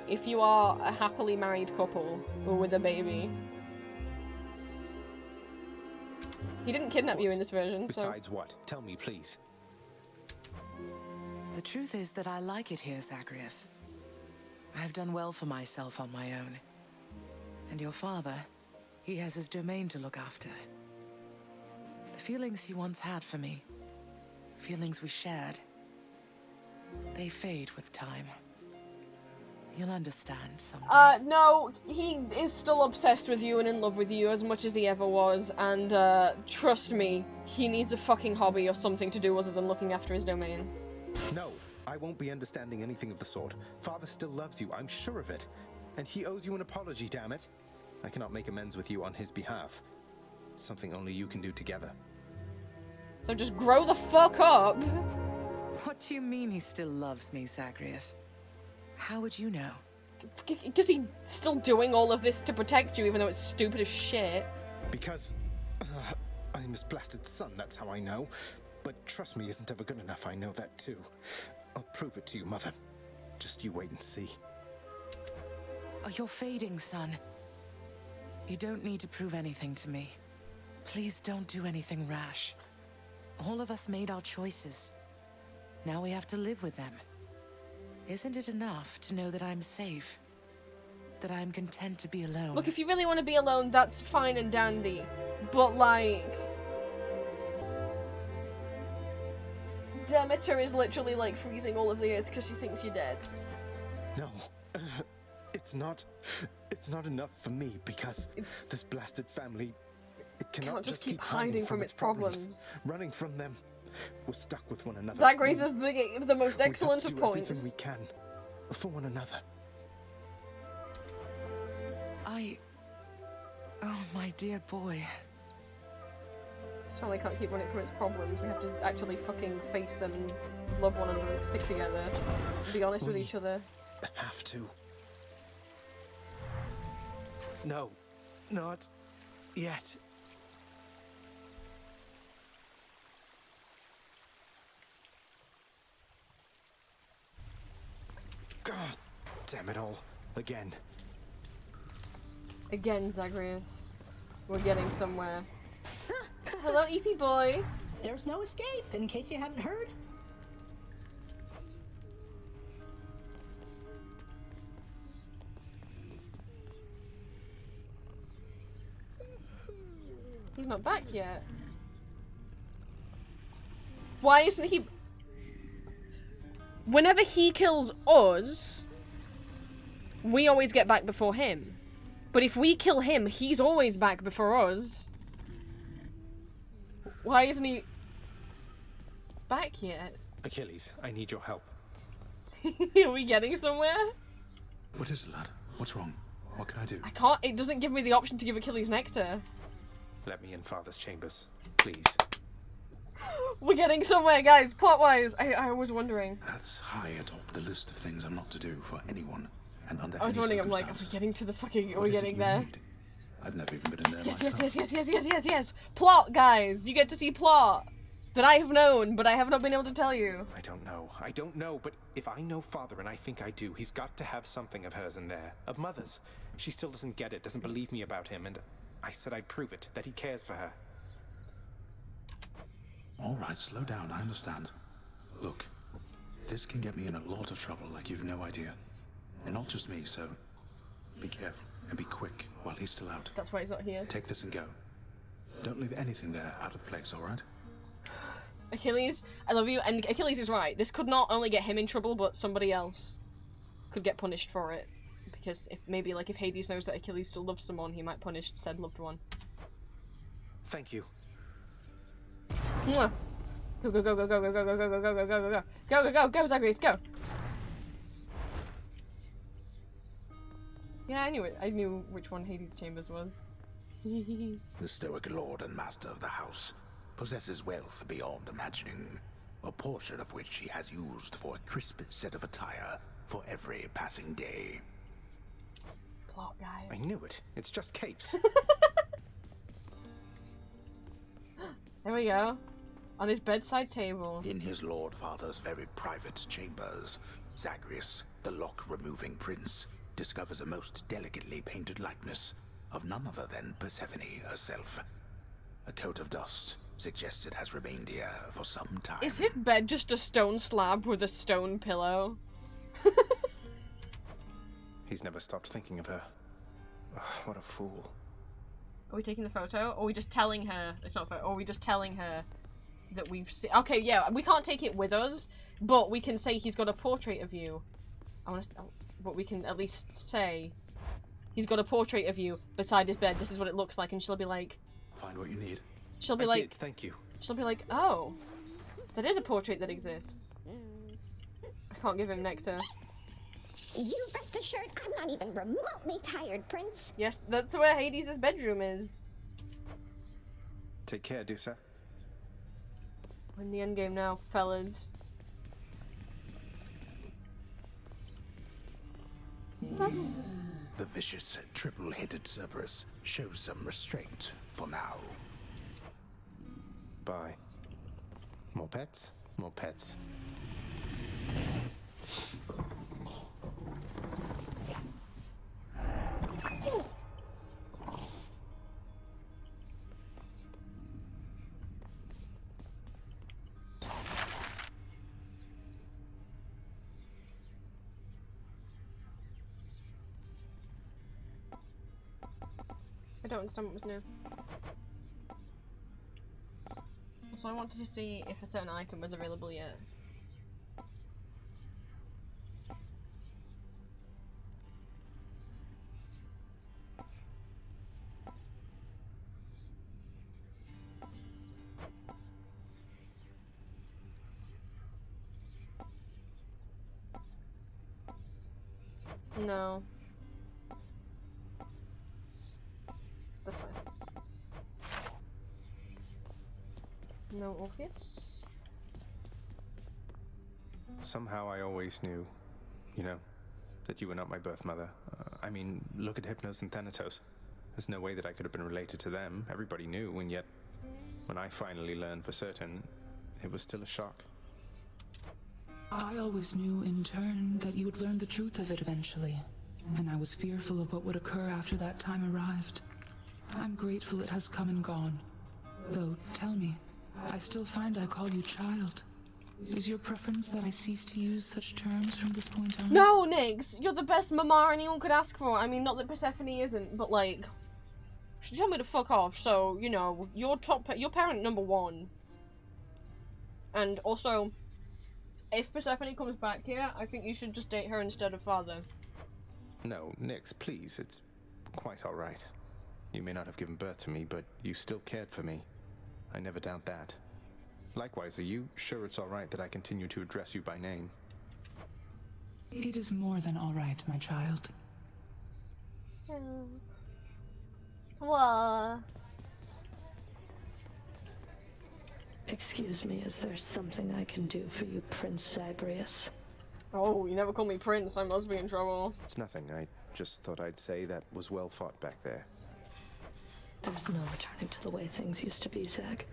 if you are a happily married couple or with a baby? He didn't kidnap you in this version, so... Besides what? Tell me, please. The truth is that I like it here, Zagreus. I've done well for myself on my own. And your father, he has his domain to look after. The feelings he once had for me, feelings we shared, they fade with time. You'll understand someday. No, he is still obsessed with you and in love with you as much as he ever was, and, trust me, he needs a fucking hobby or something to do other than looking after his domain. No, I won't be understanding anything of the sort. Father still loves you, I'm sure of it. And he owes you an apology, damn it. I cannot make amends with you on his behalf. Something only you can do together. So just grow the fuck up. What do you mean he still loves me, Zagreus? How would you know? Because he's still doing all of this to protect you, even though it's stupid as shit. Because I'm his blasted son, that's how I know. But trust me isn't ever good enough, I know that too. I'll prove it to you, Mother. Just you wait and see. Oh, you're fading, son. You don't need to prove anything to me. Please don't do anything rash. All of us made our choices. Now we have to live with them. Isn't it enough to know that I'm safe? That I'm content to be alone? Look, if you really want to be alone, that's fine and dandy. But, like... Demeter is literally, like, freezing all of the earth because she thinks you're dead. No. It's not enough for me because this blasted family, it cannot just keep hiding from its problems. Running from them. We're stuck with one another. Zach raises the most excellent of points. Everything we can for one another. Oh, my dear boy. This family can't keep running from its problems. We have to actually fucking face them and love one another and stick together. And be honest with each other. Have to. No, not yet. God damn it all. Again. Again, Zagreus. We're getting somewhere. Hello, EP boy. There's no escape, in case you hadn't heard. He's not back yet. Why isn't he... Whenever he kills us, we always get back before him. But if we kill him, he's always back before us. Why isn't he back yet? Achilles, I need your help. Are we getting somewhere? What is it, lad? What's wrong? What can I do? I can't. It doesn't give me the option to give Achilles nectar. Let me in Father's chambers, please. We're getting somewhere, guys. Plot-wise, I was wondering. That's high atop the list of things I'm not to do for anyone, and under I was any wondering. I'm like, are we getting to the fucking? Are we getting there? Need? I've never even been in there Yes. Plot, guys. You get to see plot that I have known, but I have not been able to tell you. I don't know, but if I know Father, and I think I do, he's got to have something of hers in there. Of Mother's. She still doesn't get it, doesn't believe me about him, and I said I'd prove it, that he cares for her. All right, slow down, I understand. Look, this can get me in a lot of trouble like you've no idea. And not just me, so be careful and be quick while he's still out. That's why he's not here. Take this and go. Don't leave anything there out of place, all right? Achilles, I love you, and Achilles is right. This could not only get him in trouble, but somebody else could get punished for it. Because if maybe, like, if Hades knows that Achilles still loves someone, he might punish said loved one. Thank you. Mwah. Go, Zagreus, go! Yeah, I knew it. I knew which one Hades' chambers was. The stoic lord and master of the house possesses wealth beyond imagining, a portion of which he has used for a crisp set of attire for every passing day. Plot, guys. I knew it. It's just capes. There we go. On his bedside table. In his lord father's very private chambers, Zagreus, the lock-removing prince, discovers a most delicately painted likeness of none other than Persephone herself. A coat of dust suggests it has remained here for some time. Is his bed just a stone slab with a stone pillow? He's never stopped thinking of her. Ugh, what a fool. Are we taking the photo? Or are we just telling her? It's not a photo. Or are we just telling her that we've seen? Okay, yeah, we can't take it with us, but we can say he's got a portrait of you. But we can at least say he's got a portrait of you beside his bed. This is what it looks like, and she'll be like, Find what you need. She'll be I like, did, thank you. She'll be like, oh, that is a portrait that exists. I can't give him nectar. You rest assured I'm not even remotely tired, Prince. Yes, that's where Hades' bedroom is. Take care, Dusa. We're in the endgame now, fellas. The vicious, triple-headed Cerberus shows some restraint for now. Bye. More pets? More pets. I don't understand what was new. So I wanted to see if a certain item was available yet. No. That's fine. No Orpheus? Somehow I always knew, you know, that you were not my birth mother. I mean, look at Hypnos and Thanatos. There's no way that I could have been related to them. Everybody knew, and yet, when I finally learned for certain, it was still a shock. I always knew, in turn, that you would learn the truth of it eventually, and I was fearful of what would occur after that time arrived. I'm grateful it has come and gone. Though, tell me, I still find I call you child. Is your preference that I cease to use such terms from this point on? No, Nix! You're the best mama anyone could ask for. I mean, not that Persephone isn't, but like, she told me to fuck off, so, you know, you're parent number one. And also, if Persephone comes back here, I think you should just date her instead of father. No, Nix, please, it's quite alright. You may not have given birth to me, but you still cared for me. I never doubt that. Likewise, are you sure it's alright that I continue to address you by name? It is more than all right, my child. Whoa. Excuse me, is there something I can do for you, Prince Zagreus? Oh, you never call me Prince, I must be in trouble. It's nothing, I just thought I'd say that was well fought back there. There's no returning to the way things used to be, Zag.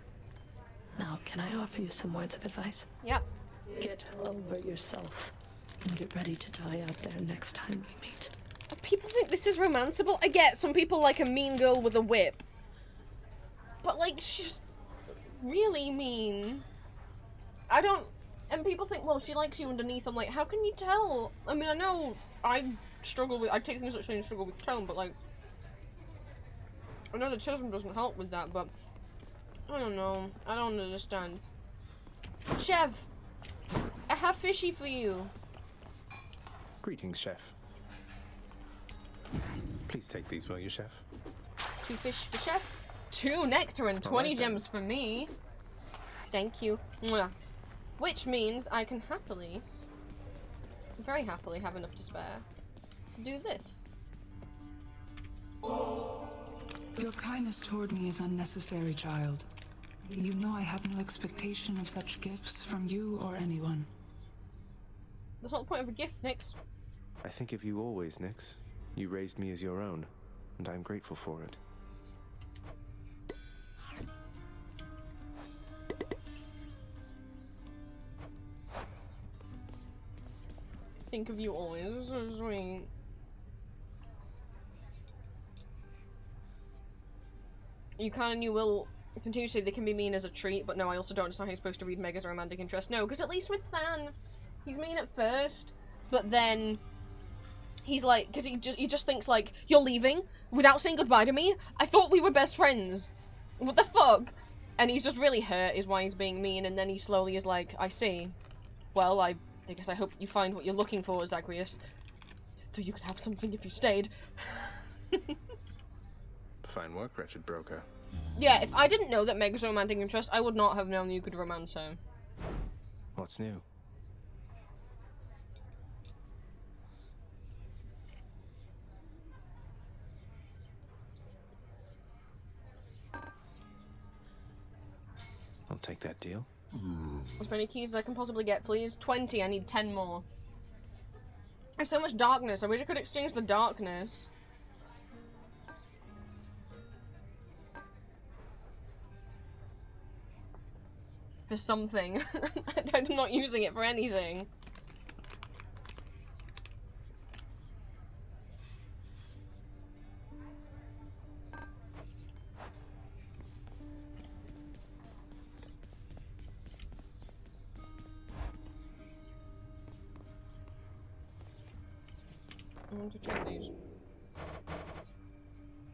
Now, can I offer you some words of advice? Yep. Get over yourself, and get ready to die out there next time we meet. People think this is romanceable. I get some people like a mean girl with a whip. But, like, she's really mean. I don't... And people think, well, she likes you underneath. I'm like, how can you tell? I mean, I know I struggle with... I take things literally and struggle with tone, but, like... I know the children doesn't help with that, but... I don't know. I don't understand. Chef! I have fishy for you. Greetings, Chef. Please take these, will you, Chef? 2 fish for Chef. 2 nectar and 20 gems for me. Thank you. Mwah. Which means I can happily, very happily, have enough to spare to do this. Your kindness toward me is unnecessary, child. You know I have no expectation of such gifts from you or anyone. That's not the point of a gift, Nix. I think of you always, Nix. You raised me as your own, and I'm grateful for it. Think of you always. So sweet. You kind of knew Will continue to say they can be mean as a treat, but no, I also don't understand how you're supposed to read Meg as a romantic interest. No, because at least with Than, he's mean at first, but then he's like, because he just thinks like, you're leaving without saying goodbye to me? I thought we were best friends. What the fuck? And he's just really hurt is why he's being mean, and then he slowly is like, I see. Well, I guess I hope you find what you're looking for, Zagreus. So you could have something if you stayed. Fine work, wretched broker. Yeah, if I didn't know that Meg was a romantic interest, I would not have known you could romance her. What's new? I'll take that deal. As many keys as I can possibly get, please. 20, I need 10 more. There's so much darkness, I wish I could exchange the darkness. For something. I'm not using it for anything. I want to check these.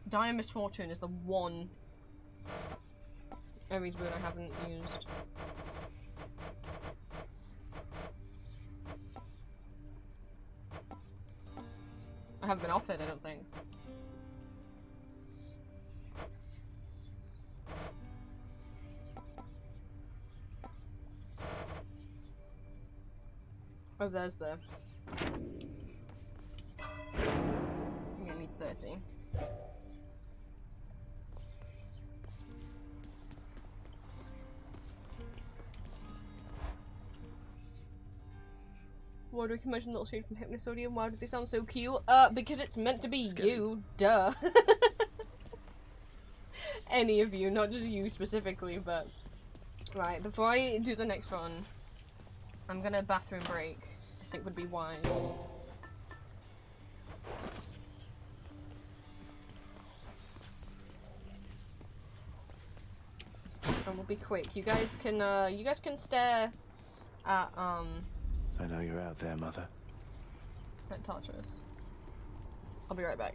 Dire Misfortune is the one Ares boon I haven't used. I haven't been offered, I don't think. Oh, there's the... I'm gonna need 30. Why do we imagine little shade from Hypnosodium? Why do they sound so cute? Because it's meant to be you, duh. Any of you, not just you specifically, but... Right, before I do the next one, I'm gonna bathroom break. I think would be wise. And we'll be quick. You guys can stare at, I know you're out there, Mother. at Tartarus. I'll be right back.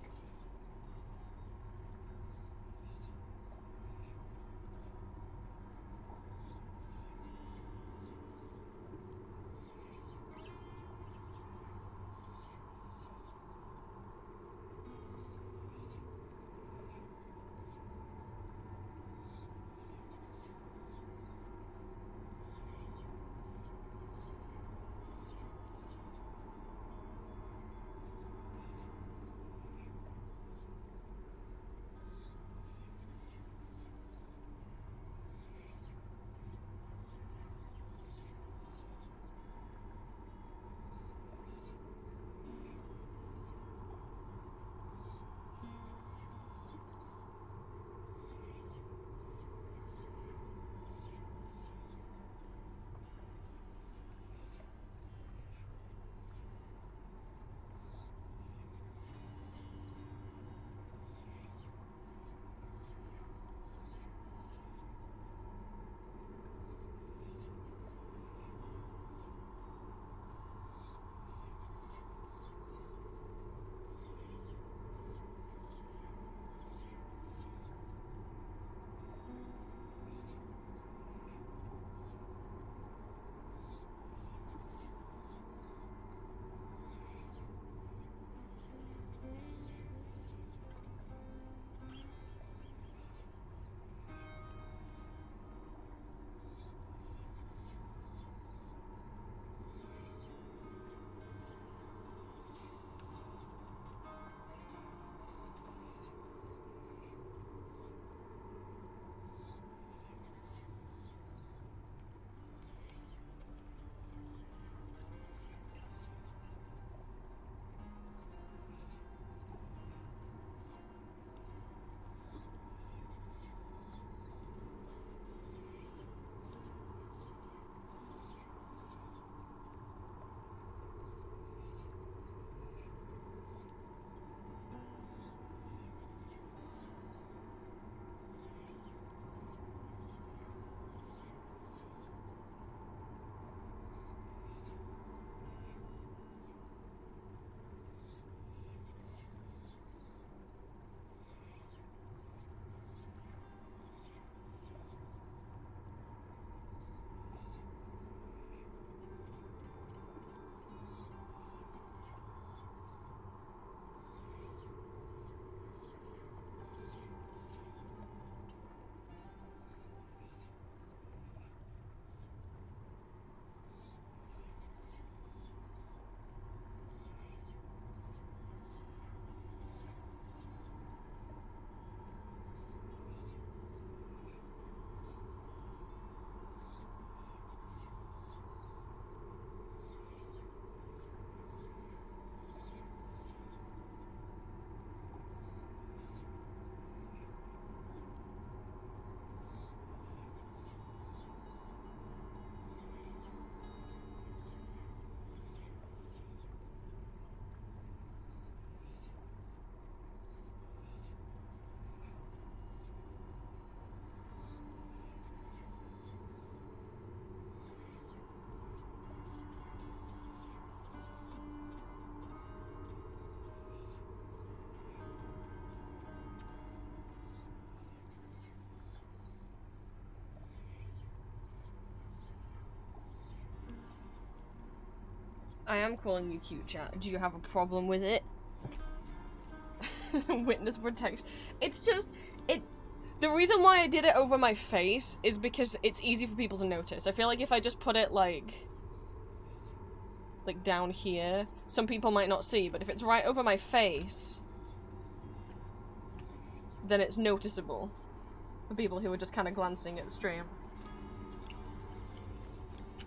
I am calling you cute, chat. Do you have a problem with it? Witness protection. It's just, the reason why I did it over my face is because it's easy for people to notice. I feel like if I just put it like down here, some people might not see, but if it's right over my face, then it's noticeable for people who are just kind of glancing at the stream.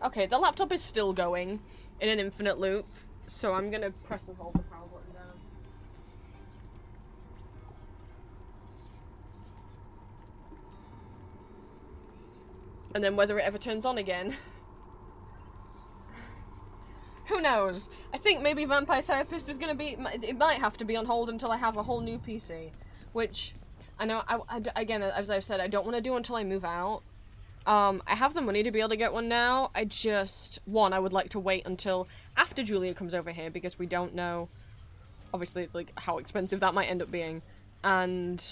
Okay, the laptop is still going in an infinite loop, so I'm gonna press and hold the power button down. And then whether it ever turns on again, who knows? I think maybe Vampire Therapist is gonna be, it might have to be on hold until I have a whole new PC, which I know, again, as I've said, I don't want to do until I move out. I have the money to be able to get one now. I just, I would like to wait until after Julia comes over here, because we don't know, obviously, like, how expensive that might end up being. And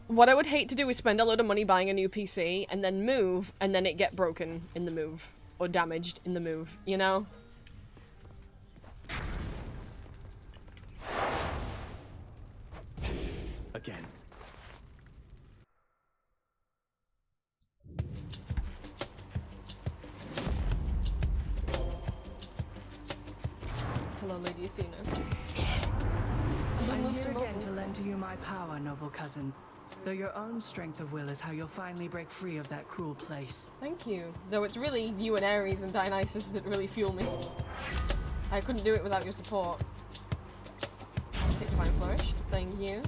what I would hate to do is spend a load of money buying a new PC, and then move, and then it get broken in the move. Or damaged in the move, you know? Again. Hello, Lady Athena. I'm here again to lend to you my power, noble cousin. Though your own strength of will is how you'll finally break free of that cruel place. Thank you. Though it's really you and Ares and Dionysus that really fuel me. I couldn't do it without your support. Take Divine Flourish. Thank you.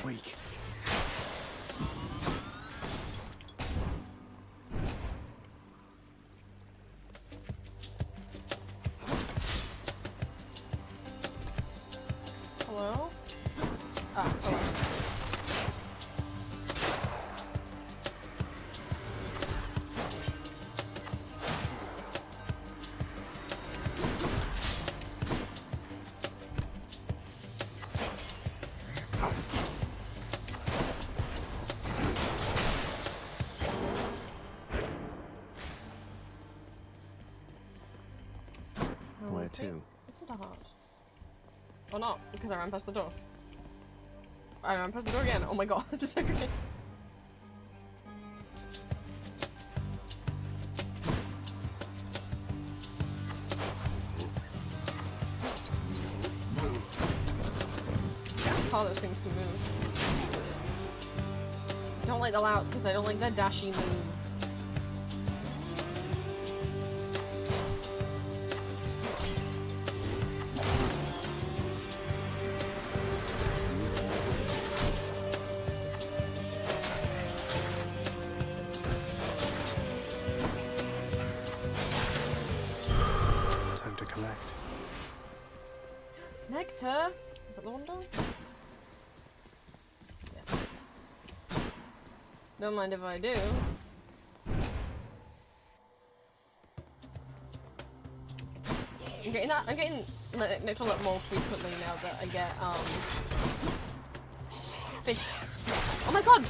Weak. Hello? Ah, hello. Where to? Isn't that hard? Or not, because I ran past the door. I ran past the door again. Oh my god, that's so great. How those things can move. I don't like the louts because I don't like their dashy move. Time to collect. Nectar? Is that the one down? Yes. Don't mind if I do. I'm getting nectar a lot more frequently now that I get fish. Oh my god!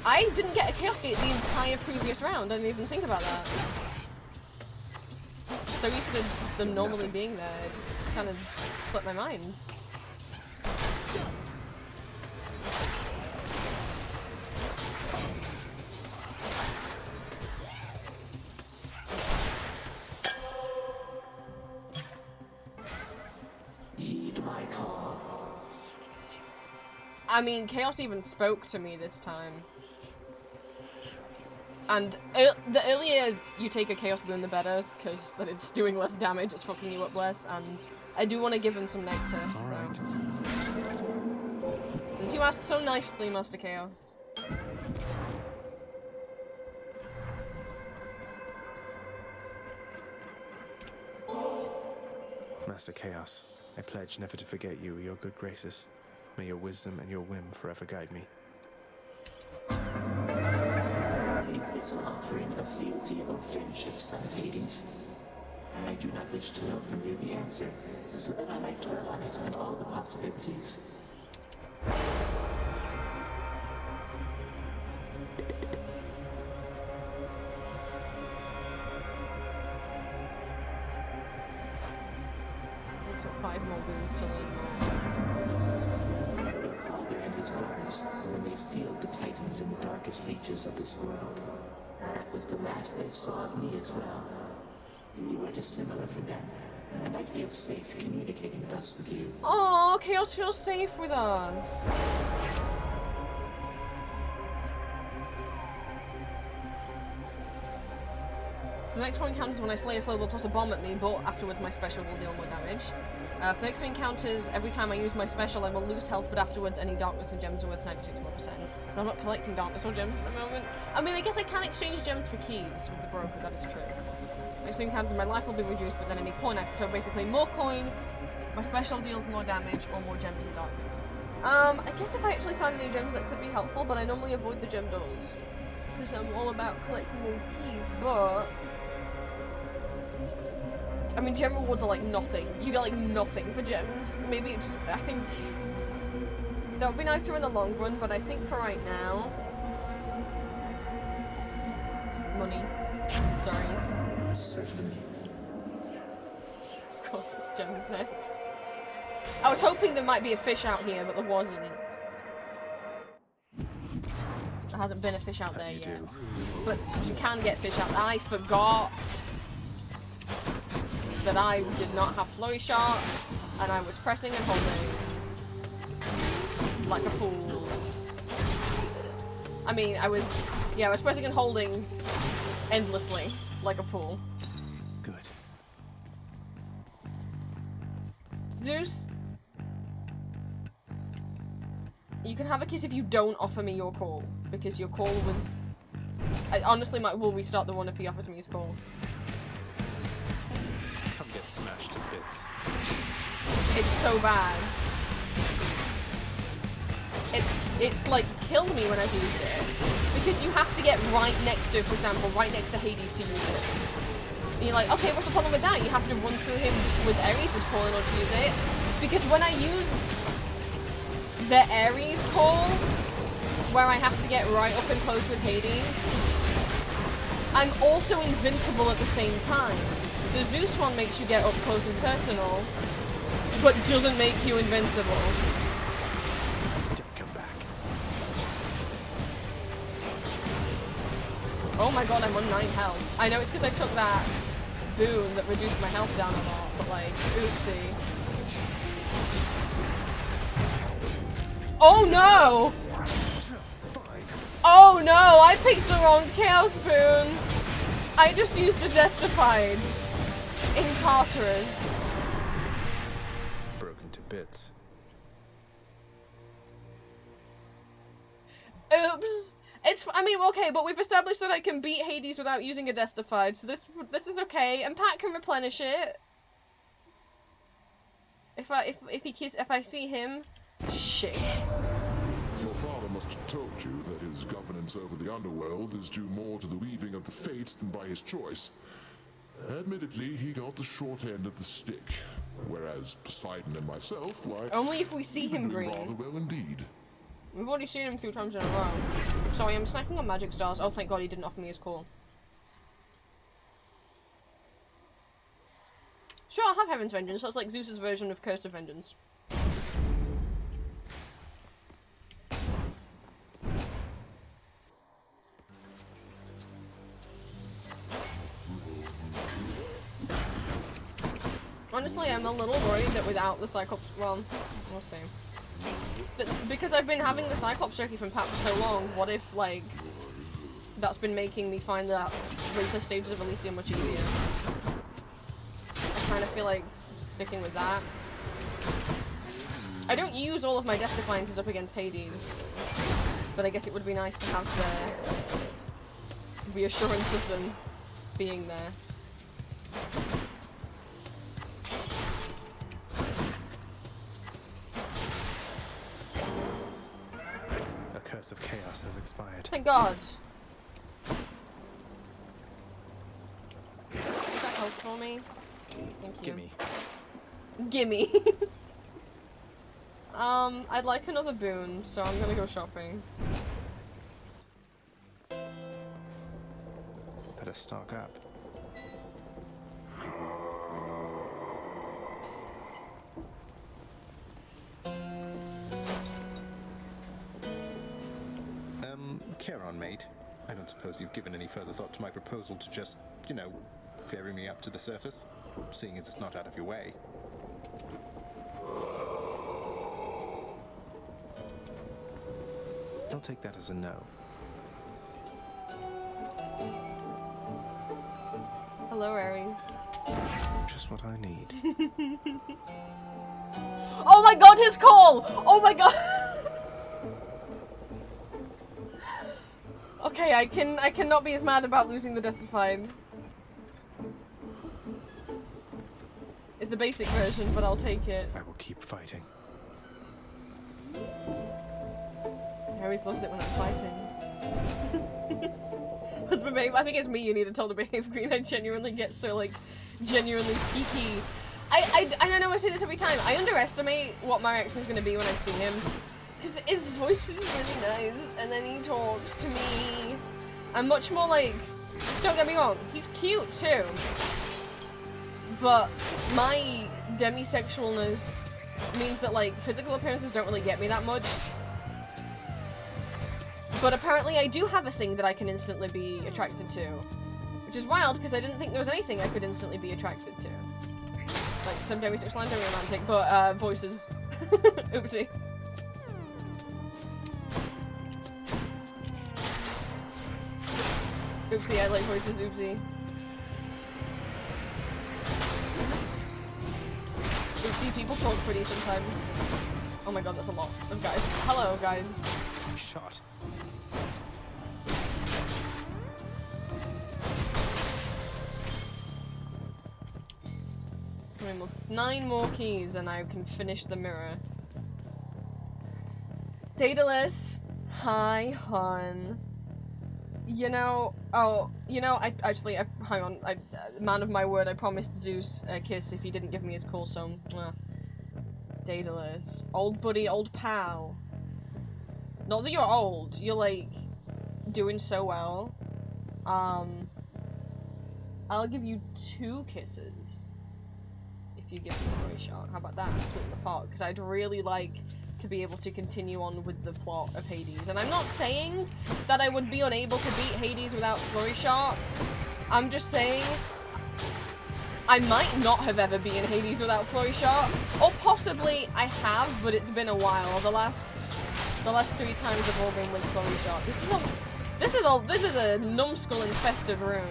I didn't get a Chaos Gate the entire previous round. I didn't even think about that. So used to them normally being there, it kind of slipped my mind. Heed my call. I mean, Chaos even spoke to me this time. And the earlier you take a Chaos Bloom, the better, because then it's doing less damage, it's fucking you up less, and I do want to give him some Nectar, so... Alright. Since you asked so nicely, Master Chaos. Master Chaos, I pledge never to forget you or your good graces. May your wisdom and your whim forever guide me. Is this an offering of fealty or friendship, son of Hades? I do not wish to know from you the answer, so that I might dwell on it and all the possibilities. more boons to learn more. Your father and his brothers, when they sealed the Titans in the darkest reaches of this world, that was the last they saw of me as well. You are dissimilar from them, and I feel safe communicating thus with you. Oh, Chaos feels safe with us. The next one encounters when I slay a foe will toss a bomb at me, but afterwards my special will deal more damage. For the next 3 encounters, every time I use my special I will lose health, but afterwards any darkness and gems are worth 96 more %. I'm not collecting darkness or gems at the moment. I mean, I guess I can exchange gems for keys with the broker, that is true. Next 3 encounters my life will be reduced, but then any coin so basically more coin, my special deals more damage, or more gems and darkness. I guess if I actually find any gems that could be helpful, but I normally avoid the gem doors. Because I'm all about collecting those keys, but... I mean, gem rewards are like nothing. You get like nothing for gems. Maybe it's, I think... That would be nicer in the long run, but I think for right now... Money. Sorry. Certainly. Of course, it's gems next. I was hoping there might be a fish out here, but there wasn't. There hasn't been a fish out there yet. But you can get fish out there. I forgot that I did not have flurry shot, and I was pressing and holding like a fool. I mean, I was pressing and holding endlessly like a fool. Good. Zeus, you can have a kiss if you don't offer me your call, because your call was... I honestly will restart the one if he offers me his call. Come get smashed to bits. It's so bad. It's like killed me when I've used it. Because you have to get right next to, for example, right next to Hades to use it. And you're like, okay, what's the problem with that? You have to run through him with Ares' call in order to use it. Because when I use the Ares call, where I have to get right up and close with Hades, I'm also invincible at the same time. The Zeus one makes you get up close and personal, but doesn't make you invincible. Don't come back. Oh my god, I'm on 9 health. I know it's because I took that boon that reduced my health down a lot, but like, oopsie. Oh no! Oh no, I picked the wrong Chaos boon! I just used the Death-Defied in Tartarus. Broken to bits. Oops. I mean, okay, but we've established that I can beat Hades without using a Death-Defied, so this is okay, and Pat can replenish it. If I see him, shit. Your father must have told you that his governance over the underworld is due more to the weaving of the fates than by his choice. Admittedly, he got the short end of the stick, whereas Poseidon and myself, why... Only if we see him green. Rather well indeed. We've already seen him 2 times in a row. Sorry, I'm snacking on magic stars. Oh, thank god he didn't offer me his call. Sure, I'll have Heaven's Vengeance. That's like Zeus's version of Curse of Vengeance. Honestly, I'm a little worried that without the Cyclops... Well, we'll see. Because I've been having the Cyclops Turkey from Pat for so long, what if, like, that's been making me find that later stages of Elysium much easier? I kind of feel like sticking with that. I don't use all of my Death Defiances up against Hades, but I guess it would be nice to have the reassurance of them being there. A curse of chaos has expired. Thank God. Is that health for me? Thank you. Gimme. Gimme. I'd like another boon, so I'm gonna go shopping. Better stock up. care on, mate. I don't suppose you've given any further thought to my proposal to just, you know, ferry me up to the surface? Seeing as it's not out of your way. I'll take that as a no. Hello, Aries. Just what I need. Oh my god, his call! Oh my god! Okay, I cannot be as mad about losing the Deathfied. It's the basic version, but I'll take it. I will keep fighting. Aries loves it when I'm fighting. Husband babe, I think it's me you need to tell to behave, Green. I genuinely get so, like, genuinely tiki. I know I say this every time. I underestimate what my reaction is going to be when I see him. Because his voice is really nice, and then he talks to me. I'm much more like, don't get me wrong, he's cute too. But my demisexualness means that, like, physical appearances don't really get me that much. But apparently I do have a thing that I can instantly be attracted to. Which is wild, because I didn't think there was anything I could instantly be attracted to. Like, some demisexual and demi-romantic, but, voices. Oopsie. Oopsie, I like voices, oopsie. Oopsie, people talk pretty sometimes. Oh my god, that's a lot of guys. Hello, guys. Shot. How many more? 9 more keys and I can finish the mirror. Daedalus, hi, hon. You know, hang on, man of my word, I promised Zeus a kiss if he didn't give me his call, so, Daedalus. Old buddy, old pal. Not that you're old, you're, like, doing so well. I'll give you 2 kisses if you give me a shot. How about that? Split in the pot, because I'd really like to be able to continue on with the plot of Hades. And I'm not saying that I would be unable to beat Hades without Glory Shot. I'm just saying I might not have ever beaten Hades without Glory Shot. Or possibly I have, but it's been a while. The last 3 times have all been with Glory Shot. This is a numbskull infested room.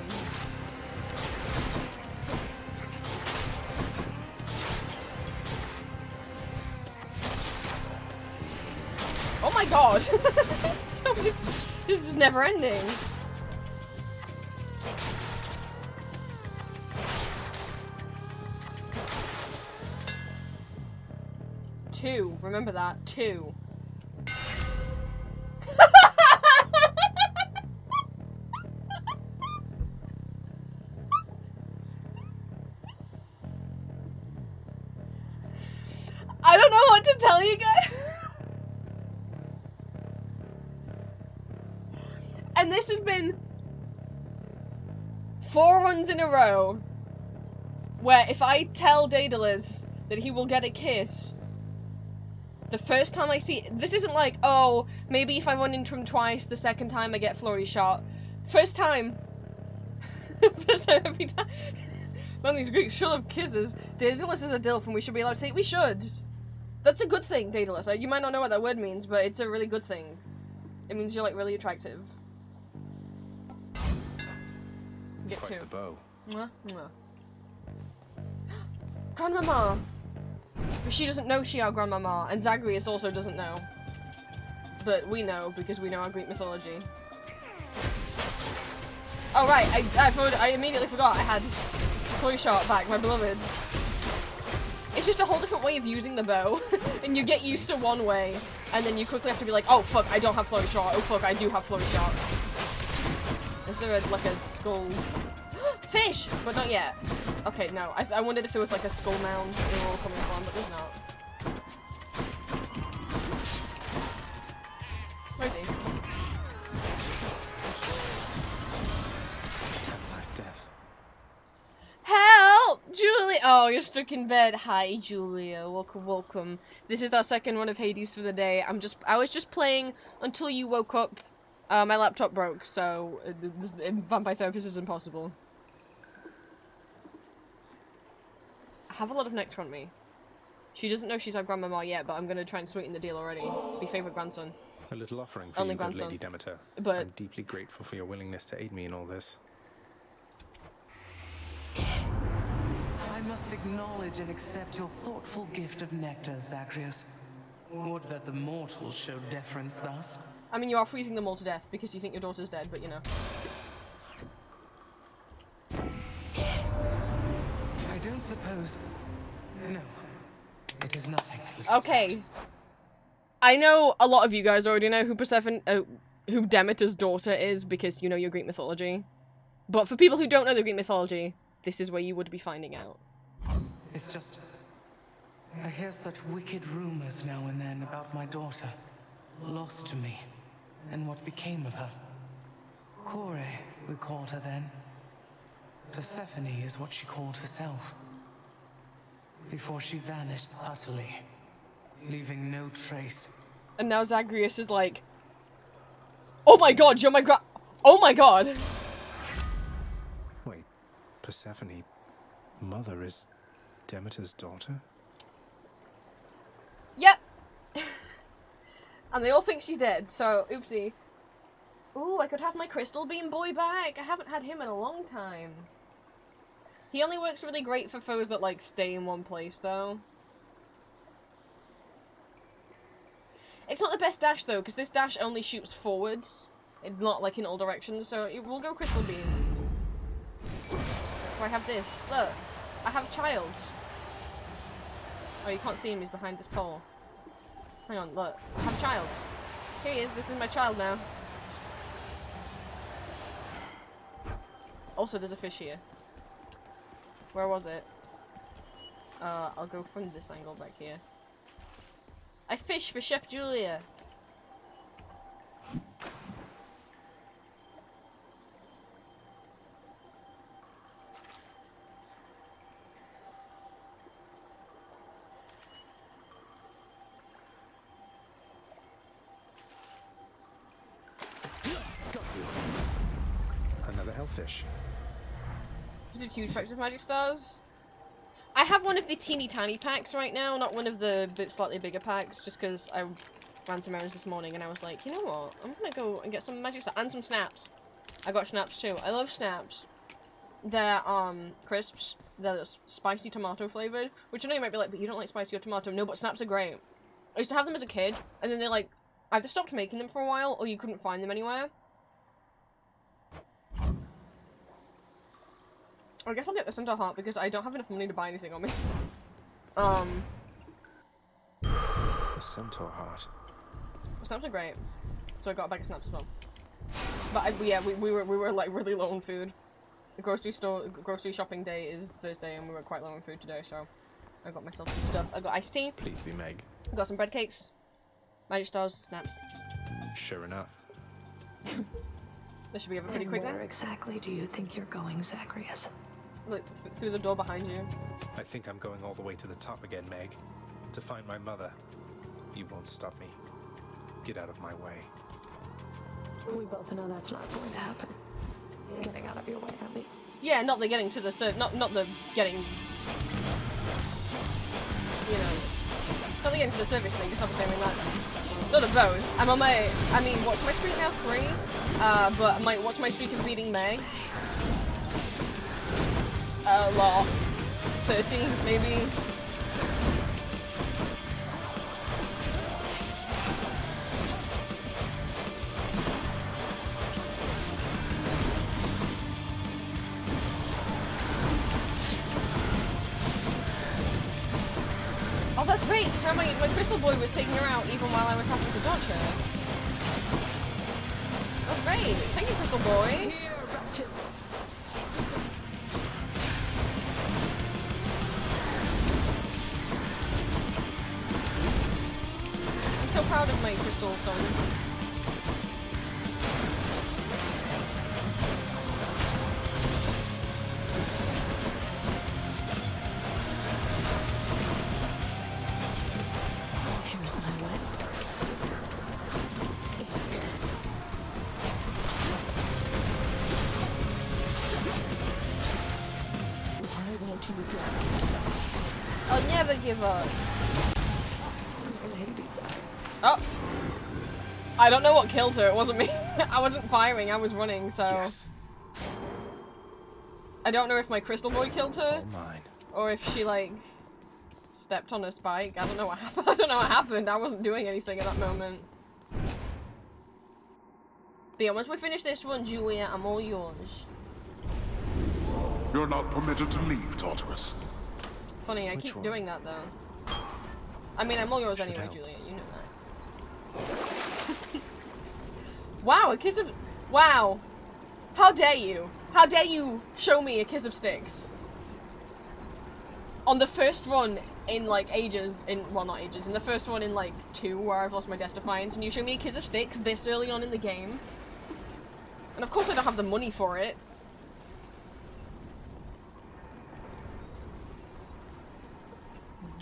Oh my god! This is never ending. Two. Remember that. 2. I don't know what to tell you guys. And this has been 4 runs in a row where if I tell Daedalus that he will get a kiss, the first time I see this isn't like, oh, maybe if I run into him twice, the second time I get Flurry Shot. First time. First time every time. Man, these Greeks should have kisses. Daedalus is a dilf and we should be allowed to say it. We should. That's a good thing, Daedalus. You might not know what that word means, but it's a really good thing. It means you're, like, really attractive. Get Quite 2. the bow. Mwah, mwah. Grandmama! But she doesn't know she our grandmama, and Zagreus also doesn't know. But we know, because we know our Greek mythology. Oh right, I immediately forgot I had Toy Shot back, my beloved. It's just a whole different way of using the bow, and you get used to one way, and then you quickly have to be like, oh fuck, I don't have Flurry Shot, oh fuck, I do have Flurry Shot. Is there like a skull? Fish! But not yet. Okay, no. I wondered if there was like a skull mound they were all coming from, but there's not. Where is he? Nice death. Help! Julia! Oh, you're stuck in bed. Hi, Julia. Welcome, welcome. This is our second run of Hades for the day. I was just playing until you woke up. My laptop broke, so vampire therapist is impossible. I have a lot of nectar on me. She doesn't know she's our grandmama yet, but I'm gonna try and sweeten the deal already. Be favourite grandson. A little offering for Only you, grandson. good Lady Demeter. But I'm deeply grateful for your willingness to aid me in all this. I must acknowledge and accept your thoughtful gift of nectar, Zagreus. Would that the mortals showed deference thus. I mean, you are freezing them all to death because you think your daughter's dead, but you know. I don't suppose... No. It is nothing. Okay. I know a lot of you guys already know who who Demeter's daughter is because you know your Greek mythology. But for people who don't know the Greek mythology, this is where you would be finding out. It's just... I hear such wicked rumors now and then about my daughter. Lost to me. And what became of her. Kore, we called her then. Persephone is what she called herself. Before she vanished utterly, leaving no trace. And now Zagreus is like, oh my god, you're my oh my god! Wait, Persephone, mother is Demeter's daughter? Yep! And they all think she's dead, so oopsie. Ooh, I could have my crystal beam boy back. I haven't had him in a long time. He only works really great for foes that, like, stay in one place, though. It's not the best dash, though, because this dash only shoots forwards. It's not, like, in all directions, so it will go crystal beam. So I have this. Look. I have a child. Oh, you can't see him. He's behind this pole. Hang on, look. I have a child. Here he is. This is my child now. Also, there's a fish here. Where was it? I'll go from this angle back here. I fish for Chef Julia. Another hellfish. Just did huge packs of magic stars. I have one of the teeny tiny packs right now, not one of the slightly bigger packs, just because I ran some errands this morning and I was like, you know what? I'm gonna go and get some magic stars and some snaps. I got snaps too. I love snaps. They're crisps. They're spicy tomato flavored, which I know you might be like, but you don't like spicy or tomato. No, but snaps are great. I used to have them as a kid, and then they like either stopped making them for a while or you couldn't find them anywhere. I guess I'll get the Centaur Heart because I don't have enough money to buy anything on me. The Centaur Heart. Snaps are great, so I got a bag of snaps as well. But yeah, we were like really low on food. The grocery shopping day is Thursday, and we were quite low on food today, so I got myself some stuff. I got iced tea. Please be Meg. I got some bread cakes, magic stars, snaps. Sure enough. This should be over pretty quick. Where exactly do you think you're going, Zagreus? Look, through the door behind you. I think I'm going all the way to the top again, Meg. To find my mother. You won't stop me. Get out of my way. We both know that's not going to happen. Getting out of your way, Abby. Yeah, not the getting to the not the getting. You know, not the getting to the service thing. Because obviously, I mean that. None of those. I'm on my. I mean, what's my streak now? 3. But what's my streak of beating May? A lot. 30, maybe. Oh, that's great, because now my crystal boy was taking her out even while I was having to dodge her. That's great. Thank you, crystal boy. I'm so proud of my crystal son. Here's my whip. Won't you give I'll never give up. ladies? Oh! I don't know what killed her, it wasn't me. I wasn't firing, I was running, so... Yes. I don't know if my crystal boy killed her. All mine. Or if she, like, stepped on a spike. I don't know what happened. I don't know what happened. I wasn't doing anything at that moment. But yeah, once we finish this one, Julia, I'm all yours. You're not permitted to leave, Tartarus. Funny, I Which keep one? doing that, though. I mean, I'm all yours Should anyway, help. Julia. You know that. Wow, a kiss of... Wow. How dare you? How dare you show me a kiss of sticks? On the first run in, like, ages, well, not ages, in the first one in, like, 2, where I've lost my Death Defiance, and you show me a kiss of sticks this early on in the game. And of course I don't have the money for it.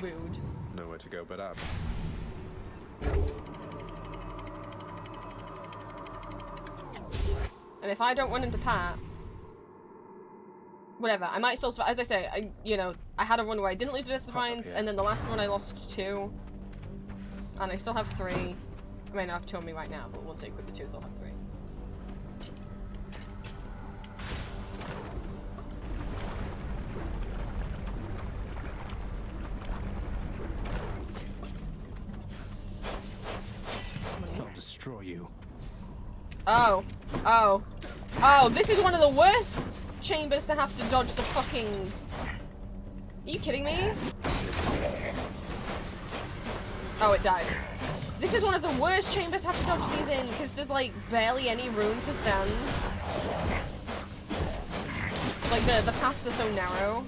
Rude. Nowhere to go but up. And if I don't run into Pat, whatever, I might still survive. As I say, you know, I had a run where I didn't lose Death Defiance, and then the last one I lost 2. And I still have 3. I mean, I have 2 on me right now, but once I equip the 2s, I'll have 3. I'll destroy you. Oh. Oh. Oh, this is one of the worst chambers to have to dodge the fucking... Are you kidding me? Oh, it died. This is one of the worst chambers to have to dodge these in, because there's, like, barely any room to stand. Like, the paths are so narrow.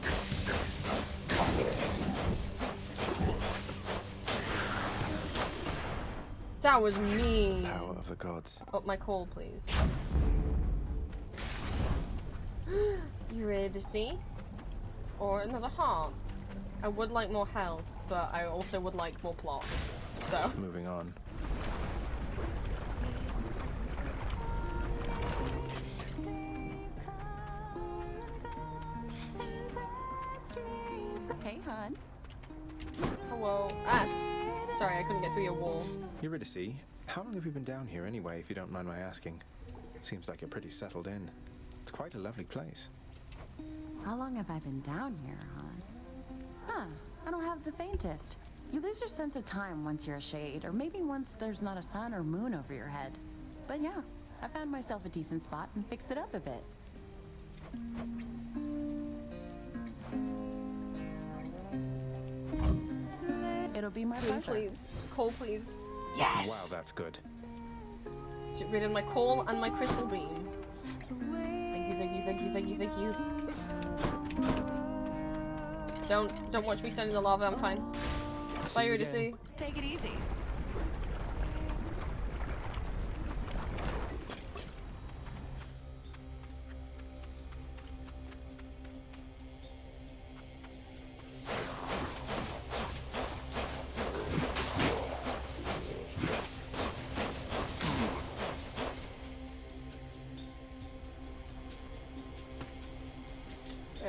That was mean. Power of the gods. Up my call, please. You ready to see? Or another heart? I would like more health, but I also would like more plot. So. Moving on. Hey, hon. Hello. Ah. Sorry, I couldn't get through your wall. You're ready to see. How long have you been down here anyway, if you don't mind my asking? Seems like you're pretty settled in. It's quite a lovely place. How long have I been down here, hon? Huh, I don't have the faintest. You lose your sense of time once you're a shade, or maybe once there's not a sun or moon over your head. But yeah, I found myself a decent spot and fixed it up a bit. It'll be my pleasure. Please. Call, please. Yes! Wow, that's good. Get rid of my coal and my crystal beam. Thank you, thank you, thank you, thank you, thank you. Don't watch me stand in the lava, I'm fine. Bye, Eurydice. Take it easy.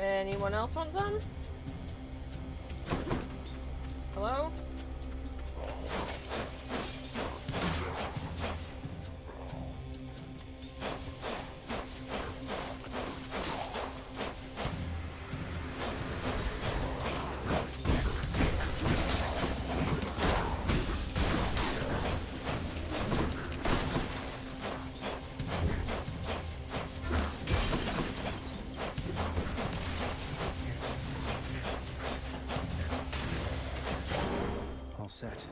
Anyone else want some? Hello? Set.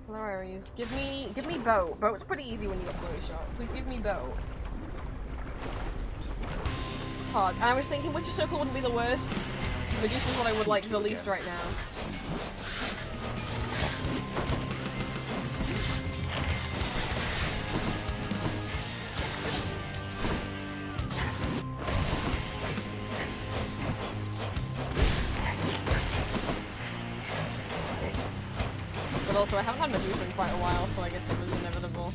Hello, Aries. Give me boat. Boat's pretty easy when you get blurry shot. Please give me boat. Hard. And I was thinking Witcher Circle wouldn't be the worst. Medusa's what I would like the least right now. But also, I haven't had Medusa in quite a while, so I guess it was inevitable.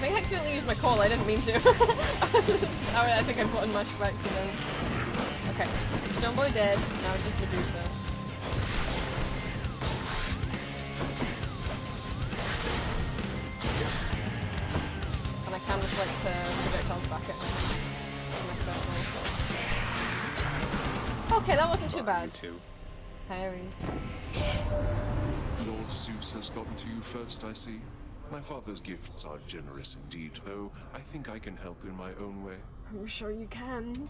think I accidentally used my call, I didn't mean to. I think I button mashed by accident. Okay, Stoneboy dead, now it's just Medusa. And I can reflect projectiles back at my special. Okay, that wasn't too bad. Fairies. Lord Zeus has gotten to you first, I see. My father's gifts are generous indeed, though I think I can help in my own way. I'm sure you can.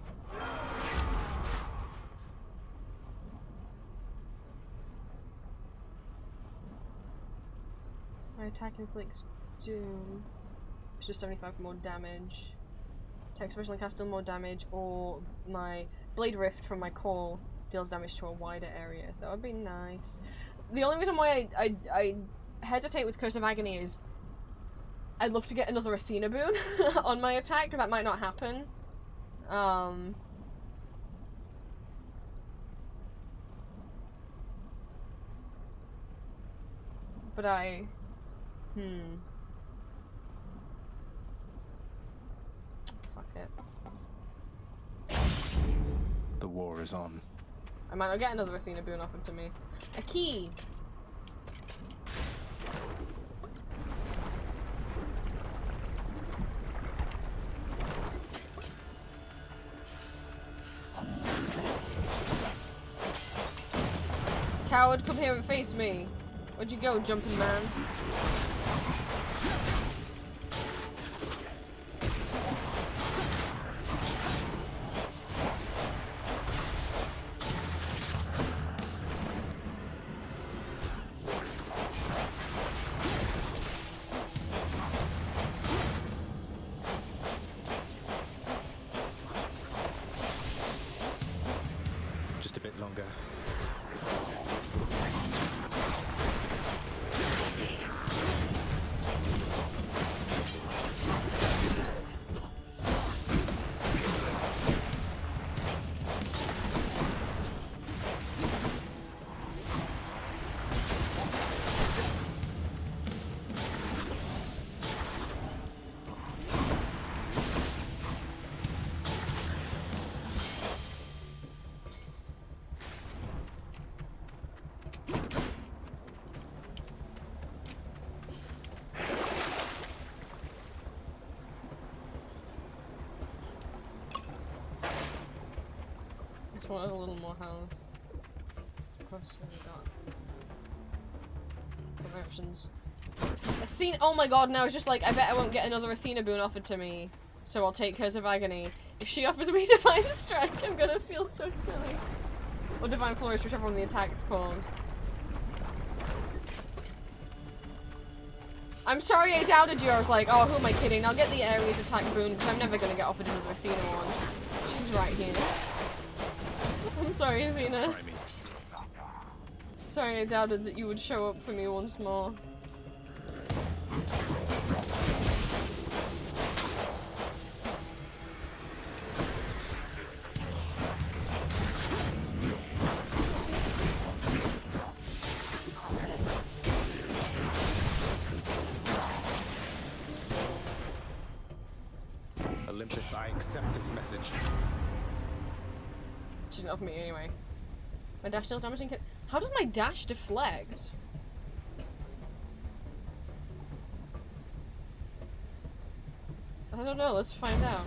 My attack inflicts doom. It's just 75 more damage. Attack special and cast still more damage, or my Blade Rift from my core deals damage to a wider area. That would be nice. The only reason why I hesitate with Curse of Agony is I'd love to get another Athena boon on my attack. That might not happen. But fuck it. The war is on. I might not get another Athena boon offered to me. A key! Coward, come here and face me. Where'd you go, jumping man? Just a bit longer. Just wanted a little more health. Of course, we got other options. Athena. Oh my god! Now it's just like I bet I won't get another Athena boon offered to me, so I'll take Curse of Agony. If she offers me Divine Strike, I'm gonna feel so silly. Or Divine Flourish, whichever one the attack's called. I'm sorry I doubted you. I was like, oh, who am I kidding? I'll get the Ares attack boon because I'm never gonna get offered another Athena one. She's right here. I'm sorry, Athena. Sorry, I doubted that you would show up for me once more. Olympus, I accept this message. She didn't offer me anyway. My dash deals damage and how does my dash deflect? I don't know, let's find out.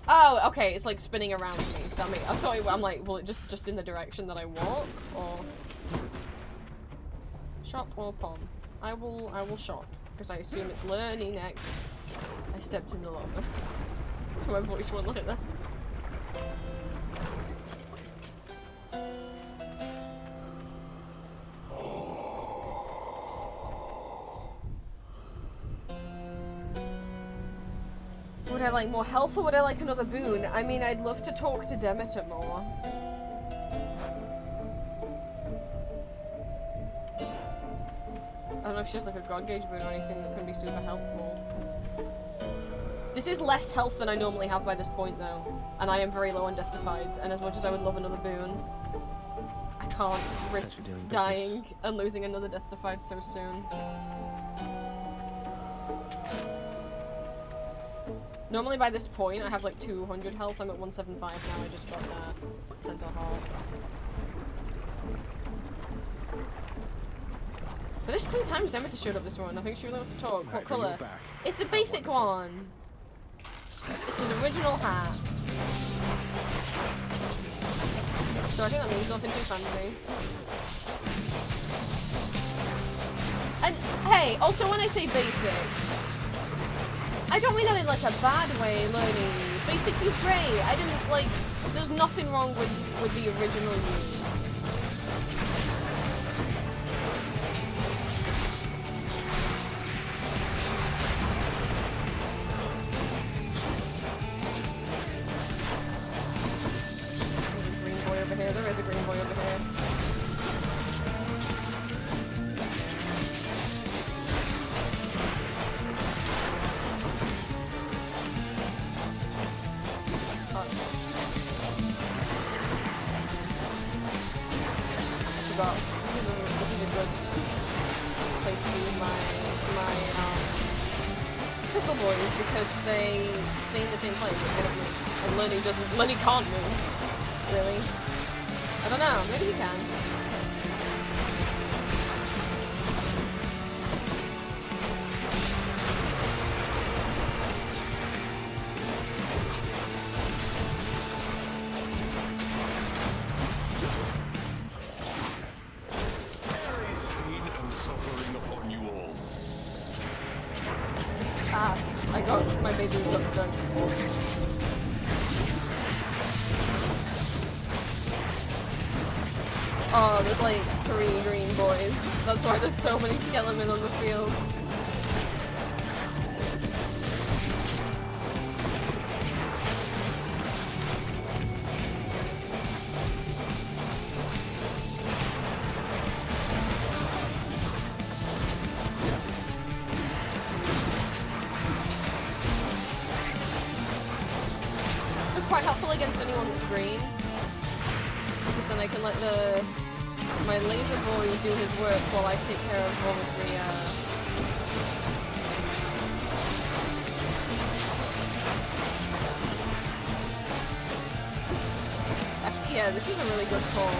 Oh, okay, it's like spinning around me. That I thought I'm like, well, it just in the direction that I walk, or shop or pom. I will shop because I assume it's learning next. I stepped in the lava, so my voice went like that. Would I like more health or would I like another boon? I mean, I'd love to talk to Demeter more. I don't know if she has like a god gauge boon or anything that can be super helpful. This is less health than I normally have by this point though, and I am very low on Death Defies, and as much as I would love another boon, I can't risk dying and losing another Death Defied so soon. Normally by this point I have like 200 health. I'm at 175 now. I just got that center heart. But there's 3 times Demeter showed up this one. I think she really wants to talk. What colour? It's the basic one. It's his original hat. So I think that means nothing too fancy. And hey, also when I say basic, I don't mean that in like a bad way, learning. Basic is great. I didn't like, there's nothing wrong with the original use. Green boy over here. There is a green boy over here. This is a good place to use my pistol boys because they stay in the same place and Lenny can't move, really. I don't know, maybe he can. I got my baby got stuck. Oh, there's like 3 green boys. That's why there's so many skeletons on the field. Quite helpful against anyone that's green, because then I can let my laser boy do his work while I take care of all of the actually, yeah, this is a really good call.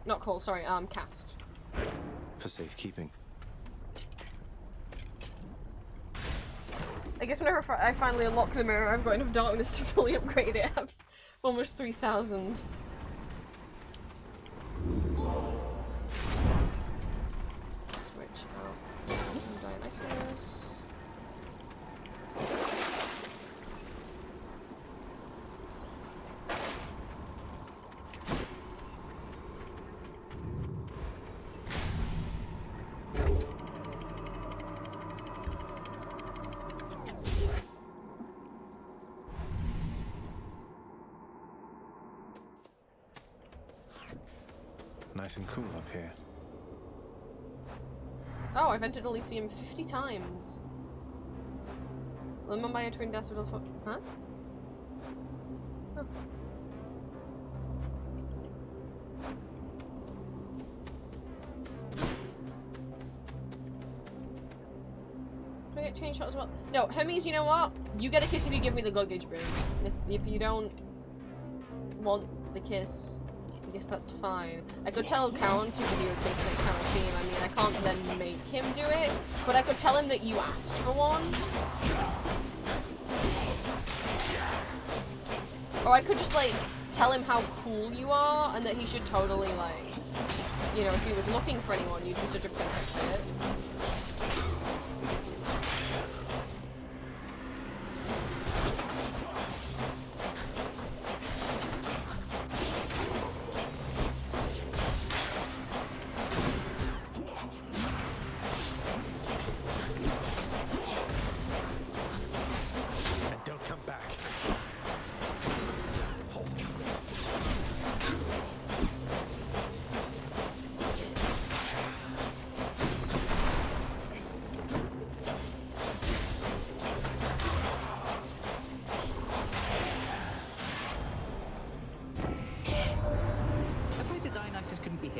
Not call, sorry, cast. For safekeeping. I guess whenever I finally unlock the mirror, I've got enough darkness to fully upgrade it. I have almost 3,000. Switch out Dionysus. Nice and cool up here. Oh, I've entered Elysium 50 times. Lemon by a twin daffodil for— huh? Oh. Do I get chain shot as well? No, Hermes, you know what? You get a kiss if you give me the luggage broom. If you don't want the kiss, I guess that's fine. I could tell Count to give you a kiss next time I see him. I mean, I can't then make him do it, but I could tell him that you asked for one. Or I could just, like, tell him how cool you are, and that he should totally, like, you know, if he was looking for anyone, you'd be such a perfect fit.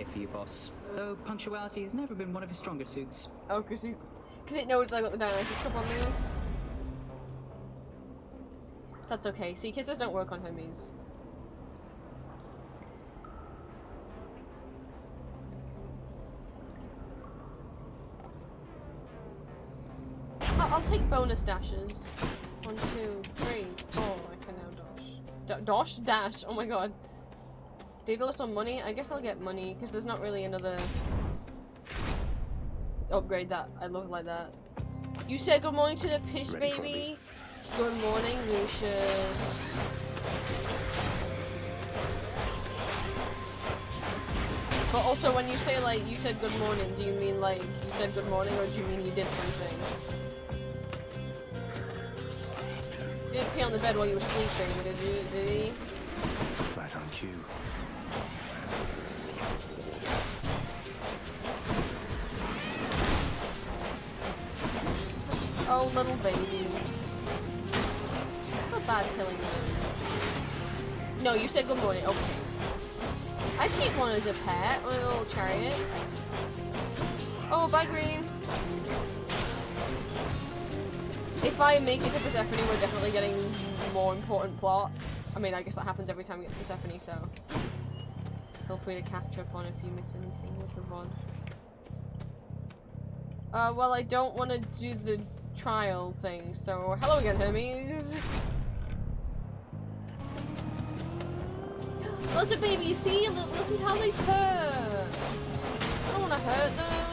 here for you, boss. Though punctuality has never been one of his stronger suits. Oh, because it knows I got the Dionysus cup on me. That's okay. See, kisses don't work on Hermes. I'll take bonus dashes. 1, 2, 3, 4. I can now dosh. Dash. Oh my god. Daedalus on money? I guess I'll get money because there's not really another upgrade that I love like that. You said good morning to the pish baby. Good morning, Lucius. But also, when you say like you said good morning, do you mean like you said good morning, or do you mean you did something? You didn't pee on the bed while you were sleeping, did you? Did he? Right on cue. Oh, little babies. Not bad killing them. No, you said good morning. Okay. I just keep one as a pet, one of the little chariots. Oh, bye, Green. If I make it to Persephone, we're definitely getting more important plot. I mean, I guess that happens every time we get to Persephone, so feel free to catch up on if you miss anything with the VOD. Well, I don't want to do the trial thing, so hello again, Hermes. Lots of babies, see? Listen how they purr. I don't want to hurt them.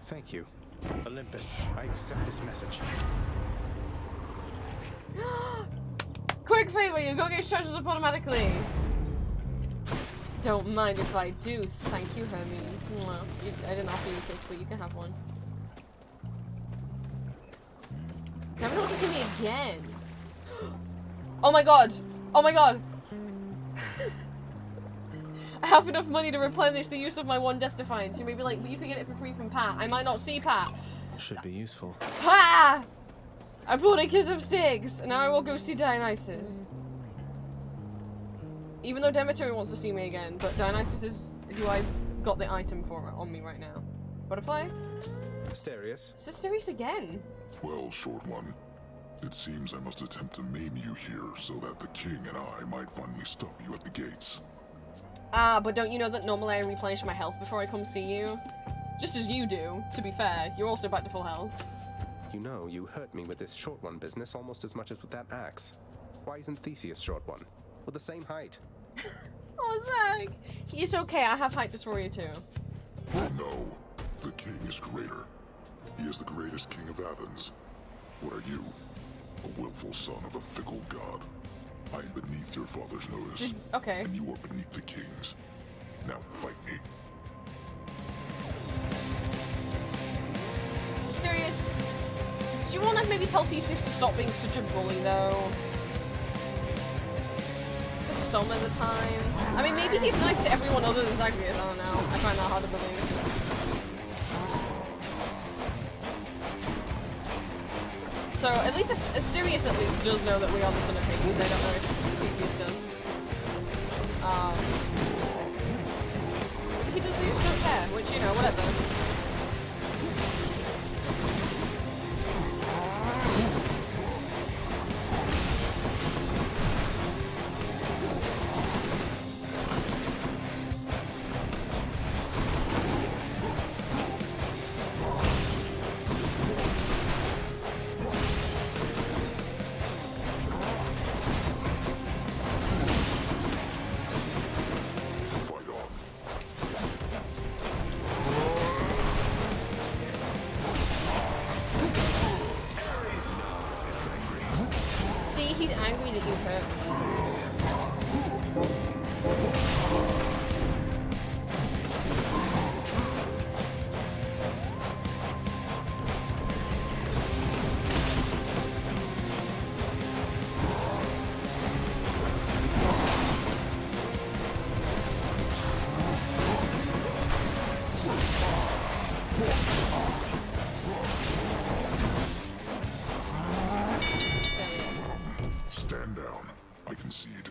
Thank you. Olympus, I accept this message. Quick favor, you go get charges up automatically. Don't mind if I do. Thank you, Hermes. Mwah. I didn't offer you a kiss, but you can have one. Never want to see me again. Oh my god! Oh my god! I have enough money to replenish the use of my one Death Defiance. You may be like, but you can get it for free from Pat. I might not see Pat. Should be useful. Pat! I bought a kiss of Styx, and now I will go see Dionysus. Even though Demeter wants to see me again, but Dionysus is who I got the item for on me right now. Butterfly? Mysterious. Is this serious again? Well, short one. It seems I must attempt to maim you here so that the king and I might finally stop you at the gates. Ah, but don't you know that normally I replenish my health before I come see you? Just as you do, to be fair. You're also back to full health. You know, you hurt me with this short one business almost as much as with that axe. Why isn't Theseus short one? We're the same height. Oh, Zach! It's okay, I have height dysphoria too. No, the king is greater. He is the greatest king of Athens. What are you? A willful son of a fickle god. I am beneath your father's notice. Okay. And you are beneath the king's. Now fight me. Mysterious. Do you want to maybe tell Theseus to stop being such a bully, though? Just some of the time. I mean, maybe he's nice to everyone other than Zagreus. I don't know. I find that hard to believe. So, at least Asterius at least does know that we are the son of Hades. I don't know if Theseus does. He does, he just don't care, which, you know, whatever. he's angry that you hurt me. Stand down. I concede.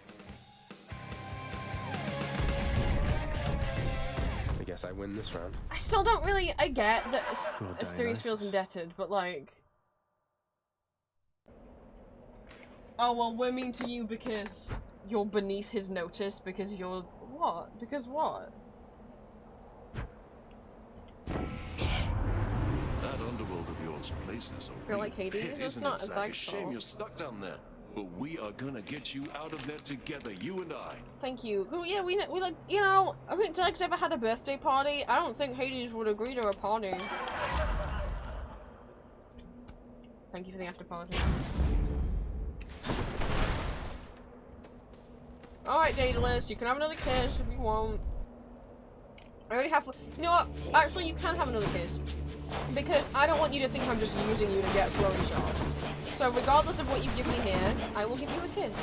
I guess I win this round. I still don't really. I get that Lord Asterius feels Dionysus. indebted, but like. Oh well, we're mean to you because you're beneath his notice because you're what? Because what? That underworld of yours places a You're real like Hades? pit, It's isn't not it, a Zach? Zag's Shame fault. you're stuck down there. But we are gonna get you out of there together, you and I. Thank you. Oh yeah, we like, you know, I think Zag's ever had a birthday party. I don't think Hades would agree to a party. Thank you for the after party. Alright, Daedalus, you can have another kiss if you want. I already have. You know what? Actually, you can have another kiss. Because I don't want you to think I'm just using you to get flown shot. So, regardless of what you give me here, I will give you a kiss.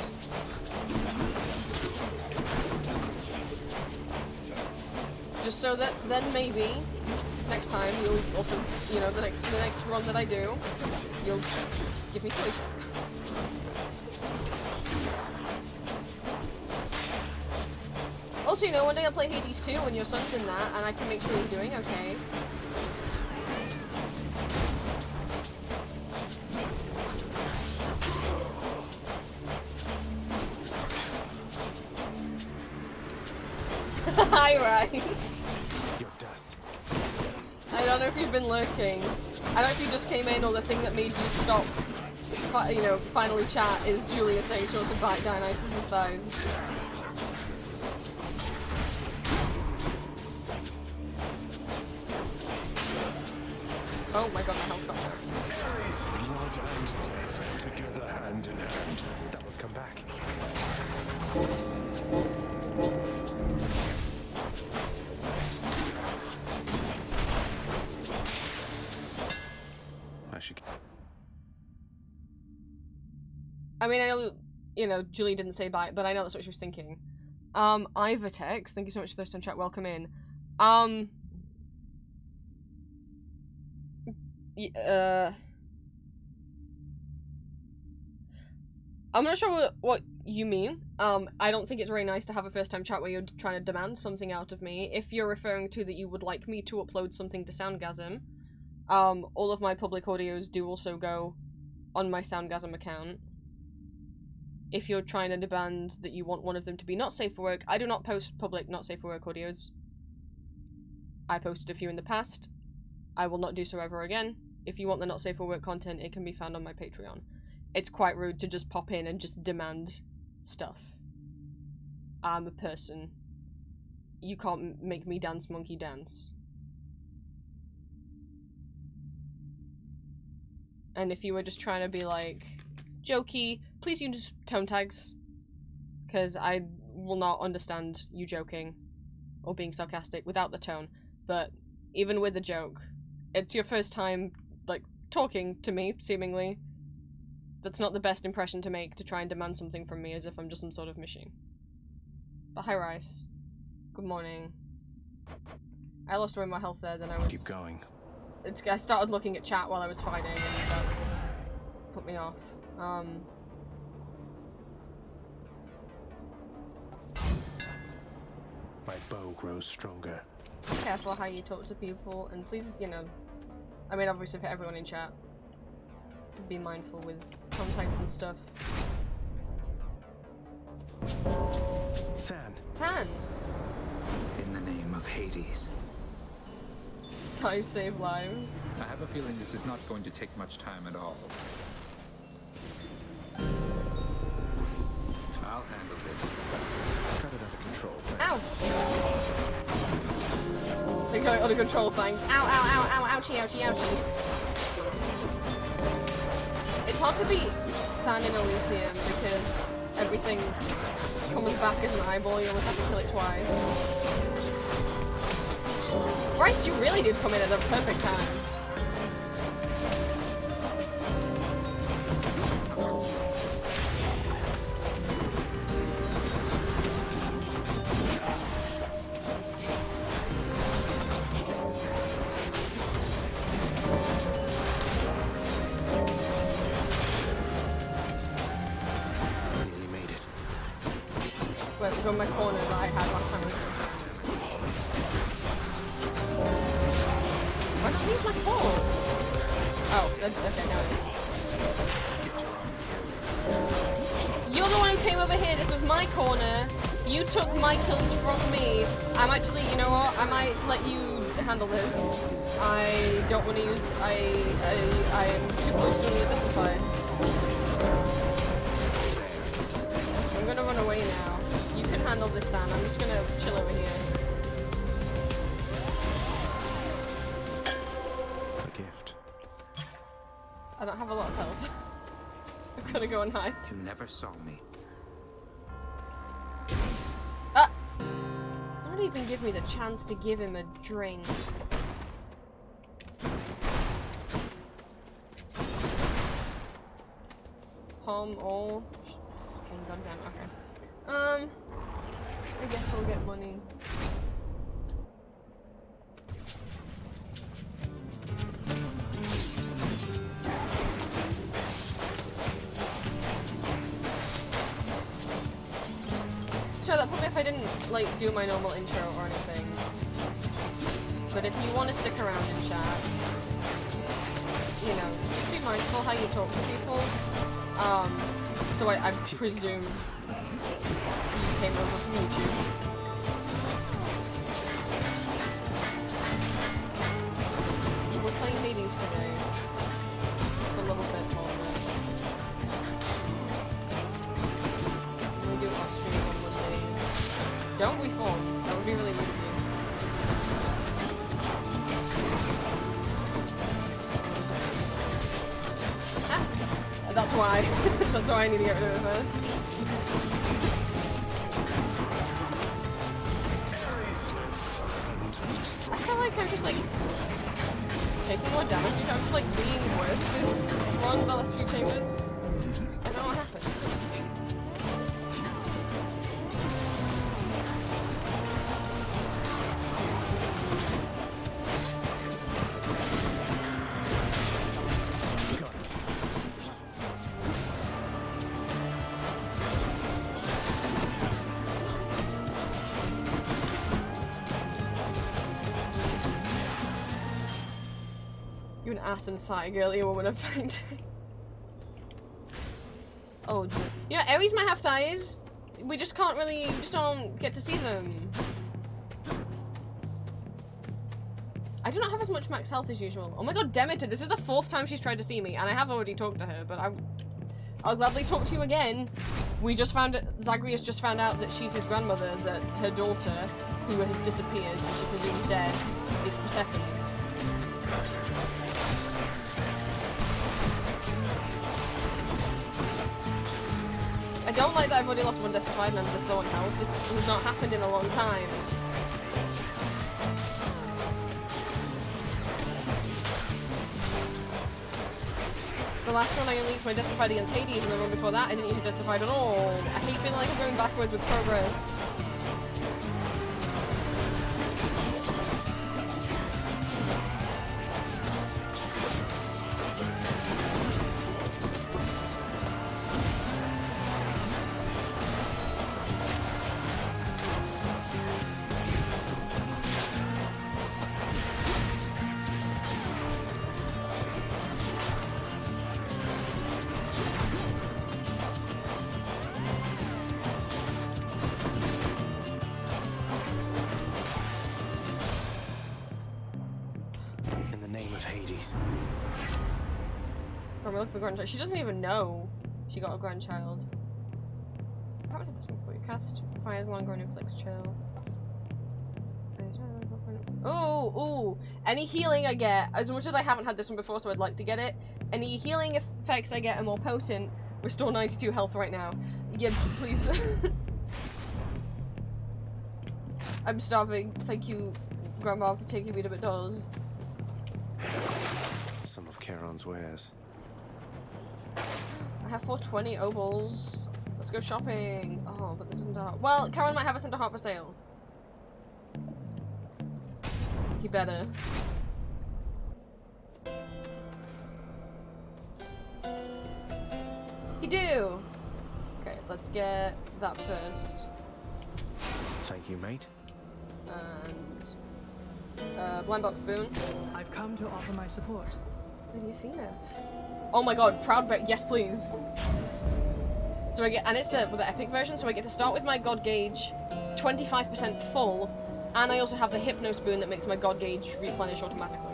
Just so that then maybe next time you'll also, you know, the next run that I do, you'll give me flown shot. Also, you know, one day I'll play Hades 2 when your son's in that, and I can make sure he's doing okay. Hi, Rice. Your dust. I don't know if you've been lurking. I don't know if you just came in or the thing that made you stop, you know, finally chat is Julia saying she wants to bite Dionysus' thighs. Oh my god, my health got hurt. Blood and death together hand in hand. That one's come back. I mean, I know, you know, Julie didn't say bye, but I know that's what she was thinking. Ivatex, thank you so much for this time chat, welcome in. I'm not sure what you mean. I don't think it's very nice to have a first-time chat where you're trying to demand something out of me. If you're referring to that you would like me to upload something to Soundgasm, all of my public audios do also go on my Soundgasm account. If you're trying to demand that you want one of them to be not safe for work, I do not post public not safe for work audios. I posted a few in the past. I will not do so ever again. If you want the not safe for work content, it can be found on my Patreon. It's quite rude to just pop in and just demand stuff. I'm a person. You can't make me dance monkey dance. And if you were just trying to be like, jokey, please use tone tags. Because I will not understand you joking or being sarcastic without the tone. But even with a joke, it's your first time, like, talking to me, seemingly. That's not the best impression to make, to try and demand something from me as if I'm just some sort of machine. But hi, Rice. Good morning. I lost away my health there, then I was... Keep going. I started looking at chat while I was fighting, and that put me off. My bow grows stronger. Be careful how you talk to people, and please, you know, I mean, obviously for everyone in chat, be mindful with context and stuff. Than. Tan! In the name of Hades. Ties save lives. I have a feeling this is not going to take much time at all. I'll handle this. Got it under control. Ow! They're going under control, thanks. Ow, ow, ow, ow, ouchie, ouchie, ouchie. It's hard to be Than in Elysium because everything comes back as an eyeball, you almost have to kill it twice. Bryce, you really did come in at the perfect time. Wait, we've got my corner that I had last time. Why don't I use my phone? Oh, okay, now it is. You're the one who came over here. This was my corner. You took my kills from me. I'm actually, you know what? I might let you handle this. I don't want to use. I am too close to the other side. I'm gonna run away now. You can handle this, Dan. I'm just gonna chill over here. A gift. I don't have a lot of health. I'm gonna go and hide. You never saw me. Ah! Not even give me the chance to give him a drink. Palm all. Fucking goddamn. Okay. I guess I'll get money. So that probably if I didn't like do my normal intro or anything. But if you want to stick around and chat, you know, just be mindful how you talk to people. So I presume you came over from YouTube. We're playing Hades today. It's a little bit more. We do hot streams on Mondays. Don't we form? That would be really rude of you. Ah, that's why. That's why I need to get rid of it first. I feel like I'm just like taking more damage. I'm just like being worse this run, the last few chambers. I don't know what happened. You're an ass and thigh girly woman of fainting. Oh, you know, Aries might have thighs. We just can't really, we just don't get to see them. I do not have as much max health as usual. Oh my god, Demeter, this is the 4th time she's tried to see me, and I have already talked to her, but I'll gladly talk to you again. We just found it, Zagreus just found out that she's his grandmother, that her daughter, who has disappeared, and she presumes dead, is Persephone. I don't like that I've already lost one death to 5 and I'm just low on health. This has not happened in a long time. The last one I only used my Deathified against Hades, and the one before that I didn't use a Deathified at all. I hate feeling like I'm going backwards with progress. Grandchild. She doesn't even know she got a grandchild. I haven't had this one before. You cast fires longer and inflicts chill. Oh, any healing I get, as much as I haven't had this one before, so I'd like to get it. Any healing effects I get are more potent Restore 92 health right now. Yeah, please. I'm starving. Thank you, Grandma, for taking me to McDonald's. Some of Charon's wares. I have 420 obols. Let's go shopping. Oh, but this isn't dark. Well, Charon might have a Center Heart for sale. He better. He do! Okay, let's get that first. Thank you, mate. And blind box boon. I've come to offer my support. Have you seen it? Oh my god, proud bear. Yes, please. So I get, and it's the epic version, so I get to start with my god gauge 25% full, and I also have the hypno spoon that makes my god gauge replenish automatically.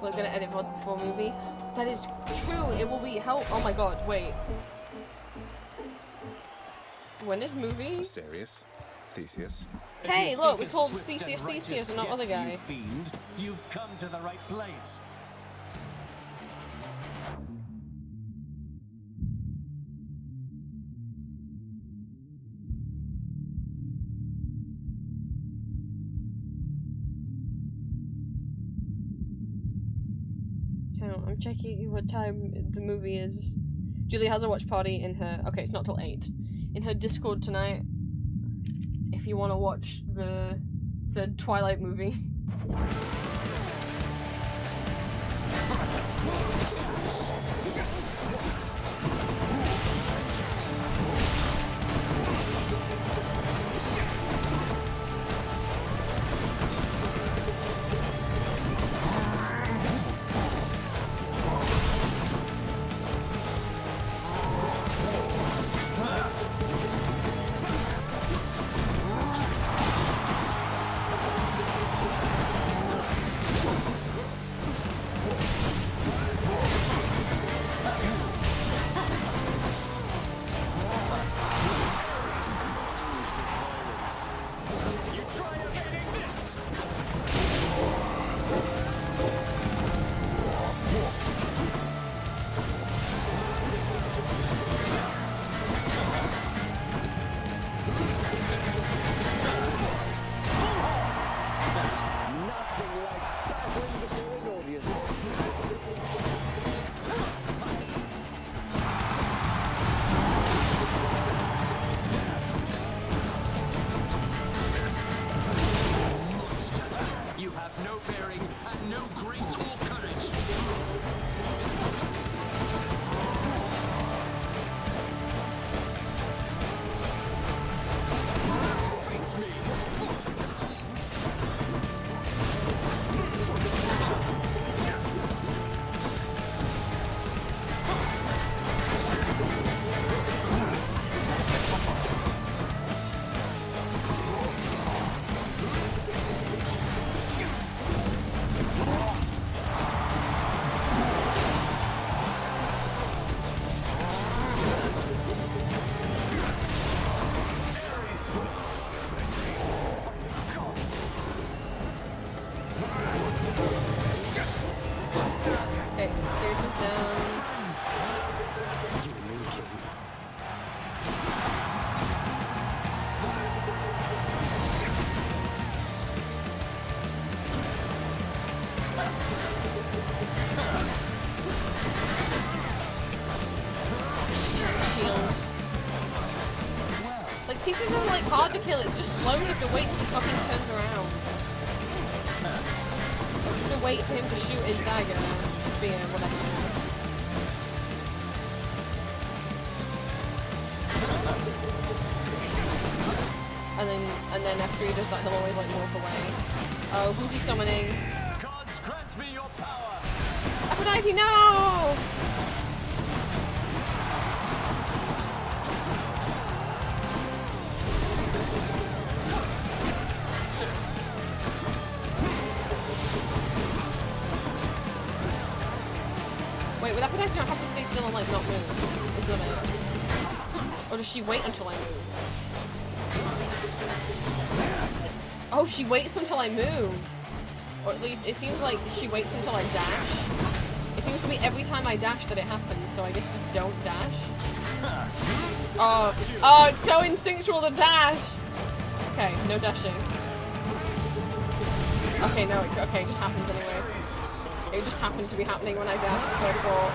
We're gonna edit VOD before movie. That is true. It will be help. Oh my god. Wait. When is movie? Asterius. Theseus. Hey, look, we called Theseus Theseus and not other guy. You fiend, you've come to the right place. I'm checking what time the movie is. Julie has a watch party in her... Okay, it's not till 8. In her Discord tonight. If you want to watch the third Twilight movie. Theseus isn't like hard to kill, it's just slow, you have to wait till he fucking turns around. You have to wait for him to shoot his dagger, spear, whatever. And then after he does that, he'll always like walk away. Oh, who's he summoning? Gods grant me your power. Aphrodite, no! Wait, would Aphrodite not have to stay still and like not move? Is that it? Or does she wait until I move? Oh, she waits until I move. Or at least, it seems like she waits until I dash. It seems to be every time I dash that it happens, so I guess just don't dash. Oh, it's so instinctual to dash! Okay, no dashing. Okay, no, okay, it just happens anyway. It just happened to be happening when I dashed, so I thought...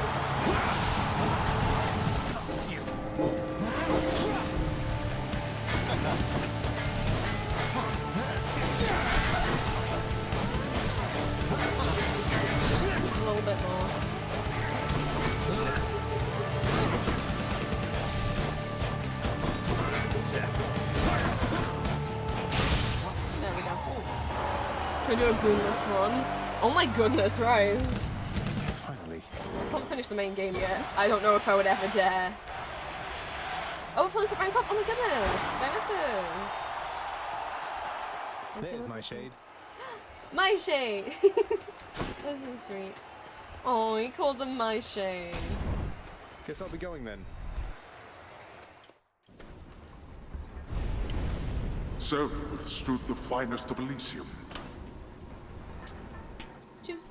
A little bit more. There we go. Can we do a goodness run? Oh my goodness, Rise. Finally. I still haven't finished the main game yet. I don't know if I would ever dare. Oh, fully put rank up. Oh my goodness. Dinosaurs. There's my shade. My shade. That's so sweet. Oh, he called them my shade. Guess I'll be going then. So you withstood the finest of Elysium. Juice.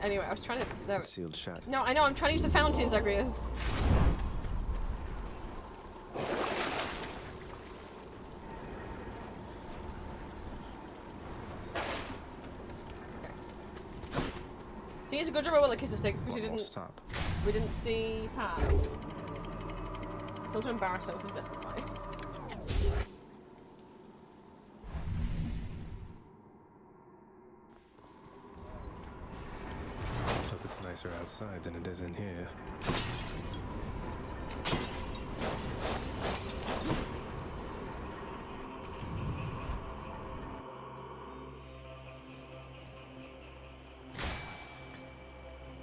Anyway, I was trying to... There. Sealed shut. No, I know, I'm trying to use the fountain, Zagreus. See, it's a good job I will kiss the sticks because we didn't see Pat. Those are embarrassing, so that's fine. Hope it's nicer outside than it is in here.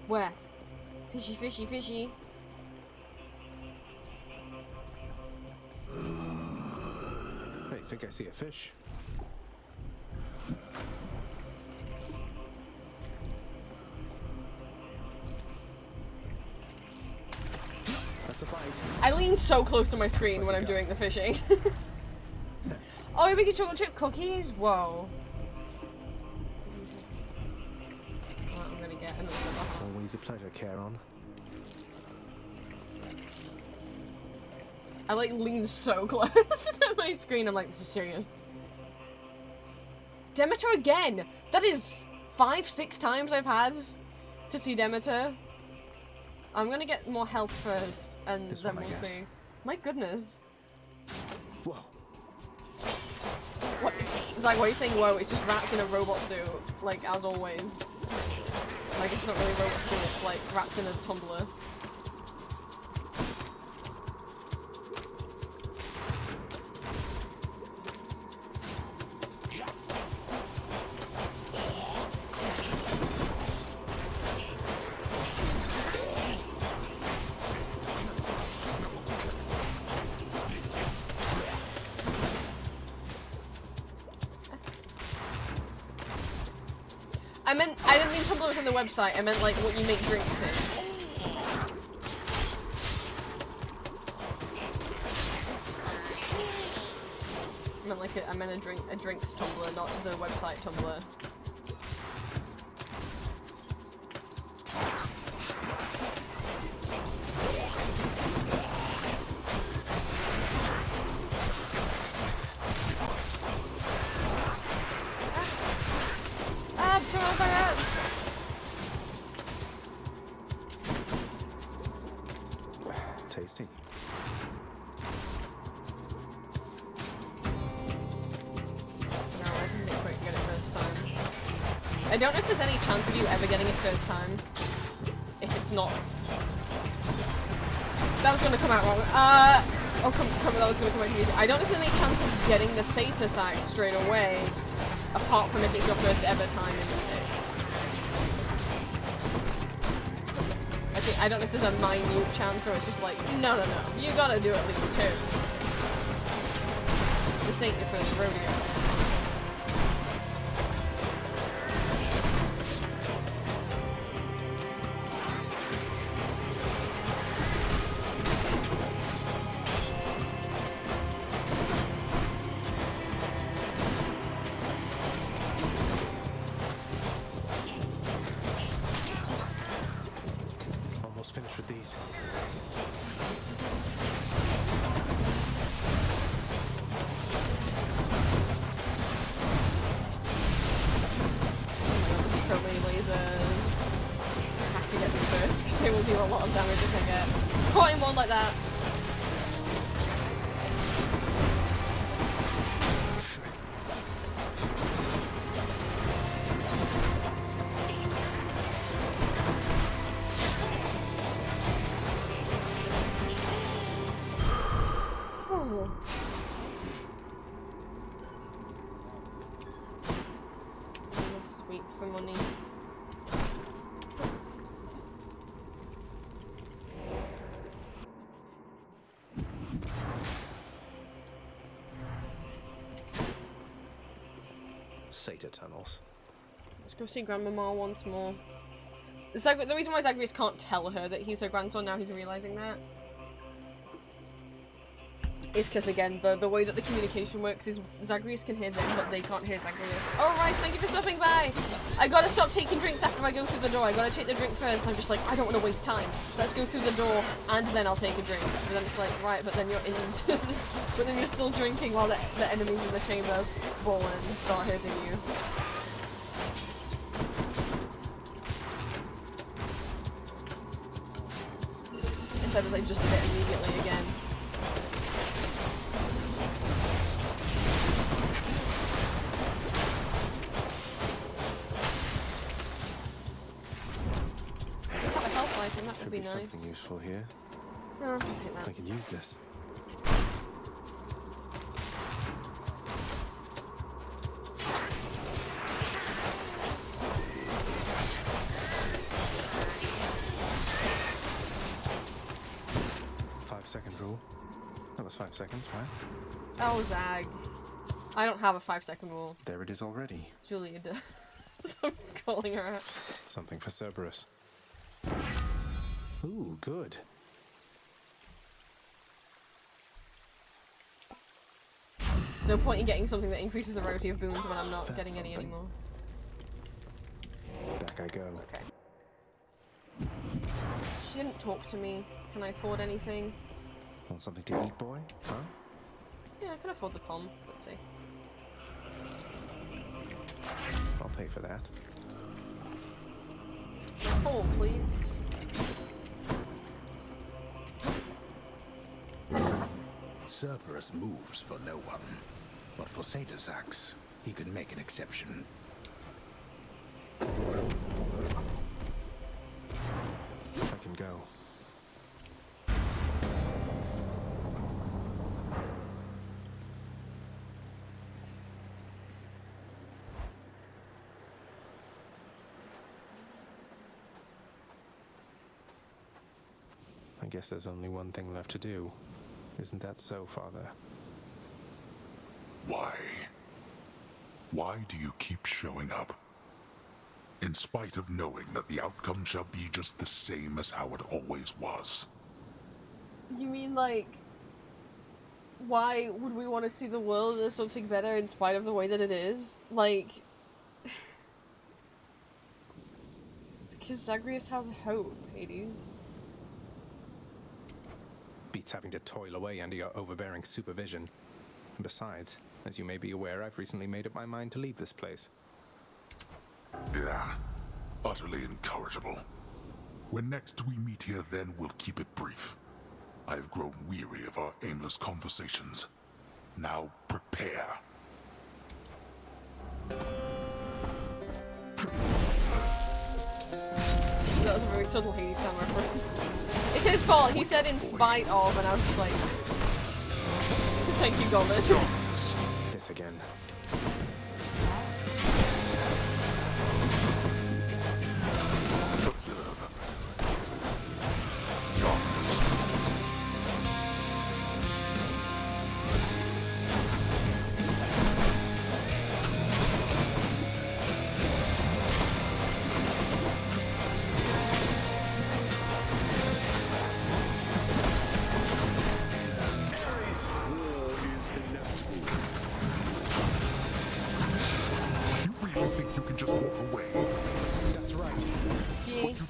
Where? Fishy, fishy, fishy. Hey, think I see a fish. That's a bite. I lean so close to my screen when I'm doing the fishing. Oh, you're making chocolate chip cookies? Whoa. Oh, I'm gonna get another one. Always a pleasure, Charon. I like lean so close to my screen. I'm like, this is serious. Demeter again! That is 5-6 times I've had to see Demeter. I'm gonna get more health first, and then we'll see. My goodness. Whoa. What? It's like, why are you saying whoa? It's just rats in a robot suit, like, as always. Like, it's not really a robot suit, it's like rats in a tumbler. I didn't mean Tumblr was on the website, I meant like what you make drinks in. I meant a drinks Tumblr, not the website Tumblr. Tasty. No, I didn't expect to get it first time. I don't know if there's any chance of you ever getting it first time. If it's not. That was gonna come out wrong. That was gonna come out easy. I don't know if there's any chance of getting the Satyr sack straight away, apart from if it's your first ever time in the mix. I don't know if there's a minute chance or it's just like, no, you gotta do at least 2. This ain't your first rodeo. with these. So many lasers. I have to get them first because they will do a lot of damage if I get caught in one like that. Oh. Sweep for money. Satyr tunnels. Let's go see Grandmama once more. The reason why Zagreus can't tell her that he's her grandson now he's realizing that is because, again, the way that the communication works is Zagreus can hear them, but they can't hear Zagreus. Oh, Rice, thank you for stopping by! I gotta stop taking drinks after I go through the door. I gotta take the drink first. I'm just like, I don't want to waste time. Let's go through the door, and then I'll take a drink. But then it's like, right, but then you're in... but then you're still drinking while the enemies in the chamber spawn and start hurting you. Instead of, like, just a bit immediately again. That would be nice. Something useful here. No, I'll take that. I can use this. Five-second rule. That was 5 seconds, right? Oh, Zag. I don't have a 5-second rule. There it is already. Julia does. I'm calling her out. Something for Cerberus. Ooh, good. No point in getting something that increases the rarity of boons when I'm not getting any anymore. Back I go. Okay. She didn't talk to me. Can I afford anything? Want something to eat, boy? Huh? Yeah, I can afford the pom. Let's see. I'll pay for that. Hold, please. Cerberus moves for no one, but for Satyr-Sax, he can make an exception. I can go. I guess there's only one thing left to do. Isn't that so, Father? Why? Why do you keep showing up? In spite of knowing that the outcome shall be just the same as how it always was. You mean, like, why would we want to see the world as something better in spite of the way that it is? Like, because Zagreus has hope, Hades. Beats having to toil away under your overbearing supervision. And besides, as you may be aware, I've recently made up my mind to leave this place. Yeah, utterly incorrigible. When next we meet here, then we'll keep it brief. I have grown weary of our aimless conversations. Now prepare. That was a very subtle Hades Town reference. It's his fault, he said in spite of, and I was just like... Thank you, Goblin. This again. Observe. Darkness.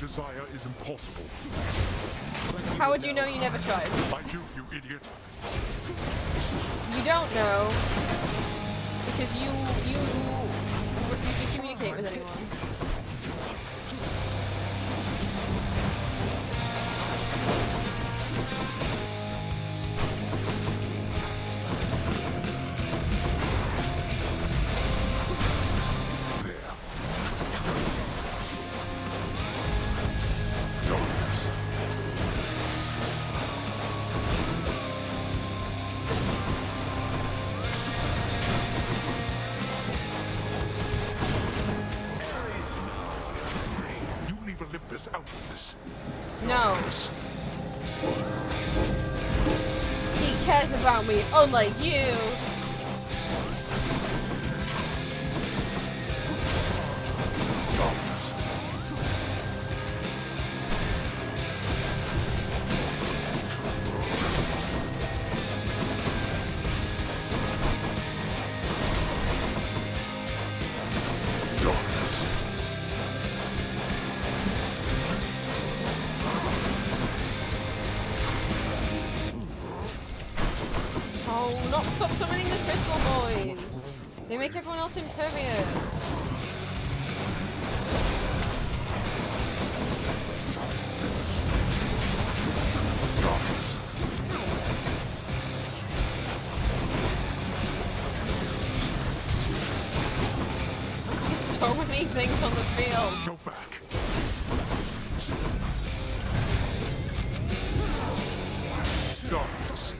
desire is impossible. How would you know you never tried? I do, you idiot. You don't know because you refuse to communicate with anyone. Out of this. No. He cares about me, unlike you. Stop summoning the crystal boys! They make everyone else impervious. There's so many things on the field. Go back. Darkness.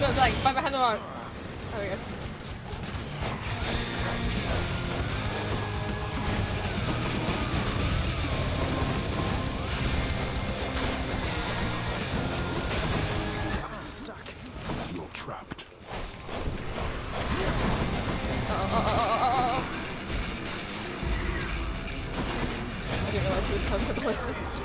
It's like, right behind the rock. There we go. I'm stuck. You're trapped. I didn't realize he was touching the places.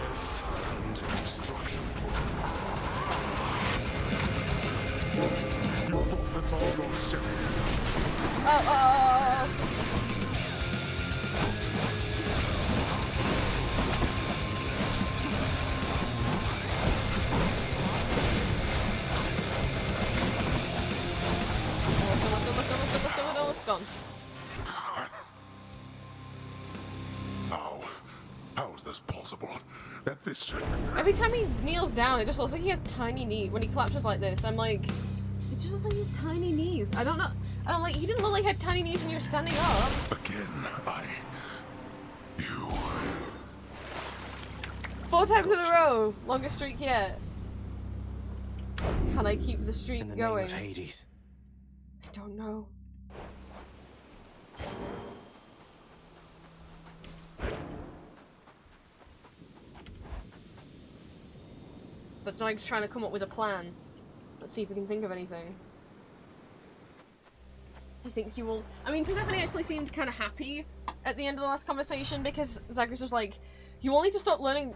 Almost gone. How is this possible? At this... Every time he kneels down, it just looks like he has tiny knees. When he collapses like this, I'm like, It just looks like his tiny knees. I don't know. I don't like. He didn't look like he had tiny knees when you were standing up. Again, you. 4 times in a row. Longest streak yet. Can I keep the streak In the going? name of Hades. I don't know. But Zyg's trying to come up with a plan. Let's see if we can think of anything. He thinks you will. I mean, Persephone actually seemed kind of happy at the end of the last conversation because Zagreus was like, "You all need to stop learning.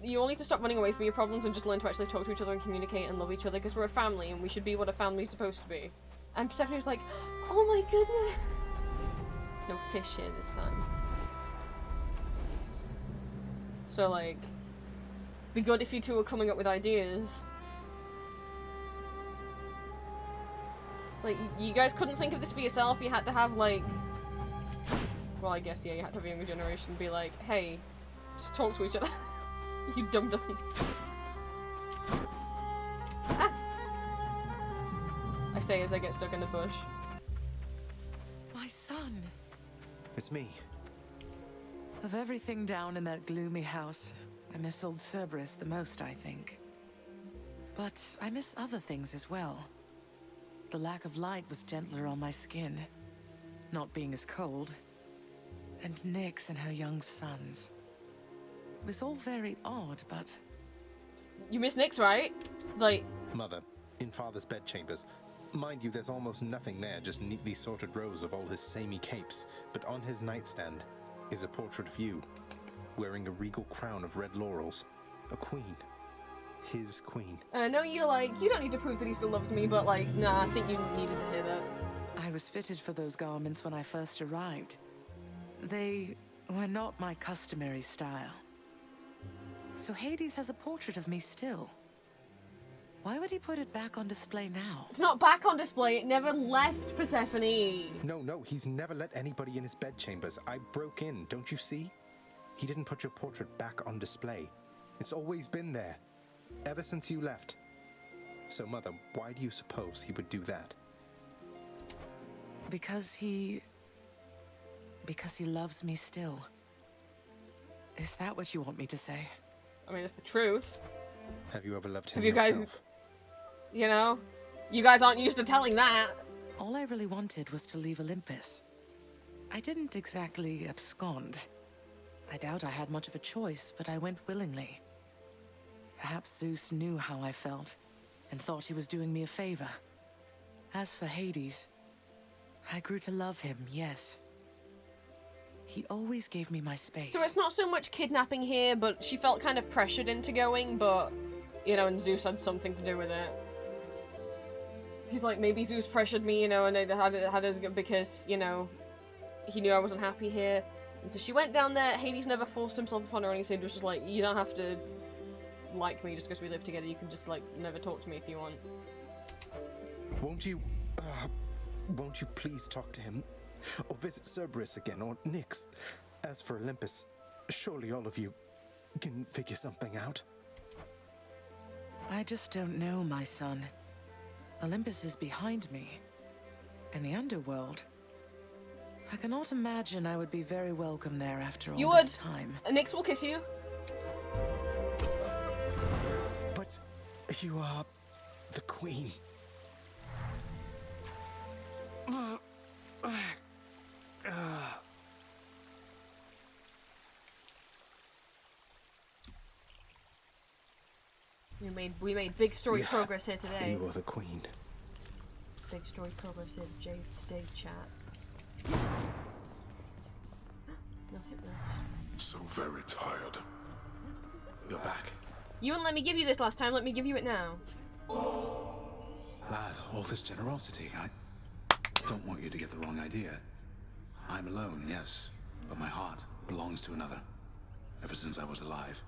You all need to stop running away from your problems and just learn to actually talk to each other and communicate and love each other because we're a family and we should be what a family's supposed to be." And Persephone was like, "Oh my goodness." No fish here this time. So like, be good if you two are coming up with ideas. It's like, you guys couldn't think of this for yourself, you had to have like... Well, I guess, yeah, you had to have a younger generation be like, hey, just talk to each other. You dumb dummies. Ah. I say as I get stuck in the bush. My son. It's me. Of everything down in that gloomy house, I miss old Cerberus the most, I think. But I miss other things as well. The lack of light was gentler on my skin, not being as cold. And Nyx and her young sons. It was all very odd, but... You miss Nyx, right? Like... Mother, in Father's bedchambers. Mind you, there's almost nothing there, just neatly sorted rows of all his samey capes. But on his nightstand is a portrait of you, wearing a regal crown of red laurels. A queen. His queen. And I know you're like, you don't need to prove that he still loves me, but like, nah, I think you needed to hear that. I was fitted for those garments when I first arrived. They were not my customary style. So Hades has a portrait of me still. Why would he put it back on display now? It's not back on display, it never left Persephone. No, he's never let anybody in his bedchambers. I broke in, don't you see? He didn't put your portrait back on display. It's always been there. Ever since you left. So, Mother, why do you suppose he would do that? Because he loves me still. Is that what you want me to say? I mean, it's the truth. Have you ever loved him Have you guys... yourself? You know? You guys aren't used to telling that. All I really wanted was to leave Olympus. I didn't exactly abscond. I doubt I had much of a choice, but I went willingly. Perhaps Zeus knew how I felt, and thought he was doing me a favor. As for Hades, I grew to love him, yes. He always gave me my space. So it's not so much kidnapping here, but she felt kind of pressured into going, but, you know, and Zeus had something to do with it. He's like, maybe Zeus pressured me, you know, and had us because, you know, he knew I wasn't happy here. And so she went down there. Hades never forced himself upon her or anything. It was just like, you don't have to like me just because we live together. You can just, like, never talk to me if you want. Won't you please talk to him? Or visit Cerberus again, or Nyx? As for Olympus, surely all of you can figure something out. I just don't know, my son. Olympus is behind me. And the underworld. I cannot imagine I would be very welcome there after all this time. Nyx will kiss you. But you are the queen. We made big story progress here today. You are the queen. Big story progress here today, chat. No, hit this. So very tired. You're back. You wouldn't let me give you this last time, let me give you it now. Lad, all this generosity, I don't want you to get the wrong idea. I'm alone, yes, but my heart belongs to another. Ever since I was alive.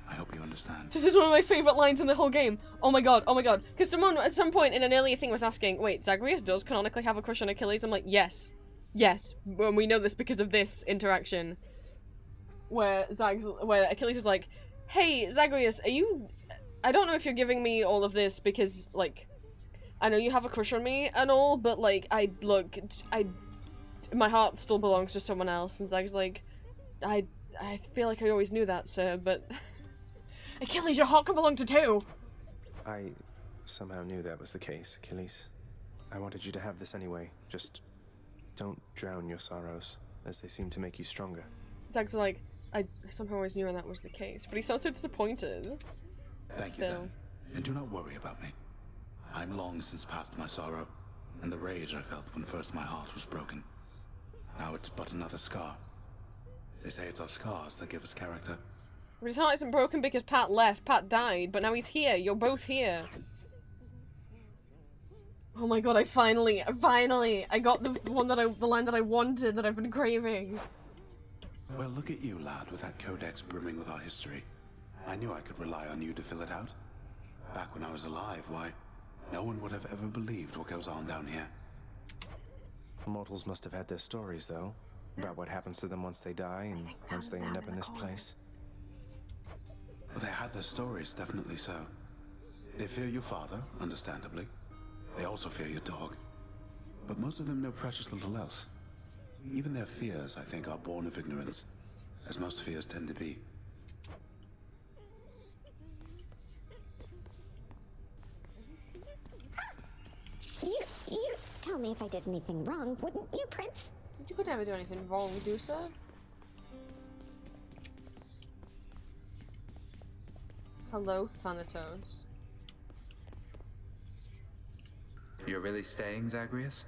I hope you understand. This is one of my favourite lines in the whole game. Oh my god, oh my god. Because someone at some point in an earlier thing was asking, wait, Zagreus does canonically have a crush on Achilles? I'm like, yes. Yes. And we know this because of this interaction. Where Achilles is like, hey, Zagreus, are you... I don't know if you're giving me all of this because, like... I know you have a crush on me and all, but like, my heart still belongs to someone else. And Zag's like, I feel like I always knew that, sir, but Achilles, your heart can belong to two. I somehow knew that was the case, Achilles. I wanted you to have this anyway. Just don't drown your sorrows, as they seem to make you stronger. Zag's like, I somehow always knew that was the case, but he sounds so disappointed. Thank you, then. And do not worry about me. I'm long since past my sorrow, and the rage I felt when first my heart was broken. Now it's but another scar. They say it's our scars that give us character. But his heart isn't broken because Pat left. Pat died, but now he's here. You're both here. Oh my god, I finally got the line that I wanted, that I've been craving. Well, look at you, lad, with that codex brimming with our history. I knew I could rely on you to fill it out. Back when I was alive, why, no one would have ever believed what goes on down here. Mortals must have had their stories, though, about what happens to them once they die and once they end up in this place. Well, they had their stories, definitely so. They fear your father, understandably. They also fear your dog. But most of them know precious little else. Even their fears, I think, are born of ignorance, as most fears tend to be. You tell me if I did anything wrong, wouldn't you, Prince? You could never do anything wrong, do sir. Hello, Thanatos. You're really staying, Zagreus?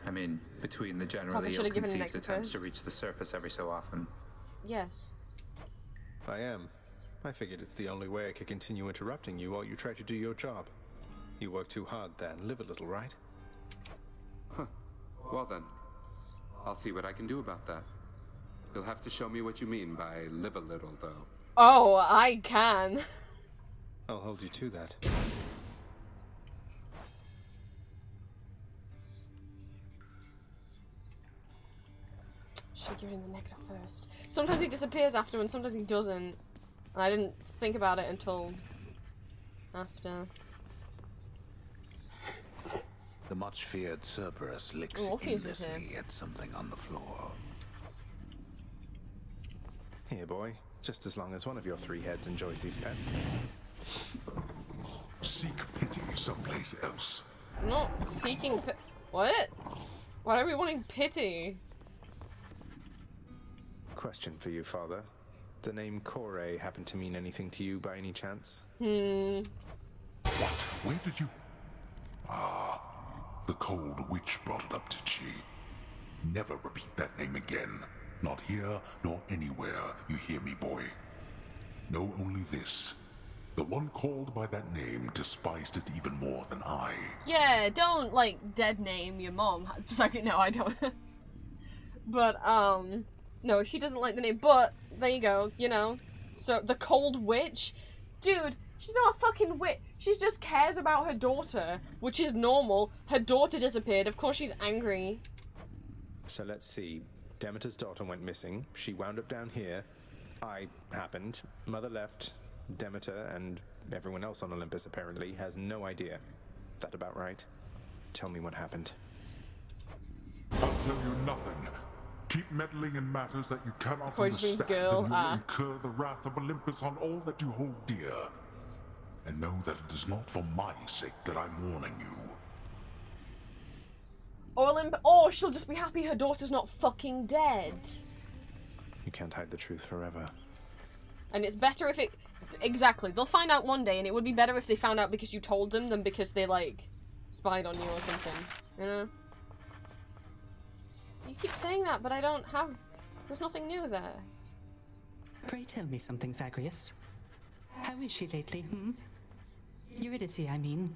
I mean, between the generally should've given ill-conceived an attempts to extra reach the surface every so often. Yes. I am. I figured it's the only way I could continue interrupting you while you try to do your job. You work too hard then. Live a little, right? Huh. Well then, I'll see what I can do about that. You'll have to show me what you mean by live a little, though. Oh, I can. I'll hold you to that. Should give him the nectar first. Sometimes he disappears after, and sometimes he doesn't. And I didn't think about it until after. The much-feared Cerberus licks aimlessly at something on the floor. Here, boy. Just as long as one of your three heads enjoys these pets. Seek pity someplace else. I'm not seeking what? Why are we wanting pity? Question for you, Father. The name Kore happen to mean anything to you by any chance? What? Where did you... Ah, the cold witch brought it up, did she? Never repeat that name again. Not here, nor anywhere, you hear me, boy. Know only this. The one called by that name despised it even more than I. Yeah, don't, like, dead name your mom. Sorry, no, I don't. But, no, she doesn't like the name, but, there you go, you know. So, the cold witch? Dude, she's not a fucking witch. She just cares about her daughter, which is normal. Her daughter disappeared, of course she's angry. So let's see. Demeter's daughter went missing. She wound up down here. I happened. Mother left. Demeter and everyone else on Olympus apparently has no idea. That about right? Tell me what happened. I'll tell you nothing. Keep meddling in matters that you cannot understand, girl. and you'll incur the wrath of Olympus on all that you hold dear. And know that it is not for my sake that I'm warning you. Or she'll just be happy her daughter's not fucking dead. You can't hide the truth forever. And it's better if it... Exactly. They'll find out one day, and it would be better if they found out because you told them than because they, like, spied on you or something. You know? You keep saying that, but I don't have... There's nothing new there. Pray tell me something, Zagreus. How is she lately, Eurydice, I mean.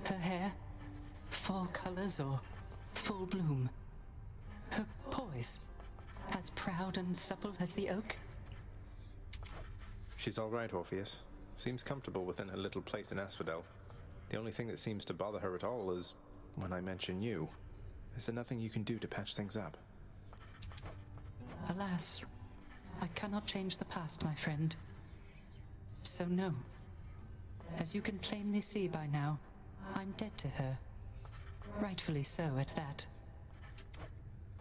Her hair? Fall colors or full bloom? Her poise? As proud and supple as the oak? She's all right, Orpheus. Seems comfortable within her little place in Asphodel. The only thing that seems to bother her at all is when I mention you. Is there nothing you can do to patch things up? Alas, I cannot change the past, my friend. So no. As you can plainly see by now, I'm dead to her. Rightfully so, at that.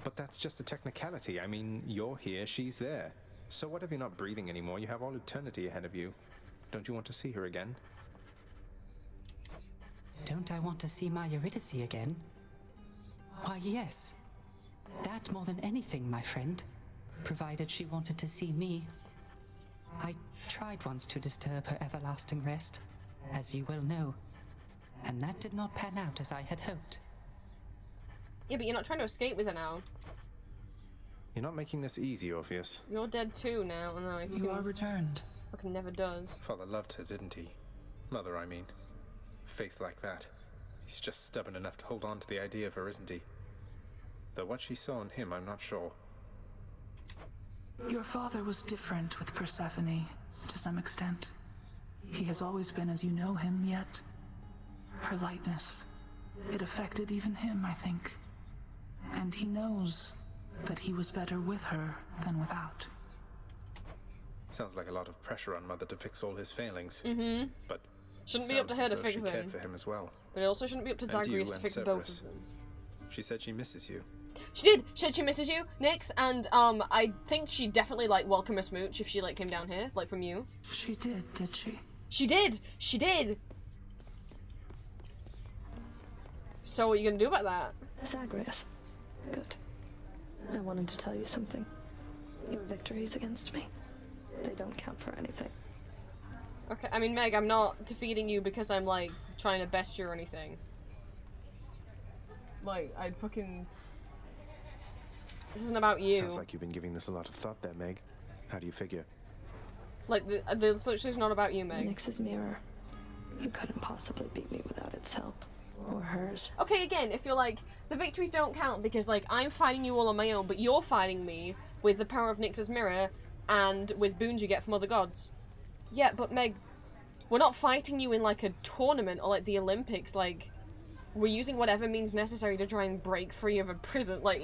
But that's just a technicality. I mean, you're here, she's there. So what if you're not breathing anymore? You have all eternity ahead of you. Don't you want to see her again? Don't I want to see my Eurydice again? Why, yes. That more than anything, my friend. Provided she wanted to see me. I tried once to disturb her everlasting rest, as you well know. And that did not pan out as I had hoped. Yeah, but you're not trying to escape with her now. You're not making this easy, Orpheus. You're dead too now. No, if You are returned. Fucking never does. Father loved her, didn't he? Mother, I mean. Faith like that. He's just stubborn enough to hold on to the idea of her, isn't he? Though what she saw in him, I'm not sure. Your father was different with Persephone, to some extent. He has always been as you know him, yet her lightness, it affected even him, I think. And he knows that he was better with her than without. Sounds like a lot of pressure on Mother to fix all his failings. Mm-hmm. But shouldn't be up to her to fix she cared them. for him as well. But it also shouldn't be up to And Zagreus you to and fix both Cerberus. of them. She said she misses you. She did. She said she misses you, Nyx, and I think she definitely like welcome a smooch if she like came down here, like from you. She did she? She did. She did. So what are you gonna do about that? Zagreus. Good. I wanted to tell you something. Your victories against me, they don't count for anything. Okay, I mean, Meg, I'm not defeating you because I'm like trying to best you or anything. Like, I'd fucking. This isn't about you. Sounds like you've been giving this a lot of thought there, Meg. How do you figure? Like, it's literally not about you, Meg. Nyx's mirror. You couldn't possibly beat me without its help. Or hers. Okay, again, if you're like, the victories don't count because, like, I'm fighting you all on my own, but you're fighting me with the power of Nyx's mirror and with boons you get from other gods. Yeah, but Meg, we're not fighting you in, like, a tournament or, like, the Olympics. Like, we're using whatever means necessary to try and break free of a prison. Like,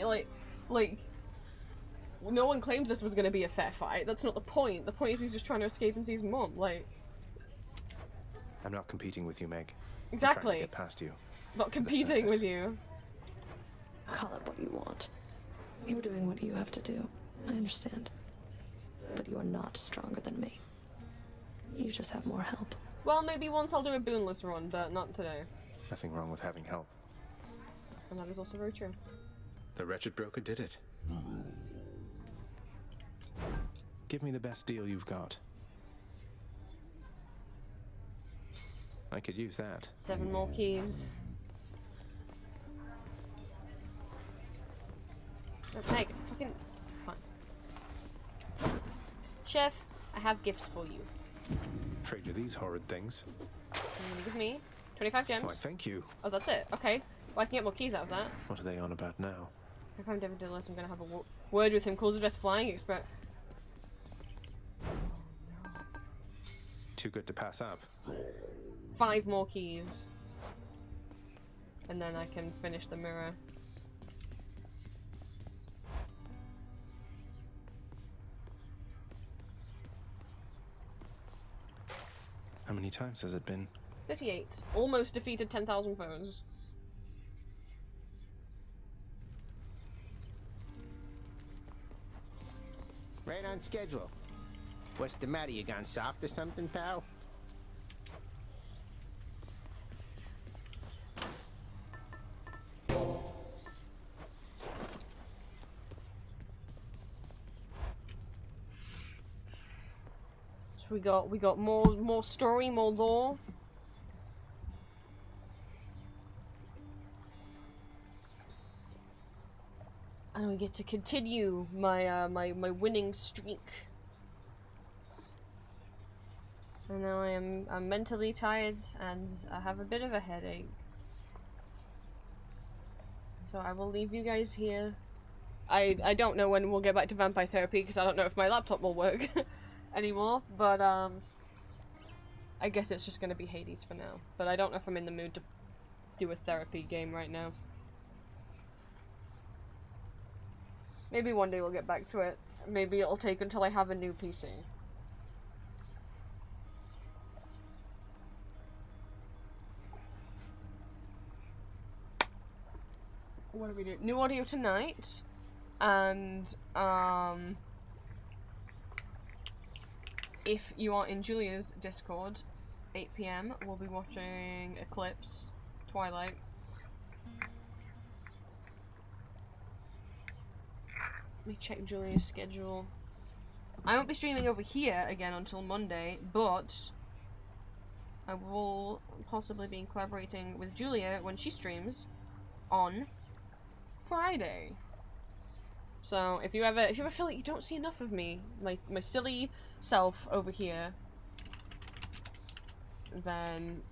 no one claims this was going to be a fair fight. That's not the point. The point is he's just trying to escape and see his mom. Like, I'm not competing with you, Meg. exactly. I'm trying to get past you. Not competing with you. Call it what you want. You're doing what you have to do. I understand. But you are not stronger than me. You just have more help. Well, maybe once I'll do a boonless run, but not today. Nothing wrong with having help. And that is also very true. The wretched broker did it. Give me the best deal you've got. I could use that. 7 more keys. Meg, fucking... Fine. Chef, I have gifts for you. Trade you these horrid things. You're gonna give me 25 gems. Why, thank you. Oh, that's it. Okay. Well, I can get more keys out of that. What are they on about now? If I'm David Dillis, I'm gonna have a word with him. Calls of Death flying expert. Too good to pass up. 5 more keys. And then I can finish the mirror. How many times has it been? 38. Almost defeated 10,000 foes. Right on schedule. What's the matter? You gone soft or something, pal? So we got more story, more lore. And we get to continue my my winning streak. And now I'm mentally tired and I have a bit of a headache. So I will leave you guys here. I don't know when we'll get back to vampire therapy because I don't know if my laptop will work anymore, but I guess it's just gonna be Hades for now. But I don't know if I'm in the mood to do a therapy game right now. Maybe one day we'll get back to it. Maybe it'll take until I have a new PC. what do we do? New audio tonight, and if you are in Julia's Discord, 8 PM, we'll be watching Eclipse, Twilight. Let me check Julia's schedule. I won't be streaming over here again until Monday, but I will possibly be collaborating with Julia when she streams on Friday. So if you ever feel like you don't see enough of me, my silly self over here, then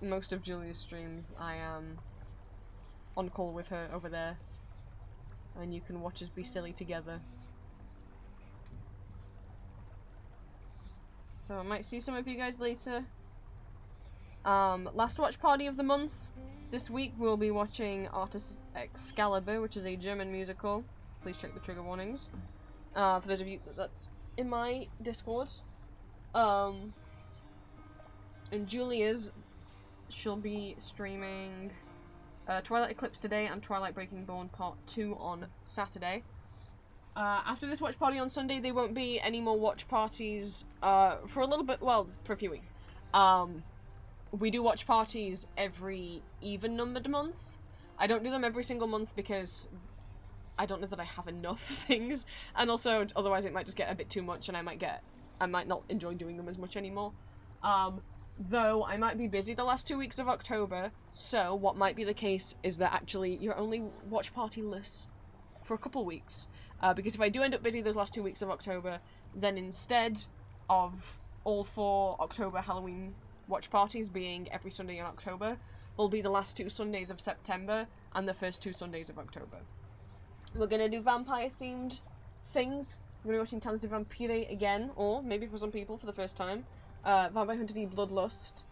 most of Julia's streams I am on call with her over there, and you can watch us be silly together. So I might see some of you guys later. Last watch party of the month. This week we'll be watching Artus Excalibur, which is a German musical. Please check the trigger warnings. For those of you that's in my Discord. And Julia's, she'll be streaming Twilight Eclipse today and Twilight Breaking Dawn Part 2 on Saturday. After this watch party on Sunday, there won't be any more watch parties for a little bit, well, for a few weeks. We do watch parties every even-numbered month. I don't do them every single month because I don't know that I have enough things, and also otherwise it might just get a bit too much and I might not enjoy doing them as much anymore. Though I might be busy the last 2 weeks of October, so what might be the case is that actually you're only watch party-less for a couple weeks. Because if I do end up busy those last 2 weeks of October, then instead of all 4 October Halloween watch parties being every Sunday in October, will be the last 2 Sundays of September and the first 2 Sundays of October. We're gonna do vampire-themed things. We're gonna be watching Tanz de Vampire again, or maybe for some people for the first time. Vampire Hunter Die Bloodlust,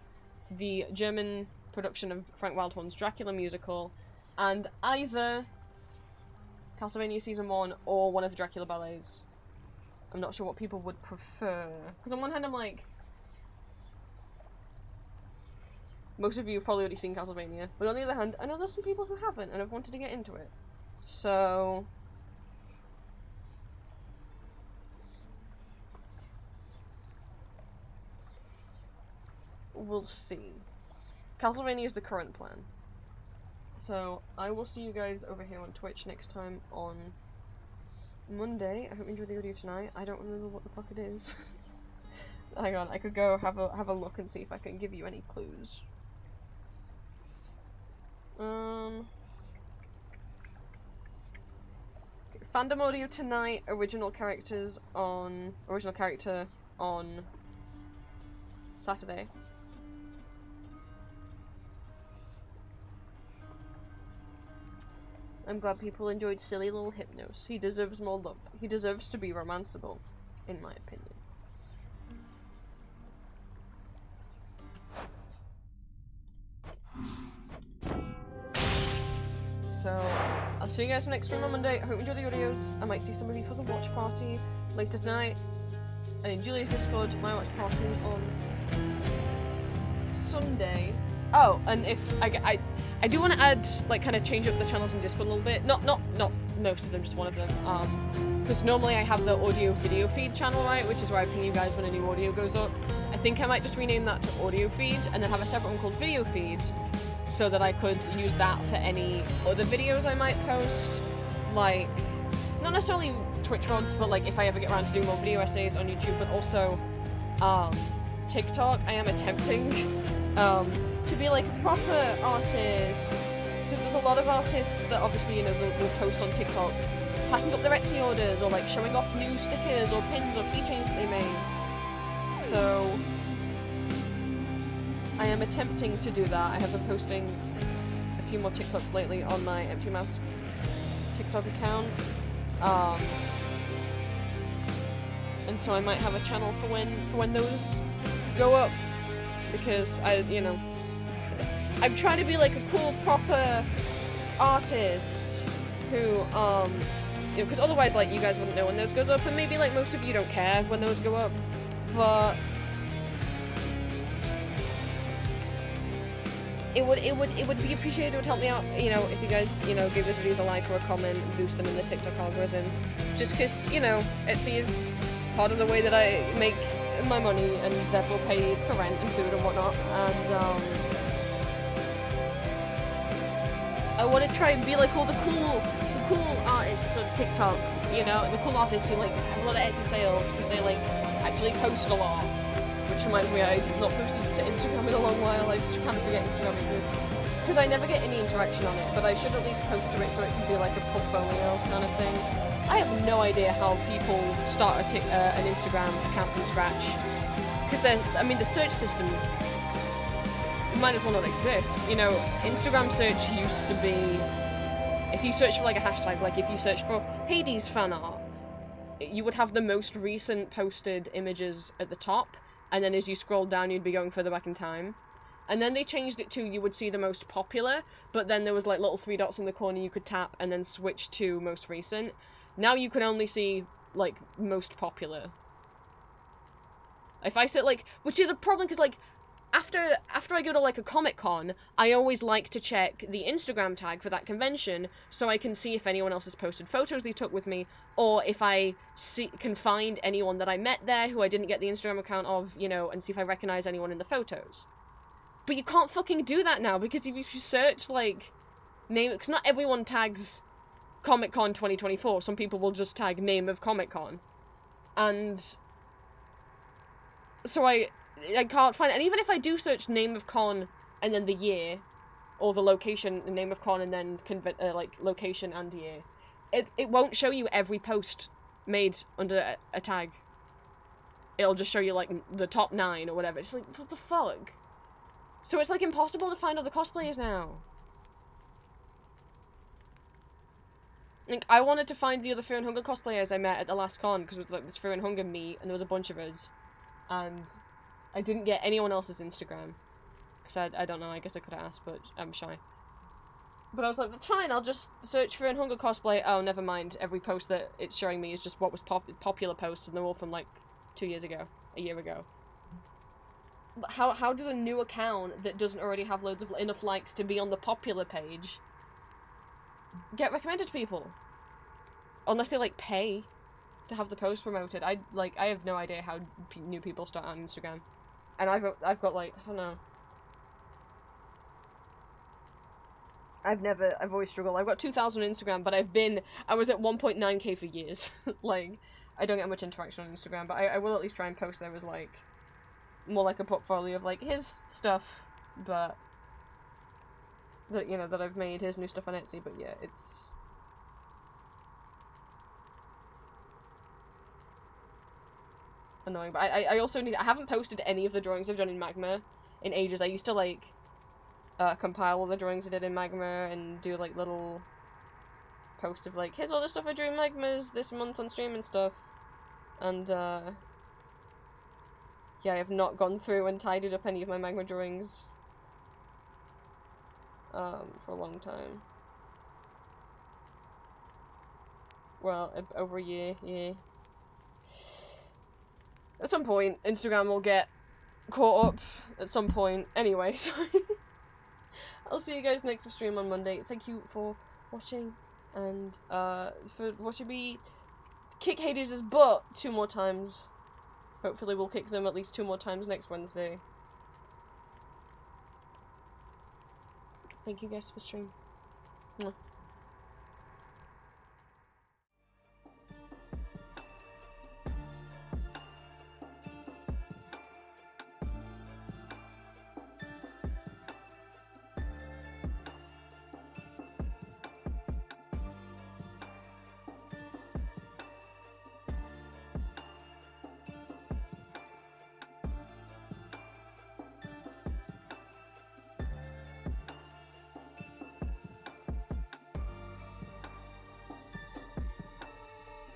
the German production of Frank Wildhorn's Dracula musical, and either Castlevania Season 1 or one of the Dracula ballets. I'm not sure what people would prefer. Because on one hand I'm like, most of you have probably already seen Castlevania, but on the other hand, I know there's some people who haven't and have wanted to get into it. So we'll see. Castlevania is the current plan. So I will see you guys over here on Twitch next time on Monday. I hope you enjoyed the audio tonight. I don't remember what the fuck it is. Hang on, I could go have a look and see if I can give you any clues. Fandom audio tonight, original character on Saturday. I'm glad people enjoyed silly little Hypnos. He deserves more love. He deserves to be romanceable, in my opinion. So, I'll see you guys for next stream on Monday. I hope you enjoy the audios. I might see some of you for the watch party later tonight. And in Julia's Discord, my watch party on Sunday. Oh, and if I do want to add, like, kind of change up the channels in Discord a little bit. Not most of them, just one of them. Because normally I have the audio video feed channel, right, which is where I ping you guys when a new audio goes up. I think I might just rename that to audio feed and then have a separate one called video feed, so that I could use that for any other videos I might post, like, not necessarily Twitch VODs, but like if I ever get around to doing more video essays on YouTube, but also TikTok. I am attempting to be like a proper artist, because there's a lot of artists that obviously, you know, will post on TikTok packing up their Etsy orders or like showing off new stickers or pins or keychains that they made. So I am attempting to do that. I have been posting a few more TikToks lately on my Empty Masks TikTok account. And so I might have a channel for when those go up, because I'm trying to be like a cool, proper artist who, because otherwise, like, you guys wouldn't know when those goes up, and maybe, like, most of you don't care when those go up, but it would be appreciated. It would help me out, you know, if you guys, you know, give this videos a like or a comment and boost them in the TikTok algorithm. Just because, you know, Etsy is part of the way that I make my money and therefore pay for rent and food and whatnot. And I want to try and be like all the cool artists on TikTok, you know, the cool artists who like have a lot of Etsy sales because they like actually post a lot. Which reminds me, I've not posted to Instagram in a long while. I just kind of forget Instagram exists because I never get any interaction on it. But I should at least post to it so it can be like a portfolio kind of thing. I have no idea how people start an Instagram account from scratch because I mean, the search system might as well not exist. You know, Instagram search used to be, if you search for like a hashtag, like if you search for Hades fan art, you would have the most recent posted images at the top, and then as you scroll down you'd be going further back in time. And then they changed it to you would see the most popular, but then there was like little 3 dots in the corner you could tap and then switch to most recent. Now you can only see like most popular. If I set like, which is a problem because like after I go to like a Comic-Con, I always like to check the Instagram tag for that convention so I can see if anyone else has posted photos they took with me, or if I can find anyone that I met there who I didn't get the Instagram account of, you know, and see if I recognize anyone in the photos. But you can't fucking do that now, because if you search like name, because not everyone tags Comic-Con 2024, some people will just tag name of Comic-Con. And so I can't find it. And even if I do search name of con and then the year, or the location, the name of con and then like location and year, it won't show you every post made under a tag. It'll just show you like the top 9 or whatever. It's like, what the fuck? So it's like impossible to find other cosplayers now. Like, I wanted to find the other Fear and Hunger cosplayers I met at the last con, because it was like this Fear and Hunger meet, and there was a bunch of us. And I didn't get anyone else's Instagram. Because I don't know, I guess I could have asked, but I'm shy. But I was like, that's fine, I'll just search for an Hunger cosplay. Oh, never mind. Every post that it's showing me is just what was popular posts, and they're all from like 2 years ago, a year ago. But how does a new account that doesn't already have loads of enough likes to be on the popular page get recommended to people? Unless they like pay to have the post promoted. I have no idea how new people start on Instagram. And I've got like, I don't know. I've always struggled. I've got 2,000 on Instagram, but I was at 1.9k for years. Like, I don't get much interaction on Instagram, but I will at least try and post there as like, more like a portfolio of like his stuff, but that, you know, that I've made, his new stuff on Etsy. But yeah, it's annoying. But I also I haven't posted any of the drawings I've done in Magma in ages. I used to like compile all the drawings I did in Magma and do like little posts of like, here's all the stuff I drew in Magmas this month on stream and stuff. And yeah, I have not gone through and tidied up any of my Magma drawings for a long time. Well, over a year, yeah. At some point, Instagram will get caught up. At some point. Anyway, sorry. I'll see you guys next stream on Monday. Thank you for watching, and for watching me kick Hades' butt 2 more times. Hopefully we'll kick them at least 2 more times next Wednesday. Thank you guys for streaming.